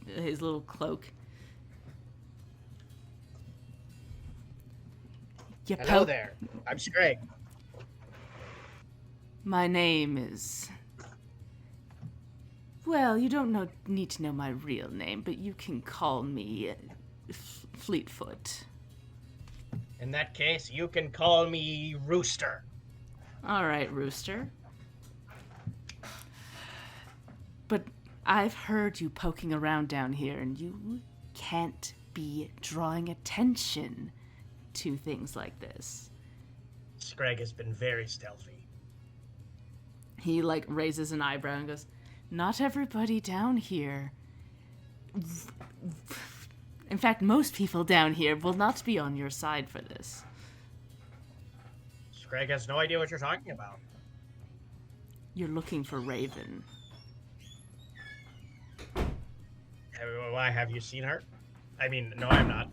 his little cloak. Hello there. I'm Scrag. My name is... Well, you don't need to know my real name, but you can call me Fleetfoot. In that case, you can call me Rooster. All right, Rooster. But I've heard you poking around down here, and you can't be drawing attention to things like this. Scrag has been very stealthy. He, like, raises an eyebrow and goes, "Not everybody down here. In fact, most people down here will not be on your side for this." Scrag has no idea what you're talking about. You're looking for Raven. Why, have you seen her? I mean, no, I'm not.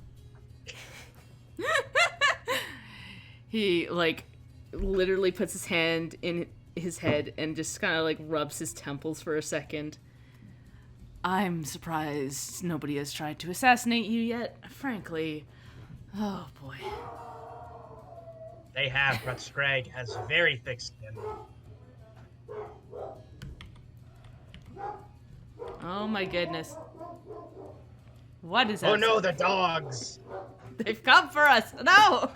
He, like, literally puts his hand in his head and just kind of, like, rubs his temples for a second. "I'm surprised nobody has tried to assassinate you yet, frankly. Oh, boy." They have, but Scrag has very thick skin. Oh, my goodness. What is that? Oh no, the dogs! They've come for us! No!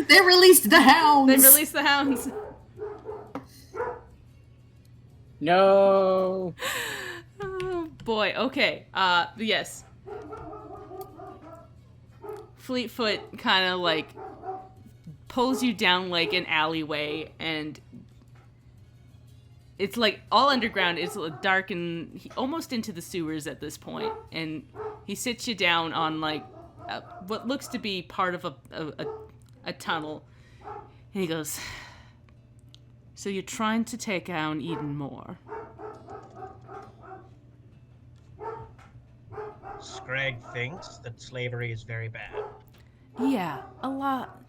They released the hounds. They released the hounds. No. Oh, boy. Okay. Yes. Fleetfoot kind of, like, pulls you down, like, an alleyway, and it's, like, all underground. It's dark and almost into the sewers at this point, and he sits you down on, like, what looks to be part of a tunnel, and he goes, "So you're trying to take down Eden Moore?" Scrag thinks that slavery is very bad. Yeah, a lot.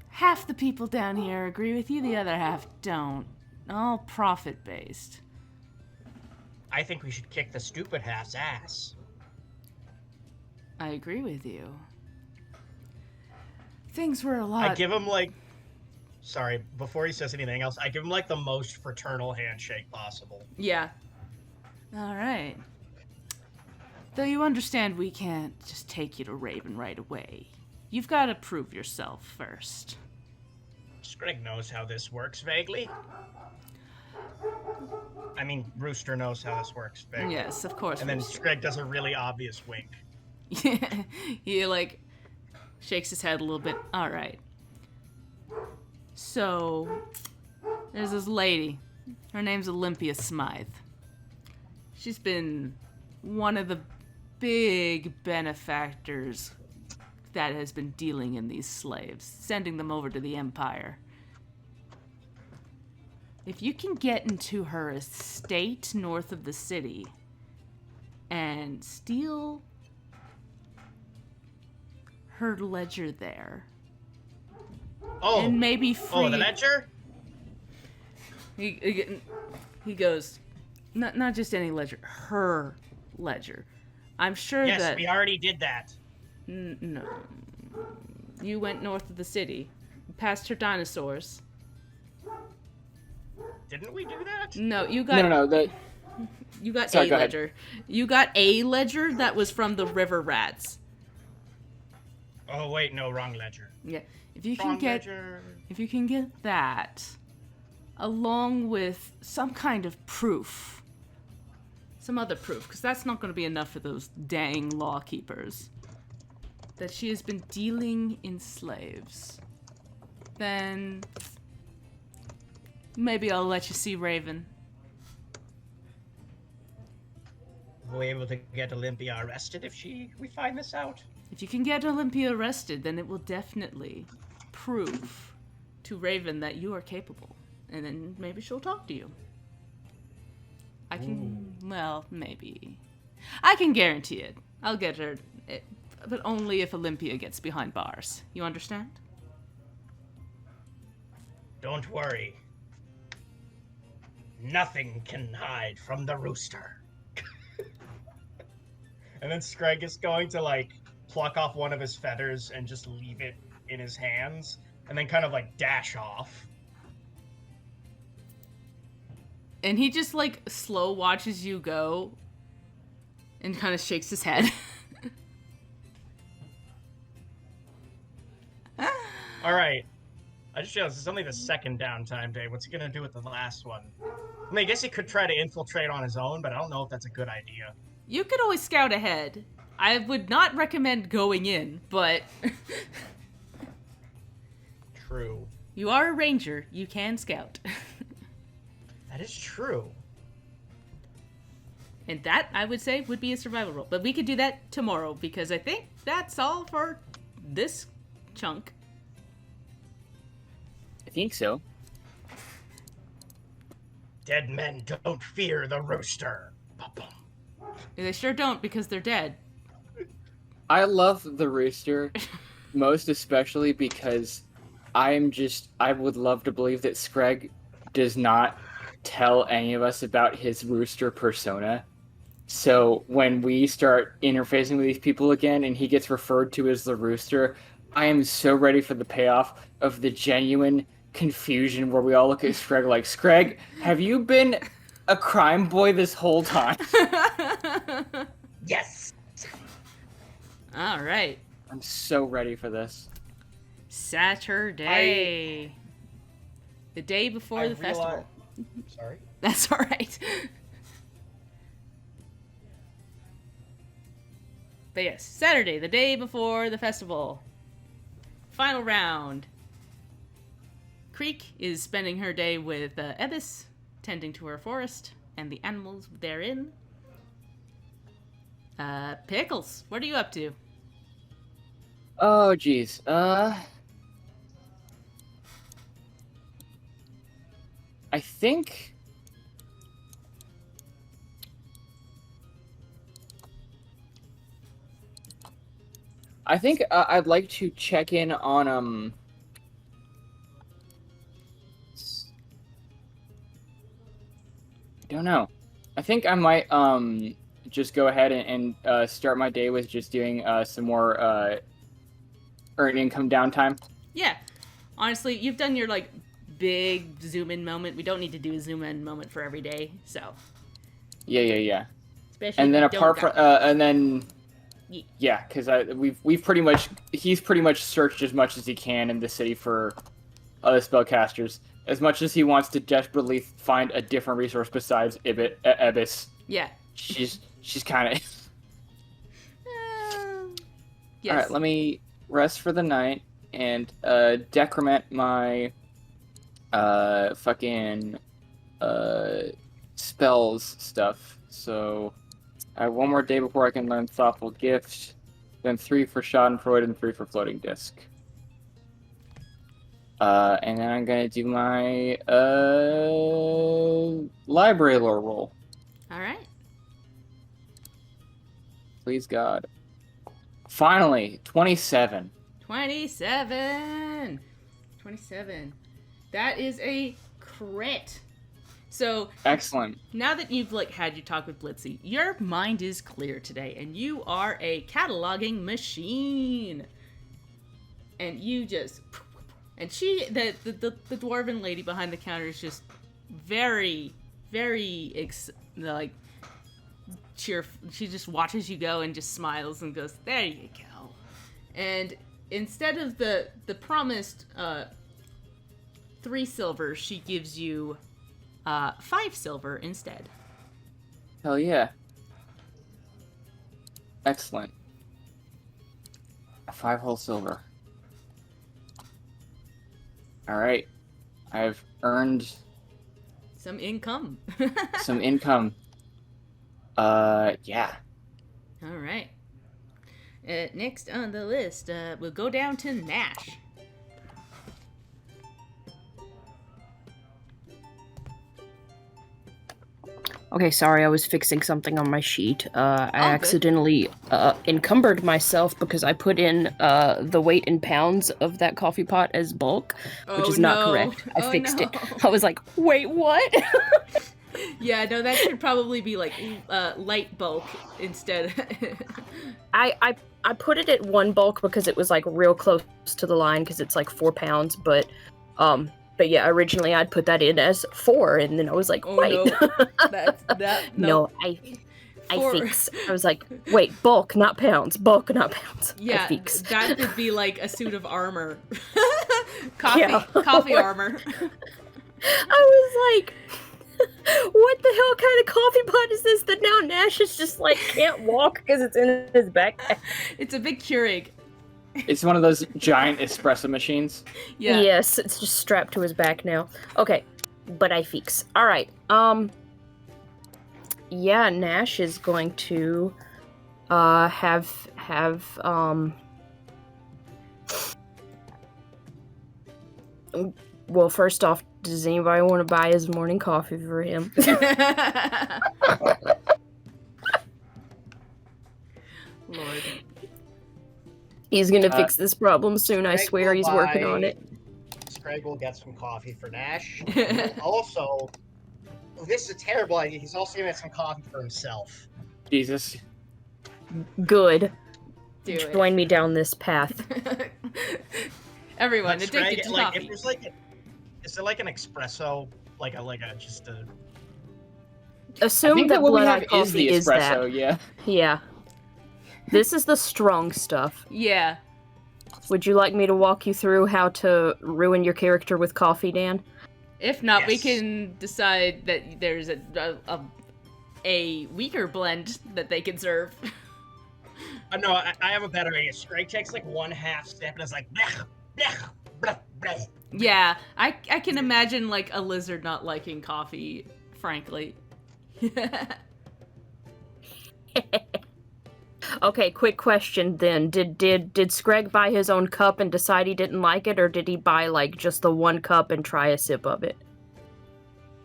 Half the people down here agree with you, the other half don't. All profit-based. I think we should kick the stupid half's ass. I agree with you. Things were a lot... I give him, like... Sorry, before he says anything else, I give him, like, the most fraternal handshake possible. Yeah. All right. Though you understand we can't just take you to Raven right away. You've got to prove yourself first. Scrag knows how this works, vaguely. I mean, Rooster knows how this works, vaguely. Yes, of course. And then Rooster. Scrag does a really obvious wink. He, like, shakes his head a little bit. All right. So, there's this lady. Her name's Olympia Smythe. She's been one of the big benefactors that has been dealing in these slaves, sending them over to the Empire. If you can get into her estate north of the city and steal her ledger there, Oh. and maybe free... Oh, the ledger? He goes, not just any ledger, her ledger. I'm sure Yes, that... we already did that. No. You went north of the city, past her dinosaurs. Didn't we do that? No, you got... No. You got Sorry, a go ahead. ledger. You got a ledger that was from the river rats. Oh, wait, no, wrong ledger. Yeah. If you Wrong can get... ledger. If you can get that, along with some kind of proof, some other proof, because that's not going to be enough for those dang law keepers, that she has been dealing in slaves, then maybe I'll let you see Raven. Are we able to get Olympia arrested if we find this out? If you can get Olympia arrested, then it will definitely prove to Raven that you are capable. And then maybe she'll talk to you. I can... Well, maybe. I can guarantee it. I'll get her... but only if Olympia gets behind bars. You understand? Don't worry. Nothing can hide from the Rooster. And then Screg is going to, like, pluck off one of his feathers and just leave it in his hands, and then kind of, like, dash off. And he just, like, slow watches you go and kind of shakes his head. Alright. I just realized it's only the second downtime day. What's he gonna do with the last one? I mean, I guess he could try to infiltrate on his own, but I don't know if that's a good idea. You could always scout ahead. I would not recommend going in, but... True. You are a ranger. You can scout. That is true. And that, I would say, would be a survival roll. But we could do that tomorrow, because I think that's all for this chunk. I think so. Dead men don't fear the Rooster. Ba-bum. They sure don't, because they're dead. I love the Rooster, most especially because I would love to believe that Screg does not tell any of us about his Rooster persona. So when we start interfacing with these people again and he gets referred to as the Rooster, I am so ready for the payoff of the genuine confusion where we all look at Screg like, Screg, have you been a crime boy this whole time? Yes! All right. I'm so ready for this. Saturday. The day before the festival. Sorry? That's all right. But yes, Saturday, the day before the festival. Final round. Creek is spending her day with Ebis, tending to her forest and the animals therein. Pickles, what are you up to? Oh, geez. I think... I'd like to check in on, I don't know. I think I might, just go ahead and start my day with just doing, some more, earned income downtime. Yeah. Honestly, you've done your, like, big zoom-in moment. We don't need to do a zoom-in moment for every day, so. Yeah. Especially And then if you apart don't from, and then... Yeah, because we've pretty much, he's pretty much searched as much as he can in the city for other spellcasters, as much as he wants to desperately find a different resource besides Ebis. Yeah. She's kind of. Yes. All right, let me rest for the night and decrement my fucking spells stuff. So. I have one more day before I can learn Thoughtful Gift, then 3 for Schadenfreude and 3 for Floating Disc. And then I'm gonna do my library lore roll. All right. Please God. Finally, 27. 27. That is a crit. So Excellent. now that you've had your talk with Blitzy, your mind is clear today, and you are a cataloging machine. And you just, and the dwarven lady behind the counter is just very, very cheerful. She just watches you go and just smiles and goes, "There you go." And instead of the promised 3 silver, she gives you 5 silver instead. Hell yeah. Excellent. 5 whole silver. Alright. I've earned Some income. some income. Yeah. All right. Next on the list, we'll go down to Nash. Okay, sorry, I was fixing something on my sheet. I good. accidentally encumbered myself because I put in the weight in pounds of that coffee pot as bulk, which Oh, is not no. correct. I Oh, fixed it. no. I was like, wait, what? Yeah, no, that should probably be light bulk instead. I put it at 1 bulk because it was real close to the line because it's 4 pounds, but yeah, originally I'd put that in as 4, and then I was like, Oh, wait. no. No, I For- fix. I was like, wait, bulk, not pounds. Bulk, not pounds. Yeah, I fix. that would be like a suit of armor. Coffee, Yeah. coffee armor. I was like, what the hell kind of coffee pot is this that now Nash is just can't walk because it's in his backpack? It's a big Keurig. It's one of those giant espresso machines. Yeah. Yes, it's just strapped to his back now. Okay, but I fix. All right. Yeah, Nash is going to have well, first off, does anybody want to buy his morning coffee for him? Lord. He's gonna fix this problem soon, I Greg swear will he's working on buy- it. Scrag will get some coffee for Nash. Also, this is a terrible idea. He's also gonna get some coffee for himself. Jesus. Good. Do it. Join me down this path. Everyone But addicted Scrag, to like, coffee. if there's is it like an espresso, just a? I Assume think that that what we blood have eye is the coffee is that. espresso, yeah. Yeah. This is the strong stuff. Yeah. Would you like me to walk you through how to ruin your character with coffee, Dan? If not, we Yes. can decide that there's a weaker blend that they can serve. No, I have a better idea. Scrag takes 1/2 sip and is like, blech, blech, blech, blech. Yeah, I can imagine a lizard not liking coffee, frankly. Okay, quick question then. Did Scrag buy his own cup and decide he didn't like it, or did he buy just the 1 cup and try a sip of it?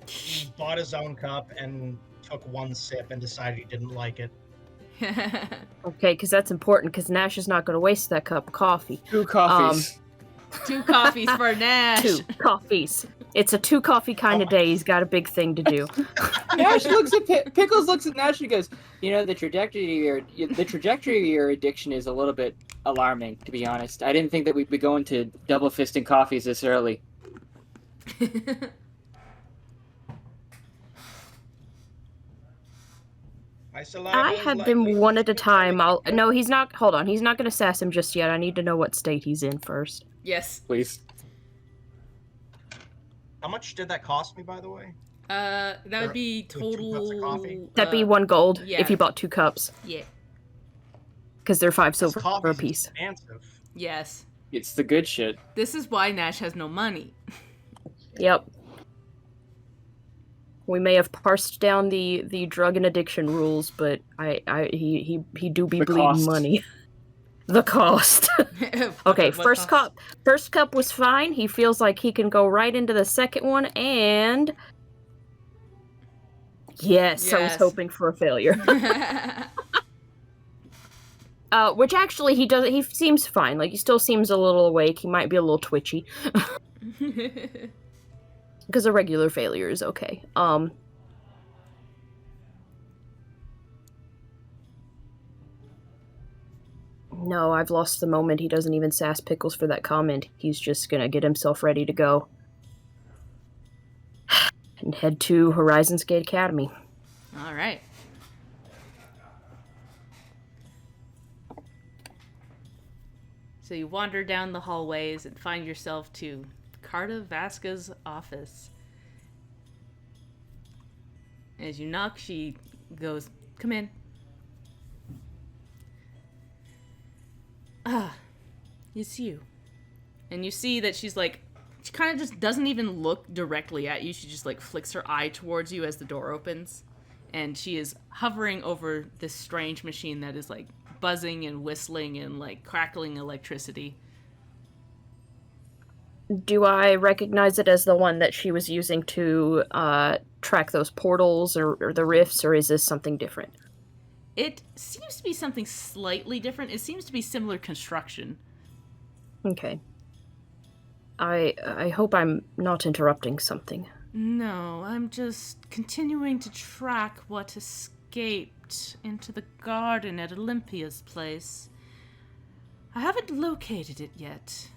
He bought his own cup and took 1 sip and decided he didn't like it. Okay, because that's important, because Nash is not going to waste that cup of coffee. 2 coffees. 2 coffees for Nash. 2 coffees. It's a 2 coffee kind of day. He's got a big thing to do. Nash looks at Pickles looks at Nash and goes, the trajectory of your addiction is a little bit alarming, to be honest. I didn't think that we'd be going to double fisting coffees this early. I had them one at a time. No, he's not. Hold on. He's not going to sass him just yet. I need to know what state he's in first. Yes. Please. How much did that cost me, by the way? That would be With 2 cups of total. coffee? That'd be 1 gold yeah. if you bought 2 cups, Yeah. because they're 5 This silver coffee a is piece. expensive. Yes. It's the good shit. This is why Nash has no money. Yep. We may have parsed down the drug and addiction rules, but he do be The bleeding cost. money. The cost. Okay, What first cost? cup was fine. He feels like he can go right into the second one, and yes. I was Yes. hoping for a failure. Which actually he doesn't. He seems fine. Like he still seems a little awake. He might be a little twitchy, because a regular failure is okay. No, I've lost the moment. He doesn't even sass Pickles for that comment. He's just gonna get himself ready to go and head to Horizons Gate Academy. All right. So you wander down the hallways and find yourself to Carta Vasca's office. As you knock, she goes, "Come in." "Ah, it's you." And you see that she's like, she kind of just doesn't even look directly at you. She just like flicks her eye towards you as the door opens. And she is hovering over this strange machine that is like buzzing and whistling and like crackling electricity. Do I recognize it as the one that she was using to track those portals or the rifts, or is this something different? It seems to be something slightly different. It seems to be similar construction. Okay. I hope I'm not interrupting something. No, I'm just continuing to track what escaped into the garden at Olympia's place. I haven't located it yet.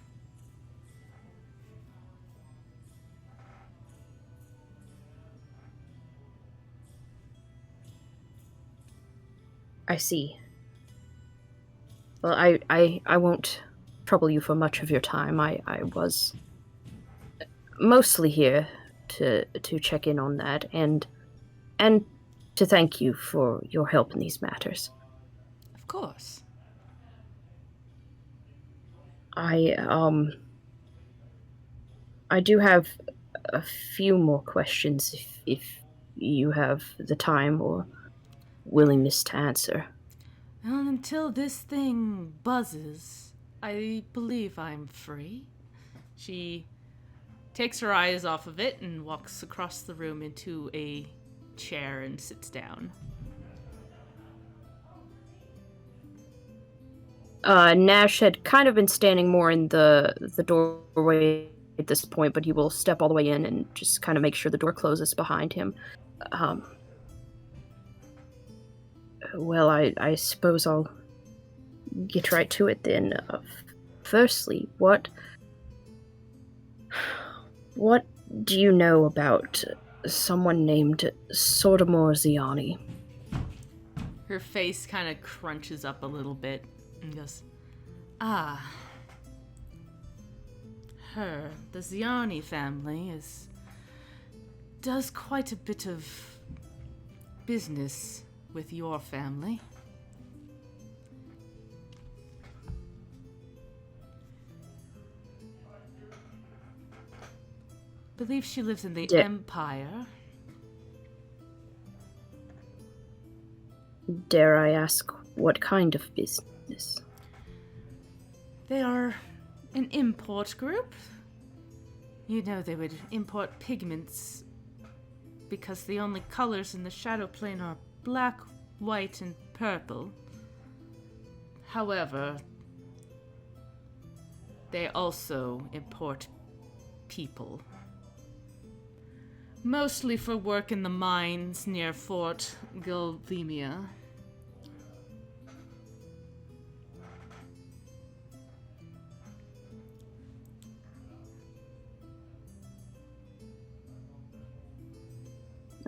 I see. Well, I won't trouble you for much of your time. I was mostly here to check in on that and to thank you for your help in these matters. Of course. I do have a few more questions if you have the time or willingness to answer. Well, until this thing buzzes, I believe I'm free. She takes her eyes off of it and walks across the room into a chair and sits down. Nash had kind of been standing more in the doorway at this point, but he will step all the way in and just kind of make sure the door closes behind him. Well, I suppose I'll get right to it then. Firstly, what do you know about someone named Sordomor Ziani? Her face kind of crunches up a little bit and goes, "Ah. Her, the Ziani family, does quite a bit of business with your family. Believe she lives in the Empire." Dare I ask what kind of business? They are an import group. You know, they would import pigments because the only colors in the shadow plane are black, white, and purple. However, they also import people. Mostly for work in the mines near Fort Gulvemia.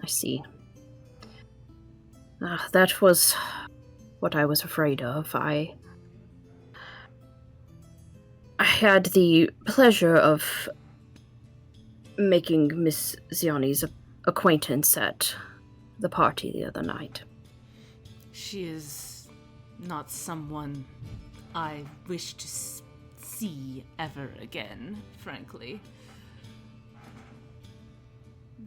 I see. That was what I was afraid of. I had the pleasure of making Miss Ziani's acquaintance at the party the other night. She is not someone I wish to see ever again, frankly.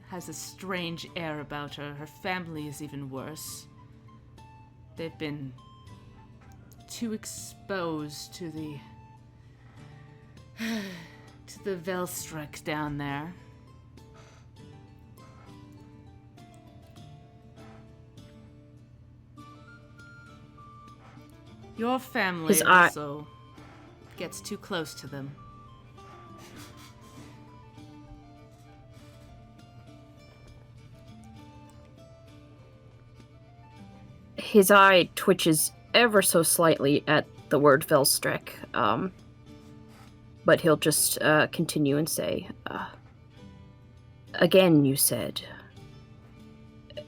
Has a strange air about her. Her family is even worse. They've been too exposed to the Velstruck down there. Your family also gets too close to them. His eye twitches ever so slightly at the word Velstrek, but he'll just continue and say, again, you said,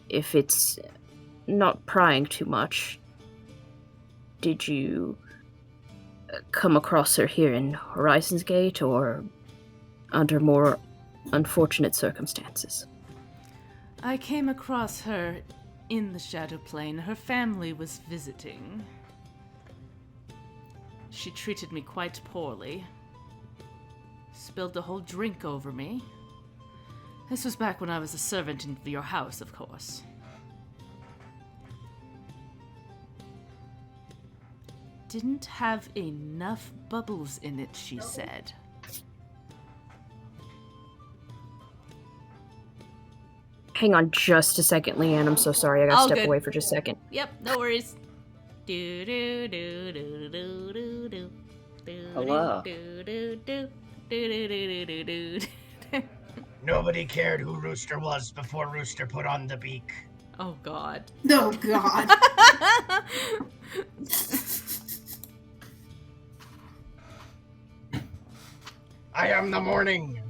if it's not prying too much, did you come across her here in Horizon's Gate or under more unfortunate circumstances? I came across her in the Shadow Plane. Her family was visiting. She treated me quite poorly. Spilled the whole drink over me. This was back when I was a servant in your house, of course. Didn't have enough bubbles in it, she said. Hang on just a second, Leanne. I'm so sorry. I gotta step away for just a second. Yep, no worries. Hello. Nobody cared who Rooster was before Rooster put on the beak. Oh, God. Oh, God. I am the morning.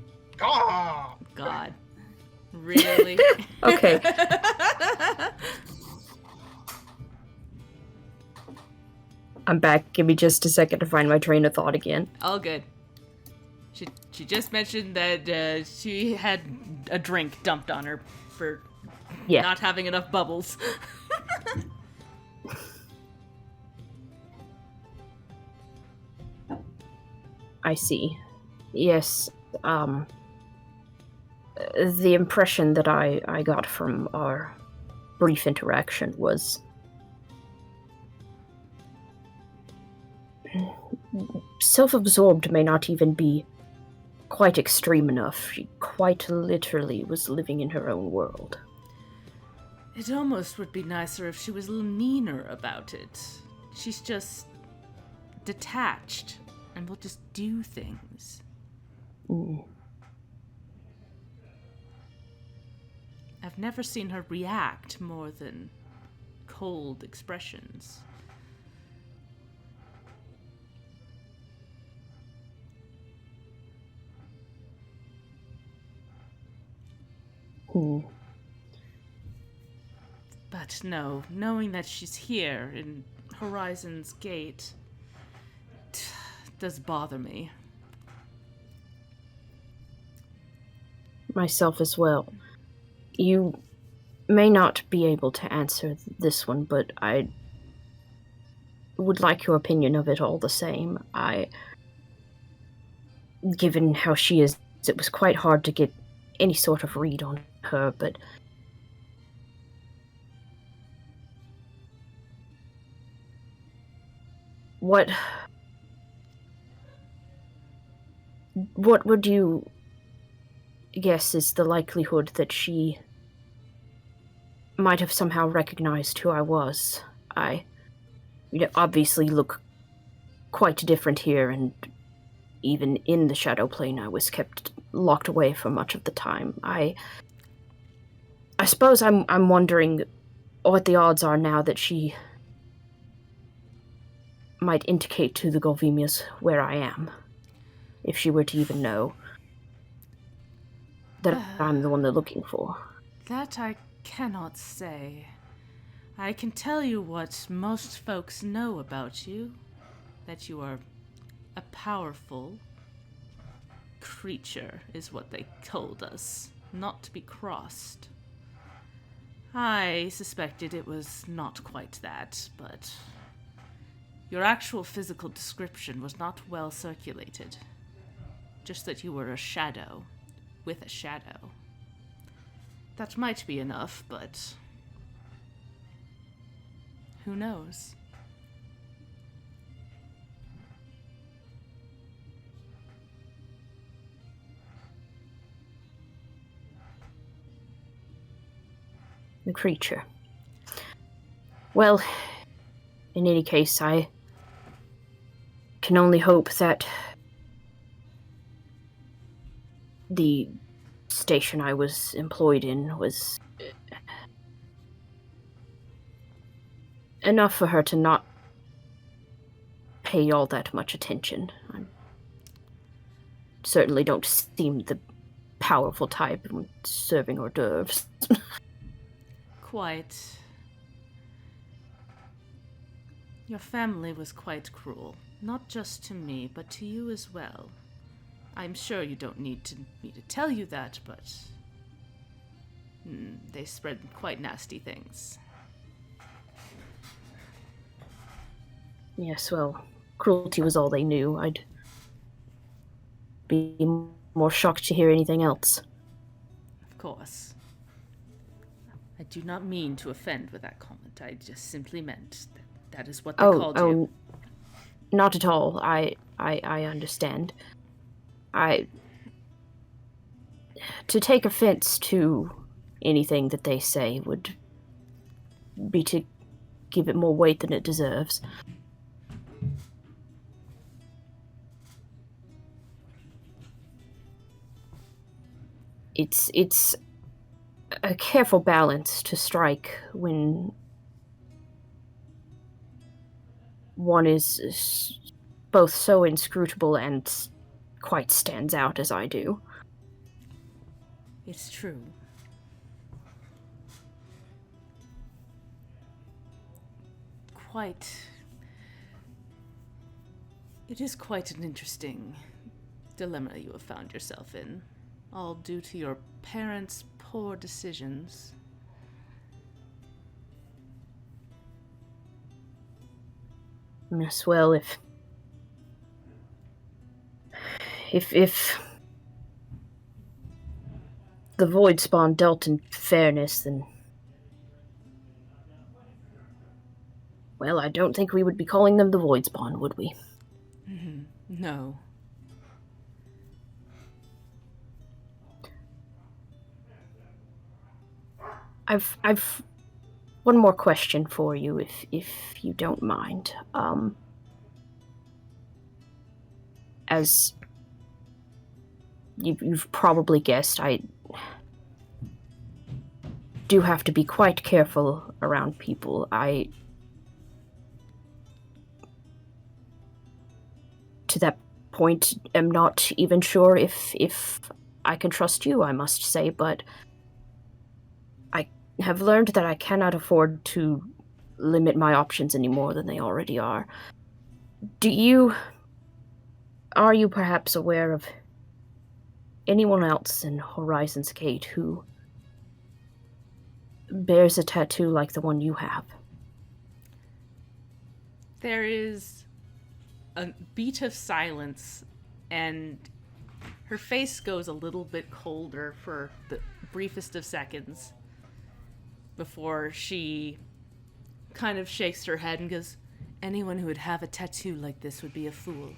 Ah! God. Really? Okay. I'm back. Give me just a second to find my train of thought again. All good. She just mentioned that she had a drink dumped on her for not having enough bubbles. I see. Yes, the impression that I got from our brief interaction was self-absorbed may not even be quite extreme enough. She quite literally was living in her own world. It almost would be nicer if she was a little meaner about it. She's just detached and will just do things. I've never seen her react more than cold expressions. But no, knowing that she's here in Horizon's Gate does bother me. Myself as well. You may not be able to answer this one, but I would like your opinion of it all the same. Given how she is, it was quite hard to get any sort of read on her, but what would you guess is the likelihood that she might have somehow recognized who I was? I obviously look quite different here, and even in the Shadow Plane I was kept locked away for much of the time. I suppose I'm wondering what the odds are now that she might indicate to the Golvemias where I am, if she were to even know that I'm the one they're looking for. That I cannot say. I can tell you what most folks know about you, that you are a powerful creature, is what they told us, not to be crossed. I suspected it was not quite that, but your actual physical description was not well circulated. Just that you were a shadow, with a shadow. That might be enough, but who knows? creature. Well, in any case, I can only hope that the station I was employed in was enough for her to not pay all that much attention. I certainly don't seem the powerful type when serving hors d'oeuvres. Quite. Your family was quite cruel, not just to me, but to you as well. I'm sure you don't need me to tell you that, but they spread quite nasty things. Yes, well, cruelty was all they knew. I'd be more shocked to hear anything else. Of course. I do not mean to offend with that comment. I just simply meant that is what they called you. Not at all. I understand. To take offense to anything that they say would be to give it more weight than it deserves. It's a careful balance to strike when one is both so inscrutable and quite stands out as I do. It's true. It is quite an interesting dilemma you have found yourself in, all due to your parents' poor decisions. Yes, well, if the void spawn dealt in fairness, then well, I don't think we would be calling them the void spawn, would we? No. I've one more question for you, if you don't mind. As you've probably guessed, I do have to be quite careful around people. To that point, am not even sure if I can trust you, I must say, but I have learned that I cannot afford to limit my options any more than they already are. Are you perhaps aware of anyone else in Horizon's Gate who bears a tattoo like the one you have? There is a beat of silence, and her face goes a little bit colder for the briefest of seconds before she kind of shakes her head and goes, "Anyone who would have a tattoo like this would be a fool."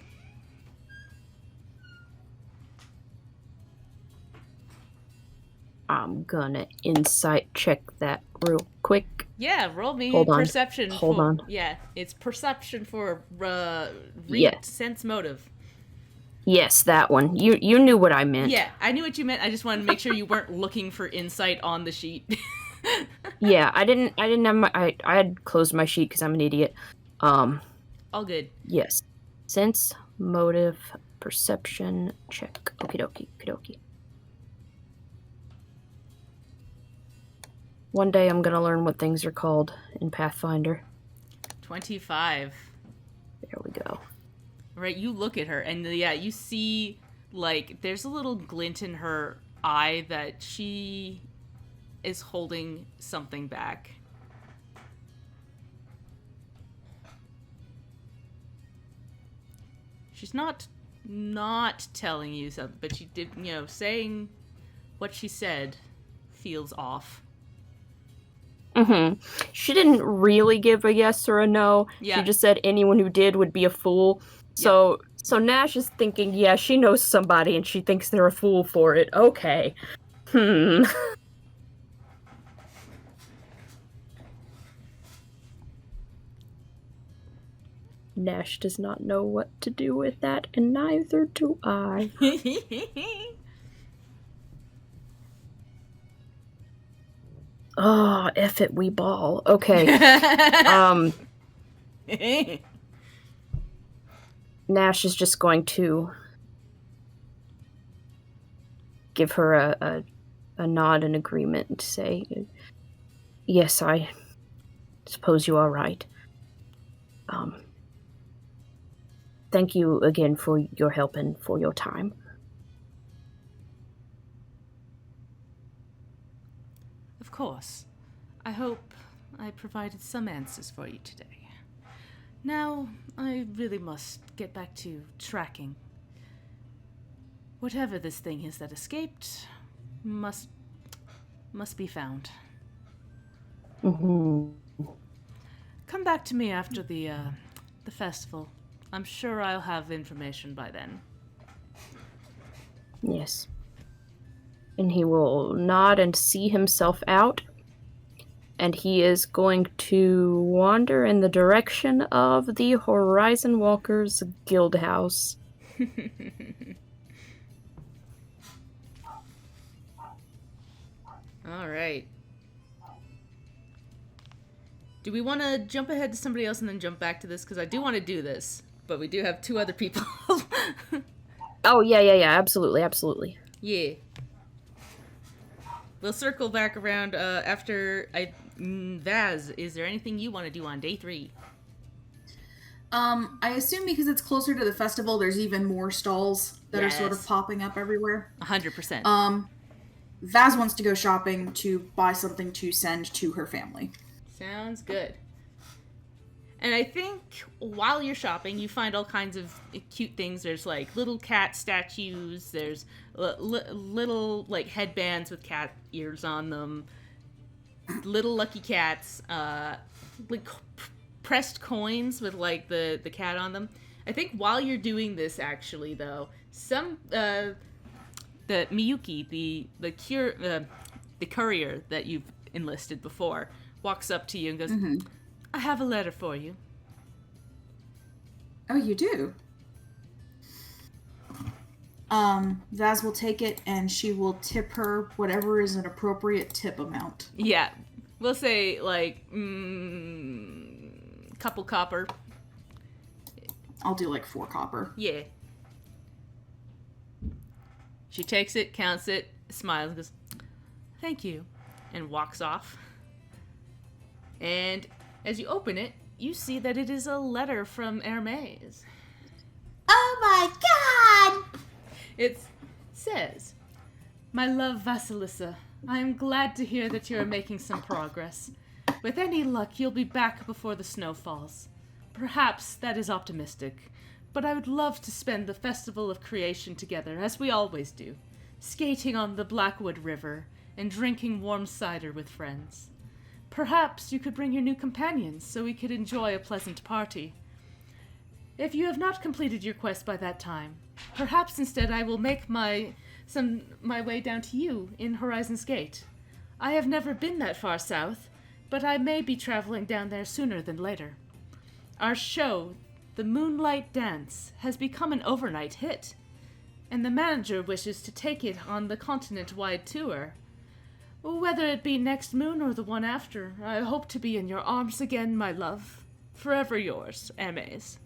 I'm gonna insight check that real quick. Yeah, roll me Hold on. perception. Hold on. Yeah, it's perception for sense motive. Yes, that one. You knew what I meant. Yeah, I knew what you meant. I just wanted to make sure you weren't looking for insight on the sheet. Yeah, I didn't have I had closed my sheet because I'm an idiot. All good. Yes. Sense, motive, perception, check. Okie dokie. One day I'm gonna learn what things are called in Pathfinder. 25. There we go. Right, you look at her, and yeah, you see, like, there's a little glint in her eye that she is holding something back. She's not telling you something, but she did, saying what she said feels off. She didn't really give a yes or a no. Yeah. She just said anyone who did would be a fool. So Nash is thinking, yeah, she knows somebody and she thinks they're a fool for it. Okay. Nash does not know what to do with that, and neither do I. Oh, F it, we ball. Okay. Nash is just going to give her a nod in agreement and say, yes, I suppose you are right. Thank you again for your help and for your time. Of course. I hope I provided some answers for you today. Now, I really must get back to tracking. Whatever this thing is that escaped must be found. Mm-hmm. Come back to me after the festival. I'm sure I'll have information by then. Yes. And he will nod and see himself out. And he is going to wander in the direction of the Horizon Walkers Guild House. All right. Do we want to jump ahead to somebody else and then jump back to this? Because I do want to do this, but we do have 2 other people. Oh, yeah, absolutely. Yeah. We'll circle back around after Vaz, is there anything you want to do on day 3? I assume because it's closer to the festival, there's even more stalls that are sort of Yes. popping up everywhere. 100%. Vaz wants to go shopping to buy something to send to her family. Sounds good. And I think while you're shopping, you find all kinds of cute things. There's like little cat statues. There's little like headbands with cat ears on them. Little lucky cats. Like pressed coins with like the cat on them. I think while you're doing this, actually, though, some the Miyuki, the courier that you've enlisted before, walks up to you and goes, I have a letter for you. Oh, you do? Vaz will take it and she will tip her whatever is an appropriate tip amount. Yeah. We'll say, like, couple copper. I'll do like 4 copper. Yeah. She takes it, counts it, smiles, and goes, thank you, and walks off. And as you open it, you see that it is a letter from Hermes. Oh my god! It says, My love, Vasilissa, I am glad to hear that you are making some progress. With any luck, you'll be back before the snow falls. Perhaps that is optimistic, but I would love to spend the Festival of Creation together, as we always do, skating on the Blackwood River and drinking warm cider with friends. Perhaps you could bring your new companions so we could enjoy a pleasant party. If you have not completed your quest by that time, perhaps instead I will make my way down to you in Horizon's Gate. I have never been that far south, but I may be traveling down there sooner than later. Our show, The Moonlight Dance, has become an overnight hit, and the manager wishes to take it on the continent-wide tour. Whether it be next moon or the one after, I hope to be in your arms again, my love. Forever yours, Hermes.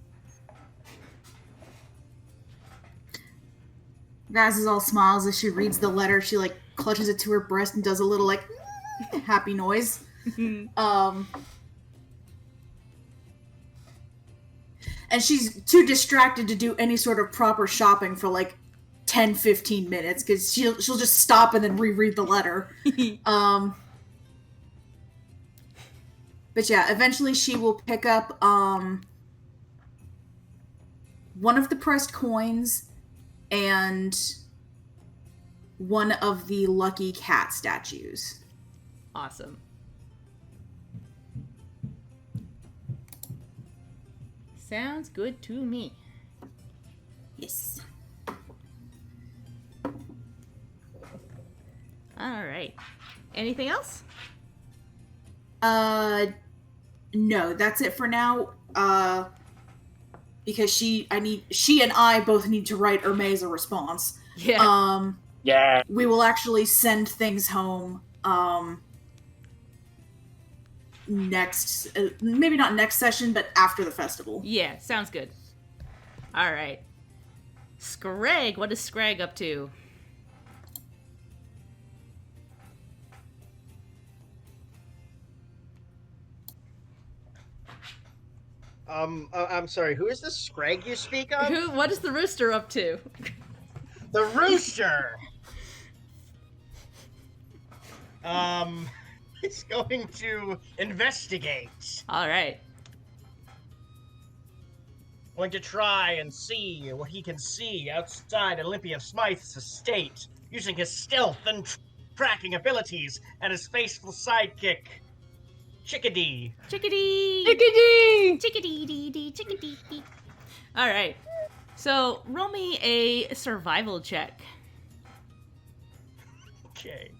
Vaz is all smiles as she reads the letter. She like clutches it to her breast and does a little like happy noise. And she's too distracted to do any sort of proper shopping for like 10-15 minutes because she'll just stop and then reread the letter. But yeah, eventually she will pick up one of the pressed coins and one of the lucky cat statues. Awesome. Sounds good to me. Yes. All right. Anything else? No, that's it for now. because she and I both need to write Hermes a response. Yeah. Yeah. We will actually send things home next, maybe not next session, but after the festival. Yeah, sounds good. All right. Scrag, what is Scrag up to? I'm sorry, who is this Scrag you speak of? What is the Rooster up to? The Rooster! He's going to investigate. All right. Going to try and see what he can see outside Olympia Smythe's estate, using his stealth and tracking abilities and his faithful sidekick, Chickadee. Chickadee! Chickadee! Chickadee! Chickadee! All right. So roll me a survival check. Okay.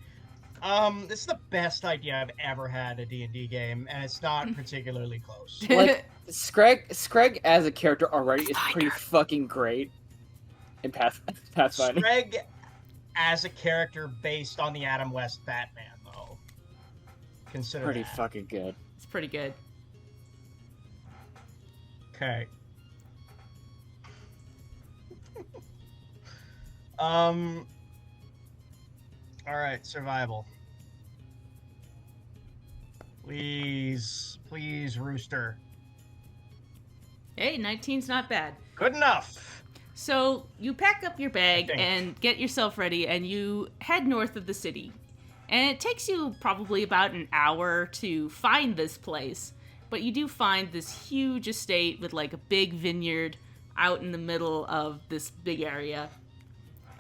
This is the best idea I've ever had a D&D game, and it's not particularly close. Like, Scrag as a character already is pretty fucking great in Pathfinder. Scrag as a character based on the Adam West Batman, though. Consider Pretty that. fucking good. It's pretty good. Okay. Alright, survival. Please, Rooster. Hey, 19's not bad. Good enough. So you pack up your bag Thanks. and get yourself ready, and you head north of the city. And it takes you probably about an hour to find this place, but you do find this huge estate with like a big vineyard out in the middle of this big area.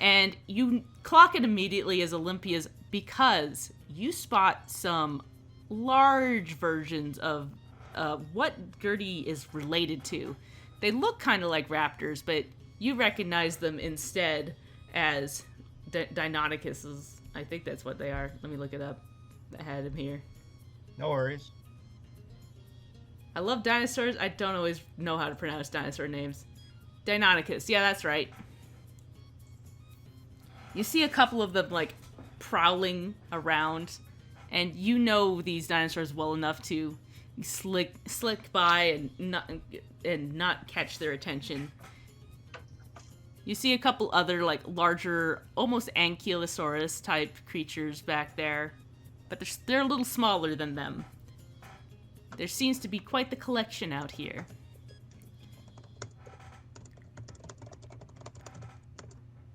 And you clock it immediately as Olympia's because you spot some large versions of what Gertie is related to. They look kind of like raptors, but you recognize them instead as Deinonychuses. I think that's what they are. Let me look it up. I had him here. No worries. I love dinosaurs. I don't always know how to pronounce dinosaur names. Deinonychus. Yeah, that's right. You see a couple of them, like, prowling around, and you know these dinosaurs well enough to slick by and not catch their attention. You see a couple other, like, larger, almost Ankylosaurus-type creatures back there, but they're a little smaller than them. There seems to be quite the collection out here.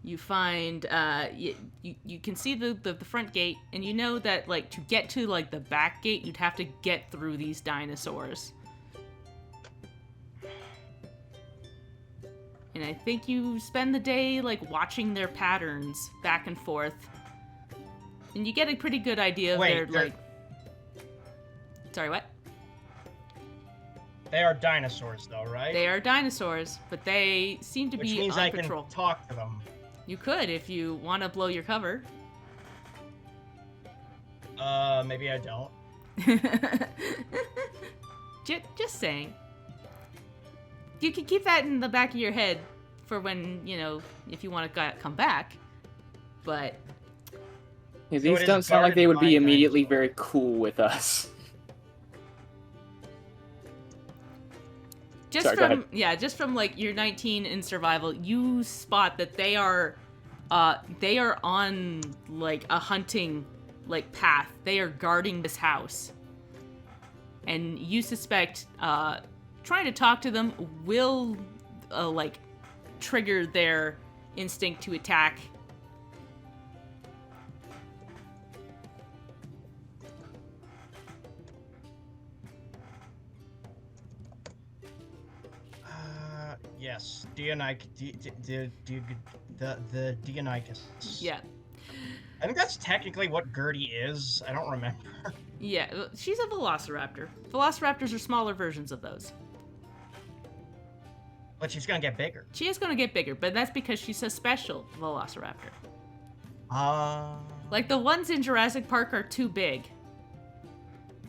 You find, you can see the front gate, and you know that, like, to get to, like, the back gate, you'd have to get through these dinosaurs. And I think you spend the day, like, watching their patterns back and forth. And you get a pretty good idea of their, like... Sorry, what? They are dinosaurs, though, right? They are dinosaurs, but they seem to Which be means on I patrol. can talk to them. You could if you want to blow your cover. Maybe I don't. Just saying. You can keep that in the back of your head for when, you know, if you want to come back. But... Yeah, So these it is don't sound like they would be guarded by immediately dinosaurs. very cool with us. Just Sorry, go from ahead. just from like your 19 in survival, you spot that they are on like a hunting like path. They are guarding this house, and you suspect trying to talk to them will like trigger their instinct to attack. Yes, the Deinonychus. Yeah. I think that's technically what Gertie is. I don't remember. Yeah, she's a velociraptor. Velociraptors are smaller versions of those. But she's gonna get bigger. She is going to get bigger, but that's because she's a special velociraptor. Like the ones in Jurassic Park are too big.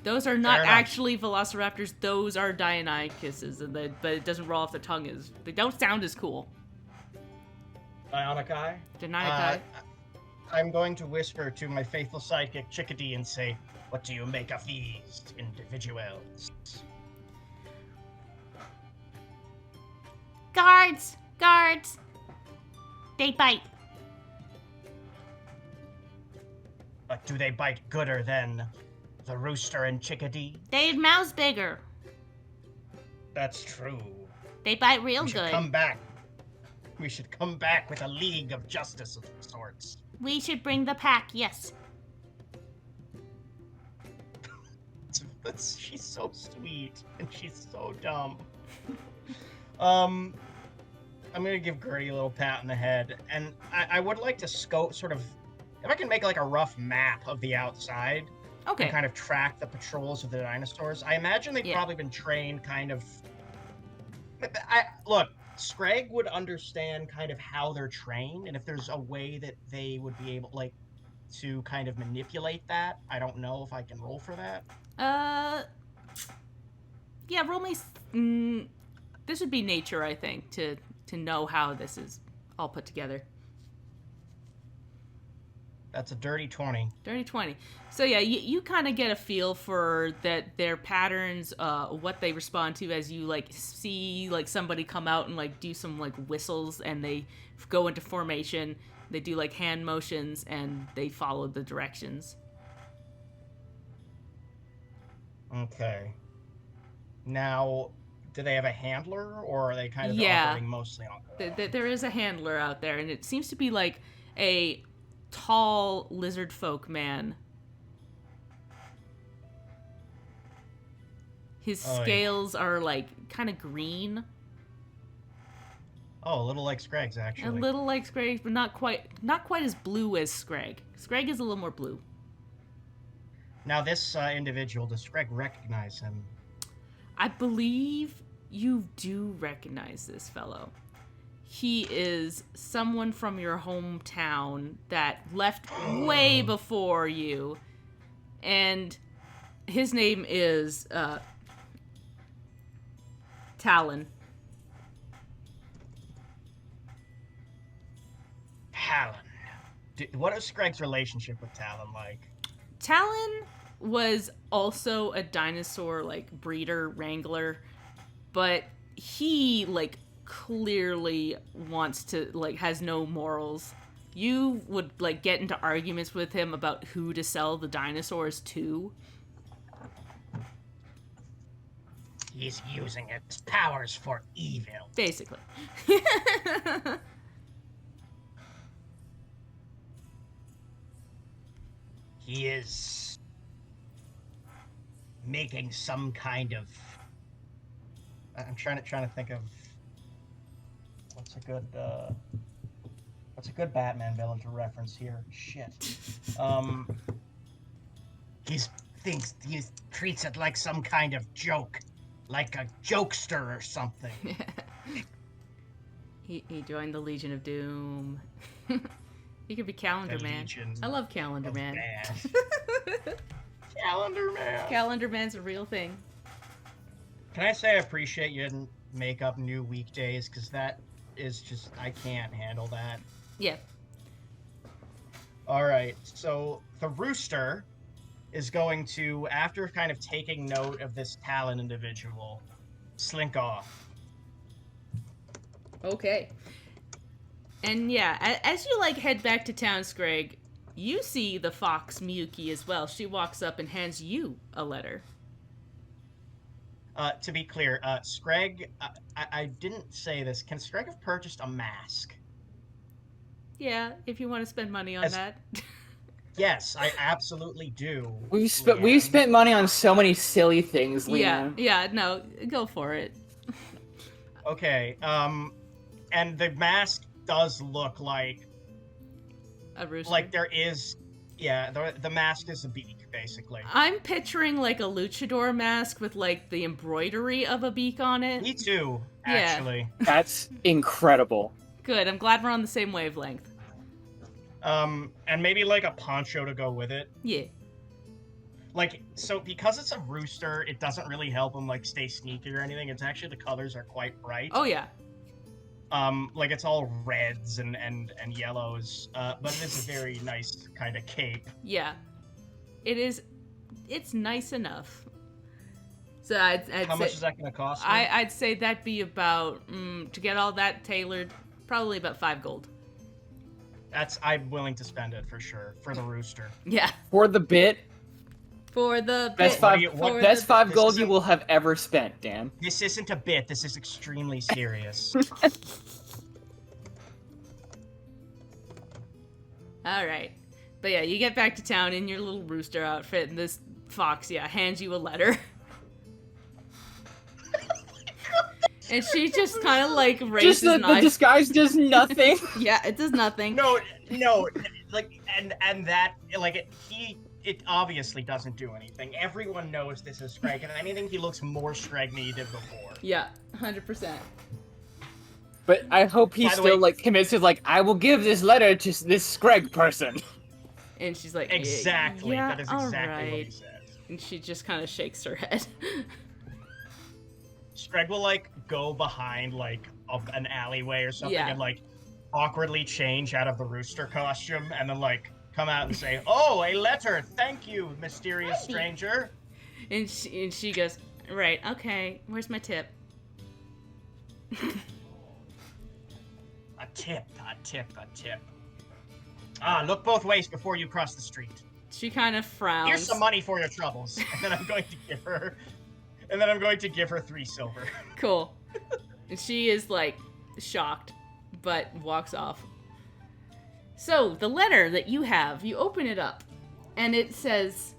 Those are not Fair enough. actually velociraptors. Those are Deinonychuses, but it doesn't roll off the tongue. They don't sound as cool. Bionic Deinonychi. I'm going to whisper to my faithful sidekick Chickadee and say, "What do you make of these individuals?" Guards! Guards! They bite. But do they bite gooder than the Rooster and Chickadee? Their mouths bigger. That's true. They bite real We should good. come back. We should come back with a league of justice of sorts. We should bring the pack, yes. She's so sweet and she's so dumb. I'm gonna give Gertie a little pat on the head, and I would like to scope sort of, if I can make like a rough map of the outside Okay. and kind of track the patrols of the dinosaurs. I imagine they've Yeah. probably been trained kind of. Look, Scrag would understand kind of how they're trained, and if there's a way that they would be able, like, to kind of manipulate that. I don't know if I can roll for that. Yeah, roll me. This would be nature, I think, to know how this is all put together. That's a dirty 20. Dirty 20. So yeah, you kind of get a feel for that their patterns, what they respond to as you like see like somebody come out and like do some like whistles and they go into formation. They do like hand motions and they follow the directions. Okay. Now, do they have a handler, or are they kind of Yeah. operating mostly on their own? There is a handler out there, and it seems to be like a tall lizard folk man. His Oh, yeah. scales are like kind of green, Oh, a little like Scrag's, actually. a little like Scrag, but not quite as blue as Scrag. Scrag is a little more blue. Now, this individual, does Scrag recognize him? I believe you do recognize this fellow. He is someone from your hometown that left way before you. And his name is Talon. Talon. What is Scrag's relationship with Talon like? Talon was also a dinosaur like breeder wrangler, but he like clearly wants to like has no morals. You would like get into arguments with him about who to sell the dinosaurs to. He's using its powers for evil. Basically. He is making some kind of. I'm trying to think of what's a good Batman villain to reference here. Shit. He treats it like some kind of joke, like a jokester or something. He joined the Legion of Doom. He could be Calendar The Man. Legion I love Calendar of Man. Bad. Calendar Man. Calendar Man's a real thing. Can I say I appreciate you didn't make up new weekdays, because that is just, I can't handle that. Yeah. All right, so the Rooster is going to, after kind of taking note of this Talon individual, slink off. Okay. And yeah, as you like head back to town, Scrag, you see the fox Miyuki as well. She walks up and hands you a letter. To be clear, Scrag, I didn't say this. Can Scrag have purchased a mask? Yeah, if you want to spend money on that. Yes, I absolutely do. We've Leanne. spent money on so many silly things, Yeah, Leanne. yeah, no, go for it. Okay, and the mask does look like A rooster. like there is, yeah, the mask is a beak, basically. I'm picturing like a luchador mask with like the embroidery of a beak on it. Me too, Yeah. actually. That's incredible. Good, I'm glad we're on the same wavelength. And maybe like a poncho to go with it. Yeah. like, so because it's a rooster, it doesn't really help him like stay sneaky or anything. It's actually the colors are quite bright. Oh yeah. Like it's all reds and yellows, but it is a very nice kind of cape. Yeah. It is. It's nice enough. So I'd How say, much is that going to cost me? I'd say that'd be about to get all that tailored, probably about 5 gold. I'm willing to spend it for sure for the rooster. Yeah. For the bit, For the best bit, 5 for best the- 5 this gold is you a- will have ever spent, Dan. This isn't a bit. This is extremely serious. All right. But yeah, you get back to town in your little rooster outfit, and this fox, hands you a letter. And she just kind of like raises Just an the eye. disguise does nothing. Yeah, it does nothing. no, like and that like it obviously doesn't do anything. Everyone knows this is Scrag, and anything he looks more Scrag than he did before. Yeah, 100%. But I hope he By the still way- like commits to like, I will give this letter to this Screg person. And she's like, Exactly. Yeah, That is exactly what he alright. says. And she just kind of shakes her head. Scrag will like go behind like an alleyway or something Yeah. and like awkwardly change out of the rooster costume and then like come out and say, "Oh, a letter. Thank you, mysterious stranger." And she goes, right, okay, where's my tip? A tip. Ah, look both ways before you cross the street. She kind of frowns. Here's some money for your troubles. And then I'm going to give her 3 silver. Cool. And she is like shocked, but walks off. So the letter that you have, you open it up, and it says,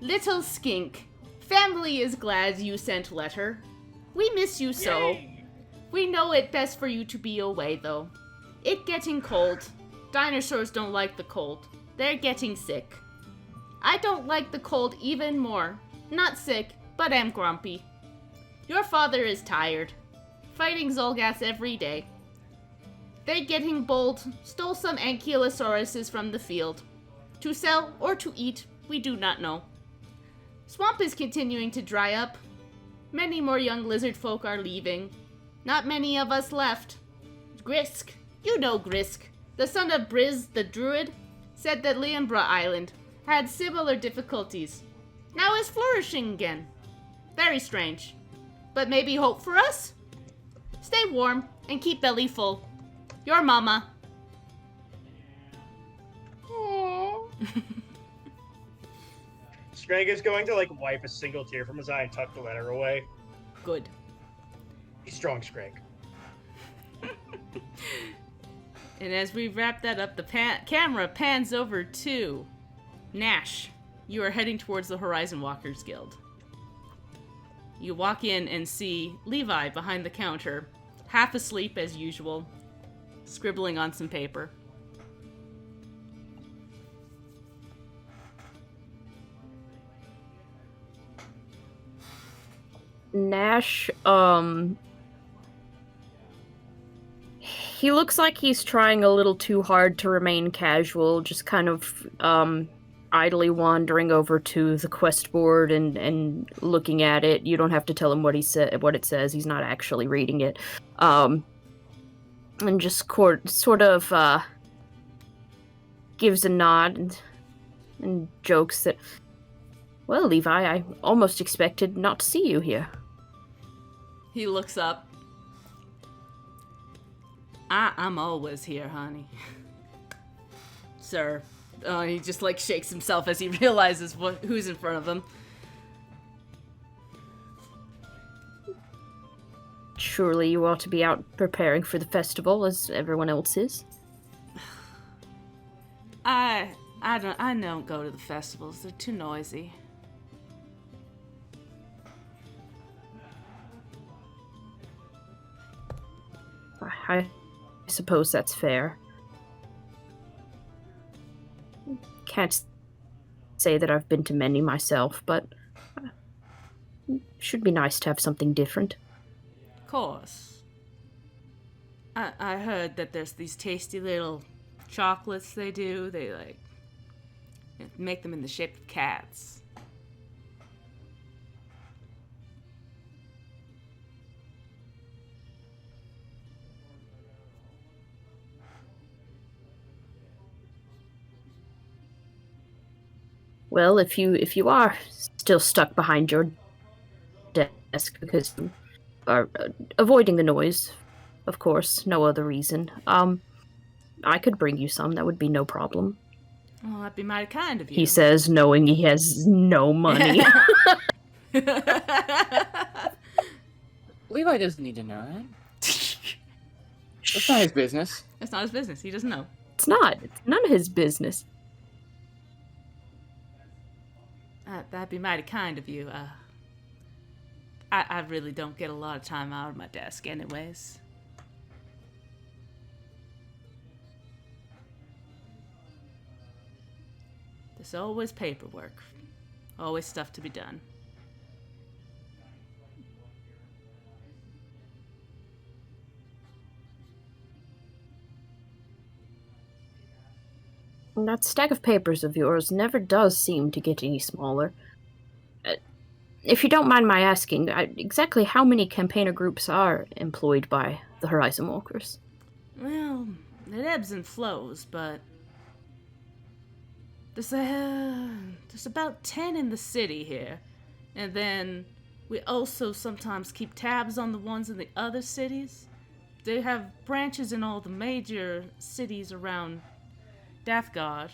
"Little Skink, family is glad you sent letter. We miss you so. Yay! We know it best for you to be away though. It getting cold. Dinosaurs don't like the cold. They're getting sick. I don't like the cold even more. Not sick, but am grumpy. Your father is tired. Fighting Zolgaths every day. They getting bold, stole some ankylosauruses from the field. To sell or to eat, we do not know. Swamp is continuing to dry up. Many more young lizard folk are leaving. Not many of us left. Grisk, you know Grisk, the son of Briz the Druid, said that Liambra Island had similar difficulties. Now is flourishing again. Very strange. But maybe hope for us? Stay warm and keep belly full. Your mama." Scrag is going to like wipe a single tear from his eye and tuck the letter away. Good. He's strong, Scrag. And as we wrap that up, the camera pans over to Nash. You are heading towards the Horizon Walkers Guild. You walk in and see Levi behind the counter, half asleep as usual, scribbling on some paper. Nash, he looks like he's trying a little too hard to remain casual, just kind of, idly wandering over to the quest board and looking at it. You don't have to tell him what it says. He's not actually reading it. And just sort of, gives a nod and jokes that, "Well, Levi, I almost expected not to see you here." He looks up. I'm always here, honey. Sir. He just like shakes himself as he realizes who's in front of him. Surely you ought to be out preparing for the festival as everyone else is. I don't go to the festivals. They're too noisy. I suppose that's fair. Can't say that I've been to many myself, but should be nice to have something different. Of course. I heard that there's these tasty little chocolates they do. They like make them in the shape of cats. Well, if you are still stuck behind your desk because you are avoiding the noise, of course, no other reason. I could bring you some. That would be no problem. Oh, that'd be mighty kind of you. He says, knowing he has no money. Levi doesn't need to know that. That's not his business. That's not his business. He doesn't know. It's not. It's none of his business. That'd be mighty kind of you. I really don't get a lot of time out of my desk anyways. There's always paperwork. Always stuff to be done. That stack of papers of yours never does seem to get any smaller. If you don't mind my asking, exactly how many campaigner groups are employed by the Horizon Walkers? Well, it ebbs and flows, but there's about 10 in the city here. And then we also sometimes keep tabs on the ones in the other cities. They have branches in all the major cities around Dathgard.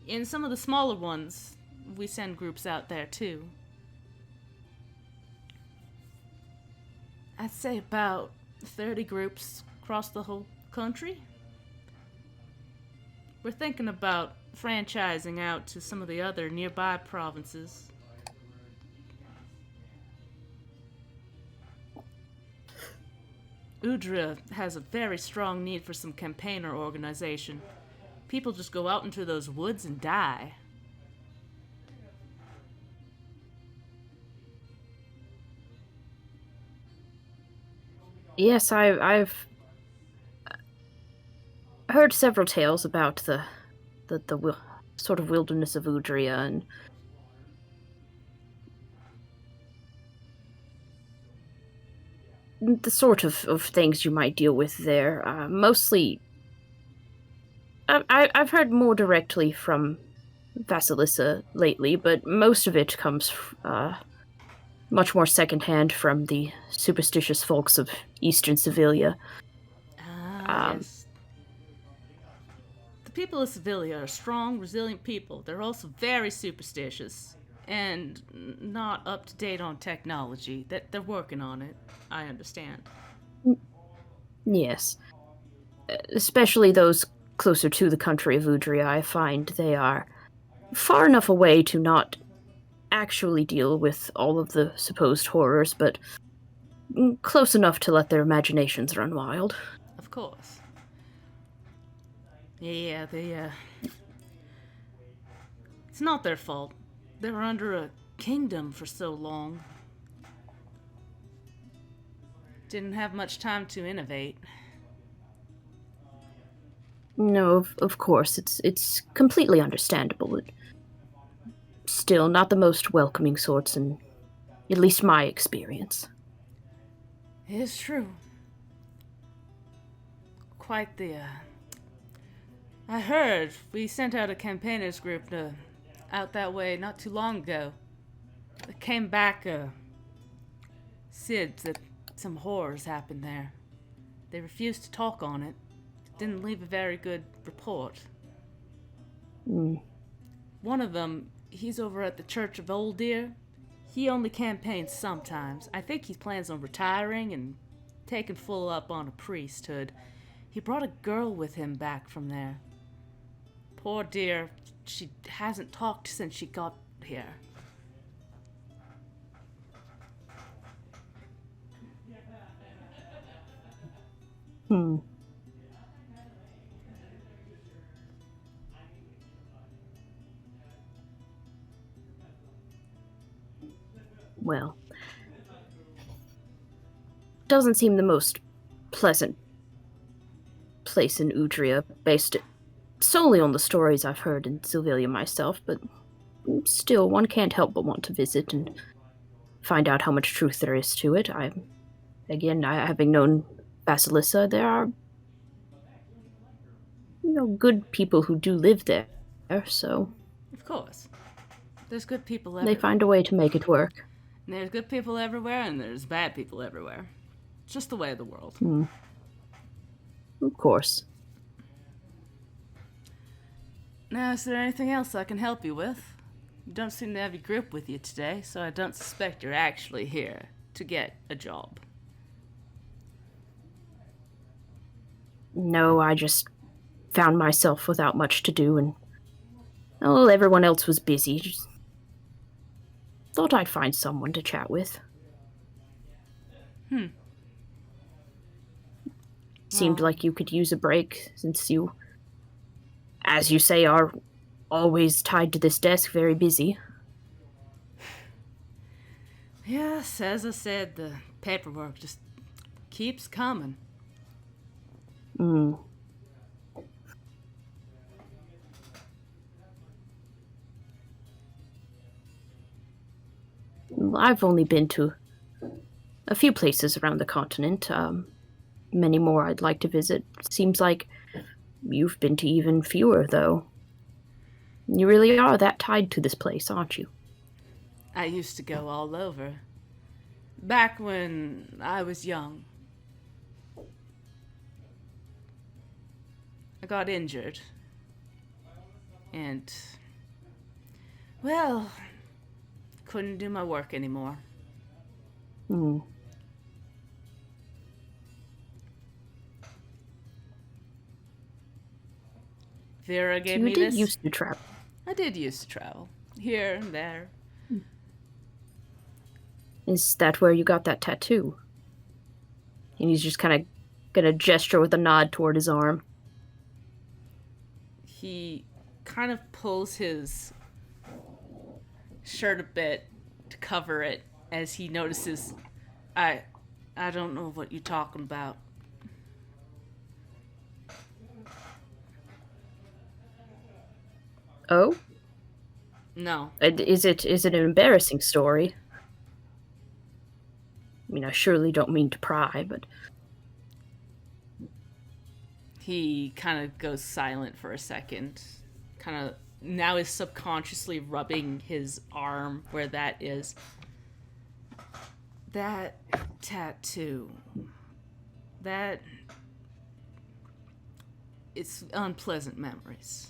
In some of the smaller ones, we send groups out there too. I'd say about 30 groups across the whole country. We're thinking about franchising out to some of the other nearby provinces. Udra has a very strong need for some campaigner organization. People just go out into those woods and die. Yes, I've heard several tales about the sort of wilderness of Udria and the sort of things you might deal with there. Mostly, I've heard more directly from Vasilissa lately, but most of it comes much more secondhand from the superstitious folks of Eastern Sevilla. Yes. The people of Sevilla are strong, resilient people. They're also very superstitious and not up to date on technology. That they're working on it, I understand. Yes. Especially those closer to the country of Udria, I find they are far enough away to not actually deal with all of the supposed horrors, but close enough to let their imaginations run wild. Of course. Yeah, it's not their fault. They were under a kingdom for so long. Didn't have much time to innovate. No, of course, it's completely understandable, but still not the most welcoming sorts, in at least my experience. It's true. Quite the, I heard we sent out a campaigners group out that way not too long ago. They came back, said that some horrors happened there. They refused to talk on it. Didn't leave a very good report. One of them, he's over at the Church of Old Deer. He only campaigns sometimes. I think he plans on retiring and taking full up on a priesthood. He brought a girl with him back from there. Poor dear, she hasn't talked since she got here. Well, doesn't seem the most pleasant place in Udria, based solely on the stories I've heard in Silvelia myself, but still, one can't help but want to visit and find out how much truth there is to it. Having known Vasilissa, there are, good people who do live there, so... Of course. There's good people They everywhere. find a way to make it work. There's good people everywhere, and there's bad people everywhere. It's just the way of the world. Of course. Now, is there anything else I can help you with? You don't seem to have your group with you today, so I don't suspect you're actually here to get a job. No, I just found myself without much to do, and well, everyone else was busy. Just thought I'd find someone to chat with. Seemed Well- like you could use a break, since you, as you say, are always tied to this desk, very busy. Yes, as I said, the paperwork just keeps coming. I've only been to a few places around the continent. Many more I'd like to visit. Seems like you've been to even fewer, though. You really are that tied to this place, aren't you? I used to go all over. Back when I was young. I got injured. And, well, couldn't do my work anymore. Vera gave You me did this. used to travel. I did used to travel. Here and there. Is that where you got that tattoo? And he's just kind of gonna gesture with a nod toward his arm. He kind of pulls his shirt a bit to cover it as he notices, I don't know what you're talking about. Oh? No. Is it an embarrassing story? I mean, I surely don't mean to pry, but He kind of goes silent for a second. Kind of now is subconsciously rubbing his arm where that is. That tattoo. That. It's unpleasant memories.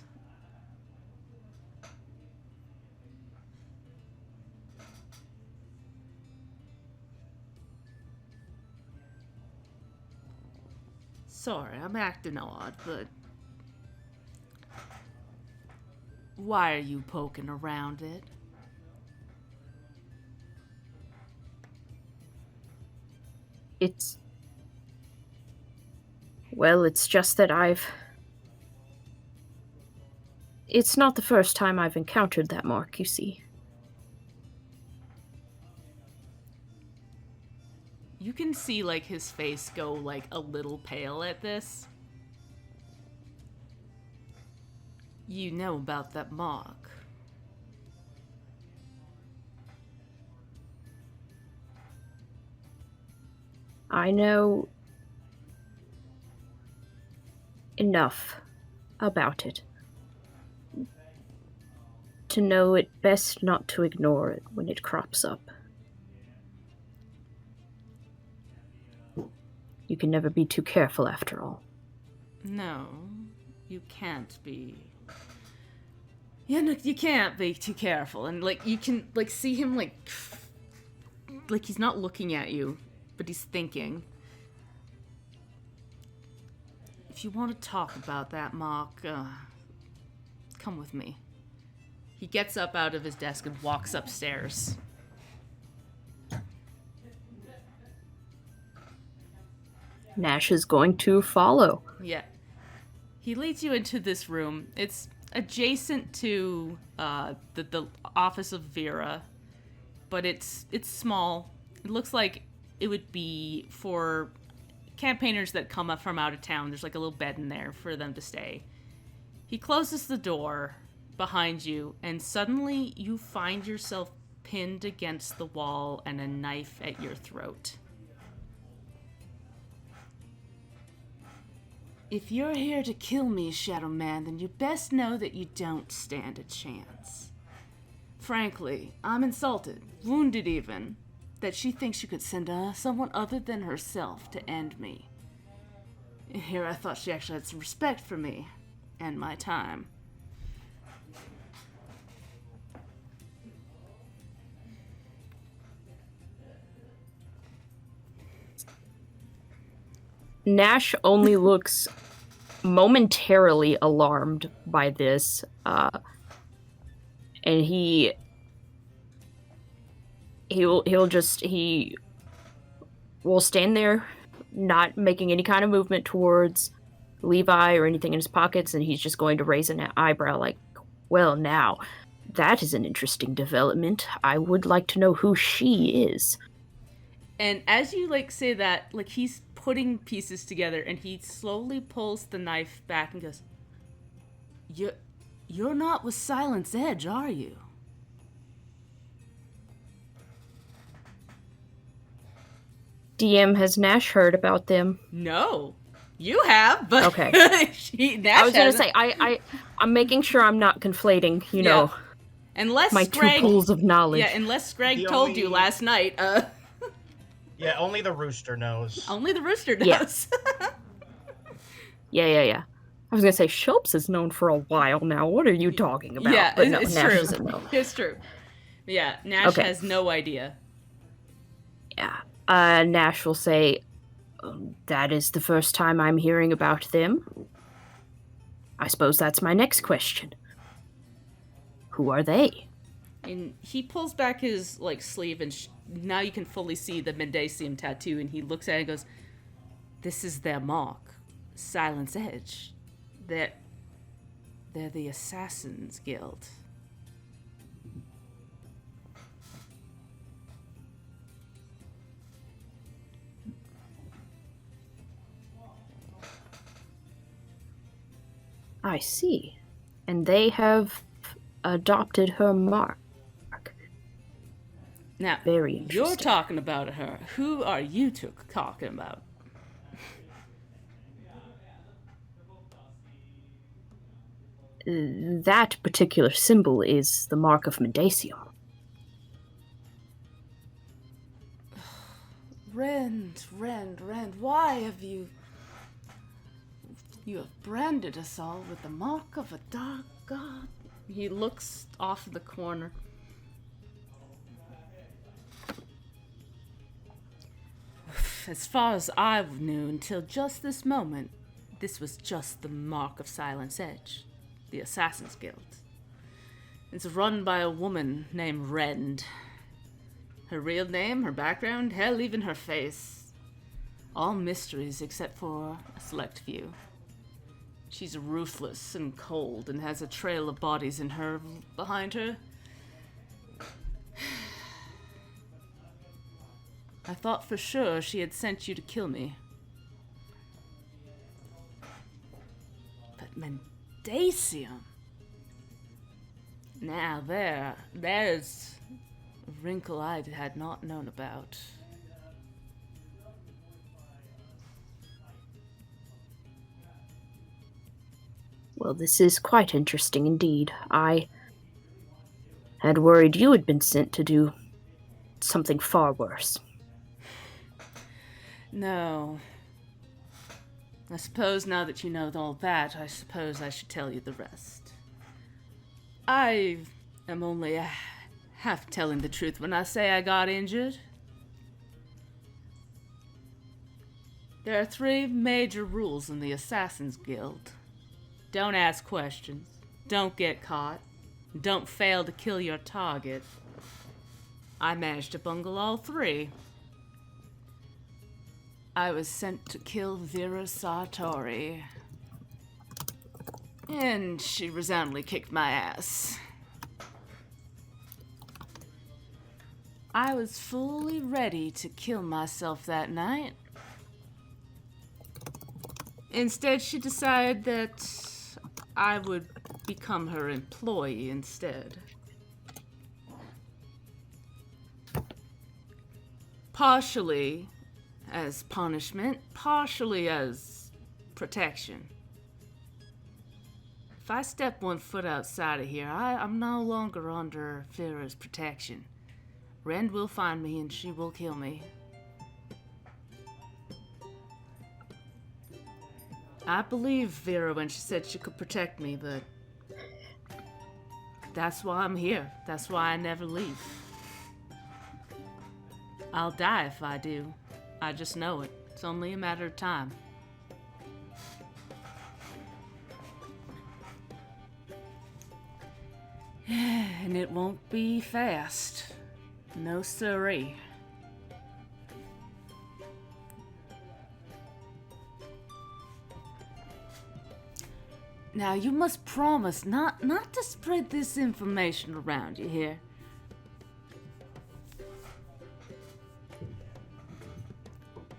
Sorry, I'm acting odd, but why are you poking around it? it's just that it's not the first time I've encountered that mark, you see. You can see, like, his face go, like, a little pale at this. You know about that mark. I know enough about it to know it best not to ignore it when it crops up. You can never be too careful, after all. No, you can't be. Yeah, no, you can't be too careful. And, like, you can, like, see him, like he's not looking at you, but he's thinking. If you want to talk about that, Mark, come with me. He gets up out of his desk and walks upstairs. Nash is going to follow. Yeah. He leads you into this room. It's adjacent to the office of Vera, but it's small. It looks like it would be for campaigners that come up from out of town. There's like a little bed in there for them to stay. He closes the door behind you, and suddenly you find yourself pinned against the wall and a knife at your throat. If you're here to kill me, Shadow Man, then you best know that you don't stand a chance. Frankly, I'm insulted, wounded even, that she thinks she could send someone other than herself to end me. And here I thought she actually had some respect for me and my time. Nash only looks momentarily alarmed by this, and he will stand there, not making any kind of movement towards Levi or anything in his pockets, and he's just going to raise an eyebrow like, well, now, that is an interesting development. I would like to know who she is. And as you, say that, he's putting pieces together, and he slowly pulls the knife back and goes, You're not with Silence Edge, are you? DM, has Nash heard about them? No. You have, but okay. Nash I was going to say, I'm making sure I'm not conflating, know, unless my Scrag, 2 pools of knowledge. Yeah, unless Scrag told you last night, Yeah, only the Rooster knows. Only the Rooster knows. Yeah. I was going to say, Schultz is known for a while now. What are you talking about? Yeah, but no, it's Nash true. doesn't know. It's true. Yeah, Nash has no idea. Yeah. Nash will say, that is the first time I'm hearing about them. I suppose that's my next question. Who are they? And he pulls back his sleeve, and now you can fully see the Mendacium tattoo, and he looks at it and goes, this is their mark. Silence Edge. They're the Assassin's Guild. I see. And they have adopted her mark. Now, very interesting. You're talking about her. Who are you talking about? That particular symbol is the mark of Mendacium. Rend, why have you have branded us all with the mark of a dark god? He looks off in the corner. As far as I knew until just this moment, this was just the mark of Silence Edge, the Assassin's Guild. It's run by a woman named Rend. Her real name, her background, hell, even her face. All mysteries except for a select few. She's ruthless and cold and has a trail of bodies in her behind her. I thought for sure she had sent you to kill me. But Mendacium? Now there's a wrinkle I had not known about. Well, this is quite interesting indeed. I had worried you had been sent to do something far worse. No. I suppose now that you know all that, I suppose I should tell you the rest. I am only half telling the truth when I say I got injured. There are 3 major rules in the Assassin's Guild. Don't ask questions. Don't get caught. Don't fail to kill your target. I managed to bungle all 3. I was sent to kill Vera Sartori. And she resoundingly kicked my ass. I was fully ready to kill myself that night. Instead, she decided that I would become her employee instead. Partially as punishment, partially as protection. If I step one foot outside of here, I'm no longer under Vera's protection. Rend will find me and she will kill me. I believe Vera when she said she could protect me, but that's why I'm here. That's why I never leave. I'll die if I do. I just know it. It's only a matter of time. And it won't be fast. No siree. Now you must promise not to spread this information around, you hear?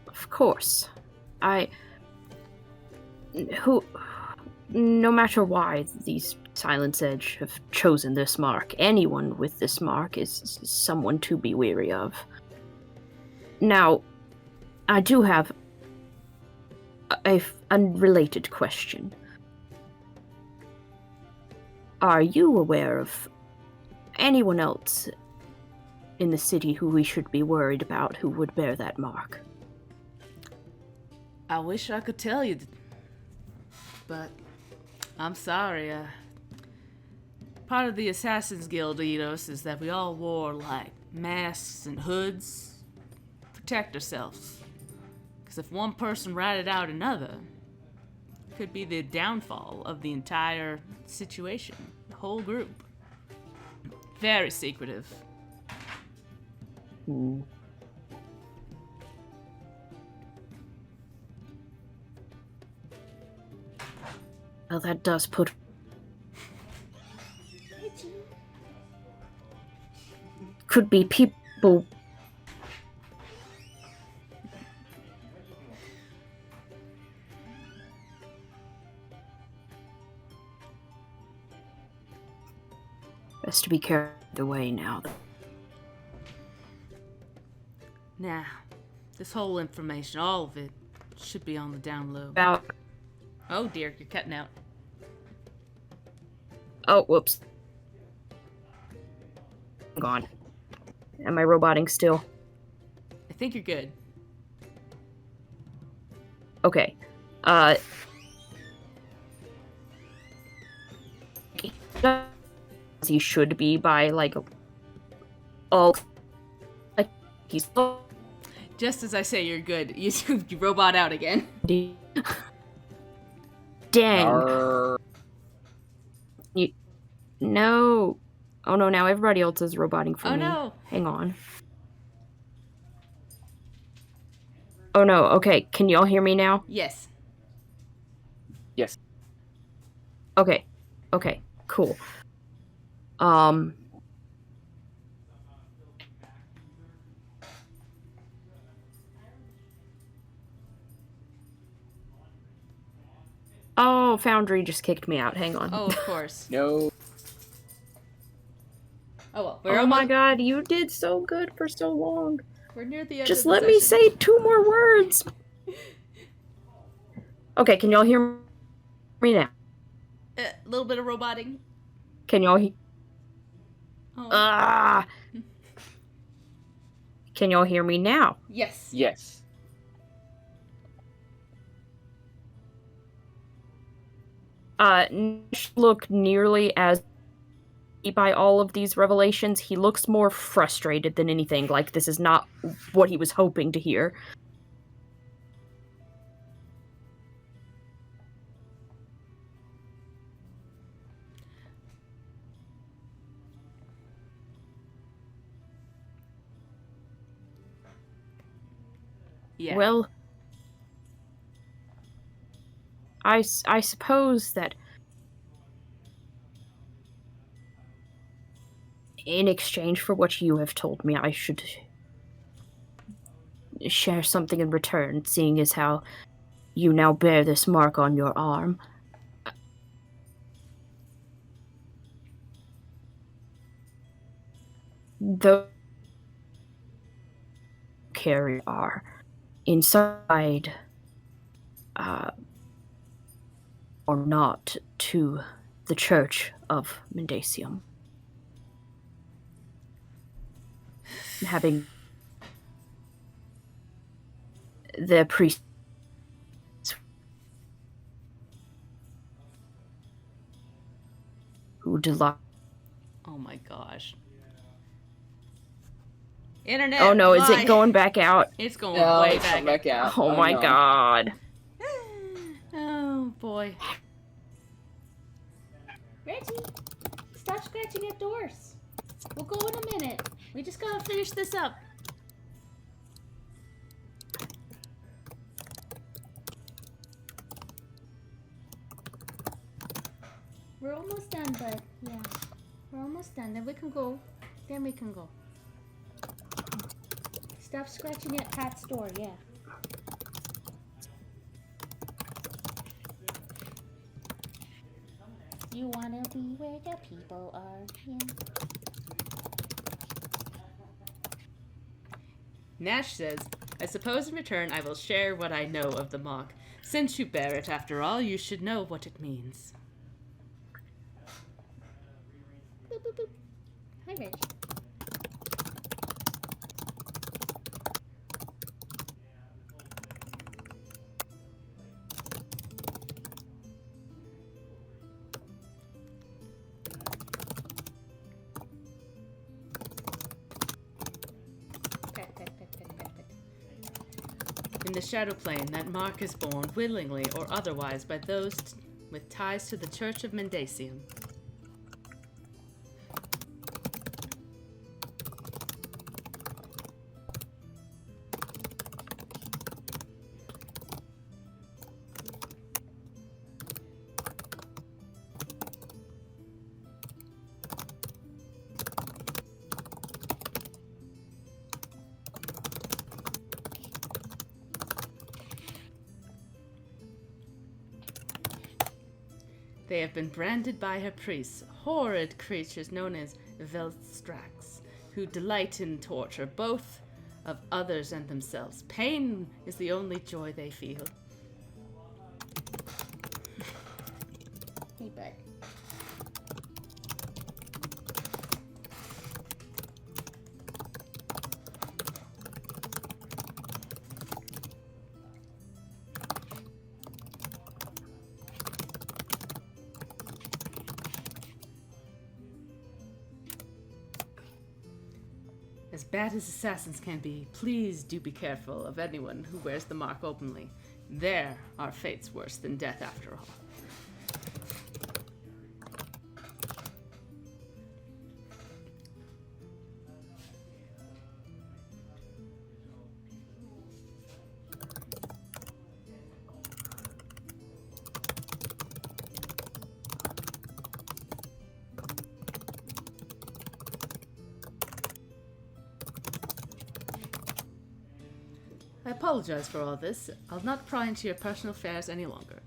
Of course. No matter why these Silence Edge have chosen this mark, anyone with this mark is someone to be wary of. Now, I do have a unrelated question. Are you aware of anyone else in the city who we should be worried about who would bear that mark? I wish I could tell you, but I'm sorry. Part of the Assassin's Guild ethos is that we all wore, like, masks and hoods to protect ourselves. Because if one person ratted out another, it could be the downfall of the entire situation, the whole group. Very secretive. Hmm. Well, that does put... Could be people... Best to be carried away now. Now, this whole information, all of it, should be on the down low. About... Oh dear, you're cutting out. Oh, whoops. Gone. Am I roboting still? I think you're good. Okay. He should be by, like, all... Like, he's... Just as I say you're good, you robot out again. Dang. No. Oh no, now everybody else is roboting for me. Oh no. Hang on. Oh no, okay. Can y'all hear me now? Yes. Yes. Okay. Okay, cool. Oh, Foundry just kicked me out. Hang on. Oh, of course. No. Oh well. Oh my god, you did so good for so long. We're near the end Just of the let me session. say 2 more words. Okay, can y'all hear me now? A little bit of roboting. Can y'all hear? Oh. Can y'all hear me now? Yes. Yes. Look nearly as by all of these revelations. He looks more frustrated than anything. Like this is not what he was hoping to hear. Yeah. Well, I suppose that in exchange for what you have told me, I should share something in return, seeing as how you now bear this mark on your arm. The carry are inside or not to the Church of Mendasium. Having their priests who delight. Oh my gosh. Internet. Oh no, is lie. it going back out? It's going No, way it's back. come back out. Oh my no. god. Oh boy. Reggie, stop scratching at doors. We'll go in a minute. We just gotta finish this up. We're almost done, bud. Yeah. We're almost done. Then we can go. Then we can go. Stop scratching at Pat's door, yeah. You wanna be where the people are, yeah. Nash says, I suppose in return I will share what I know of the mock. Since you bear it, after all, you should know what it means. Boop, boop, boop. Hi, Reg. Pet, pet, pet, pet, pet, pet. In the Shadow Plane, that mark is borne, willingly or otherwise, by those with ties to the Church of Mendasium. They have been branded by her priests, horrid creatures known as Velstrax, who delight in torture, both of others and themselves. Pain is the only joy they feel. Hey, bud. As bad as assassins can be, please do be careful of anyone who wears the mark openly. There are fates worse than death after all. I apologize for all this. I'll not pry into your personal affairs any longer.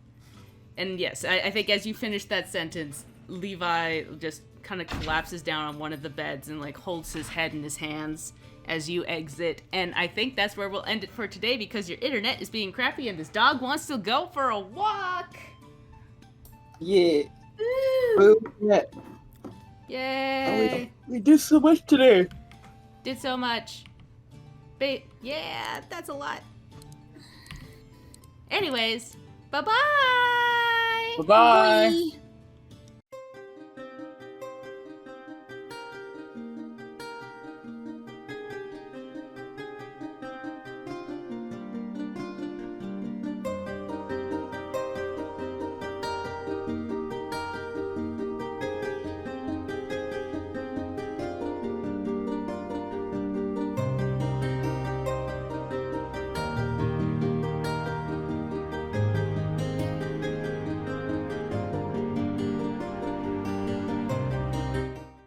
And yes, I think as you finish that sentence, Levi just kind of collapses down on one of the beds and like holds his head in his hands as you exit. And I think that's where we'll end it for today because your internet is being crappy and this dog wants to go for a walk. Yeah. Woo! Yeah. Yay! We did so much today. Did so much. Yeah, that's a lot. Anyways, bye-bye! Bye-bye. Bye.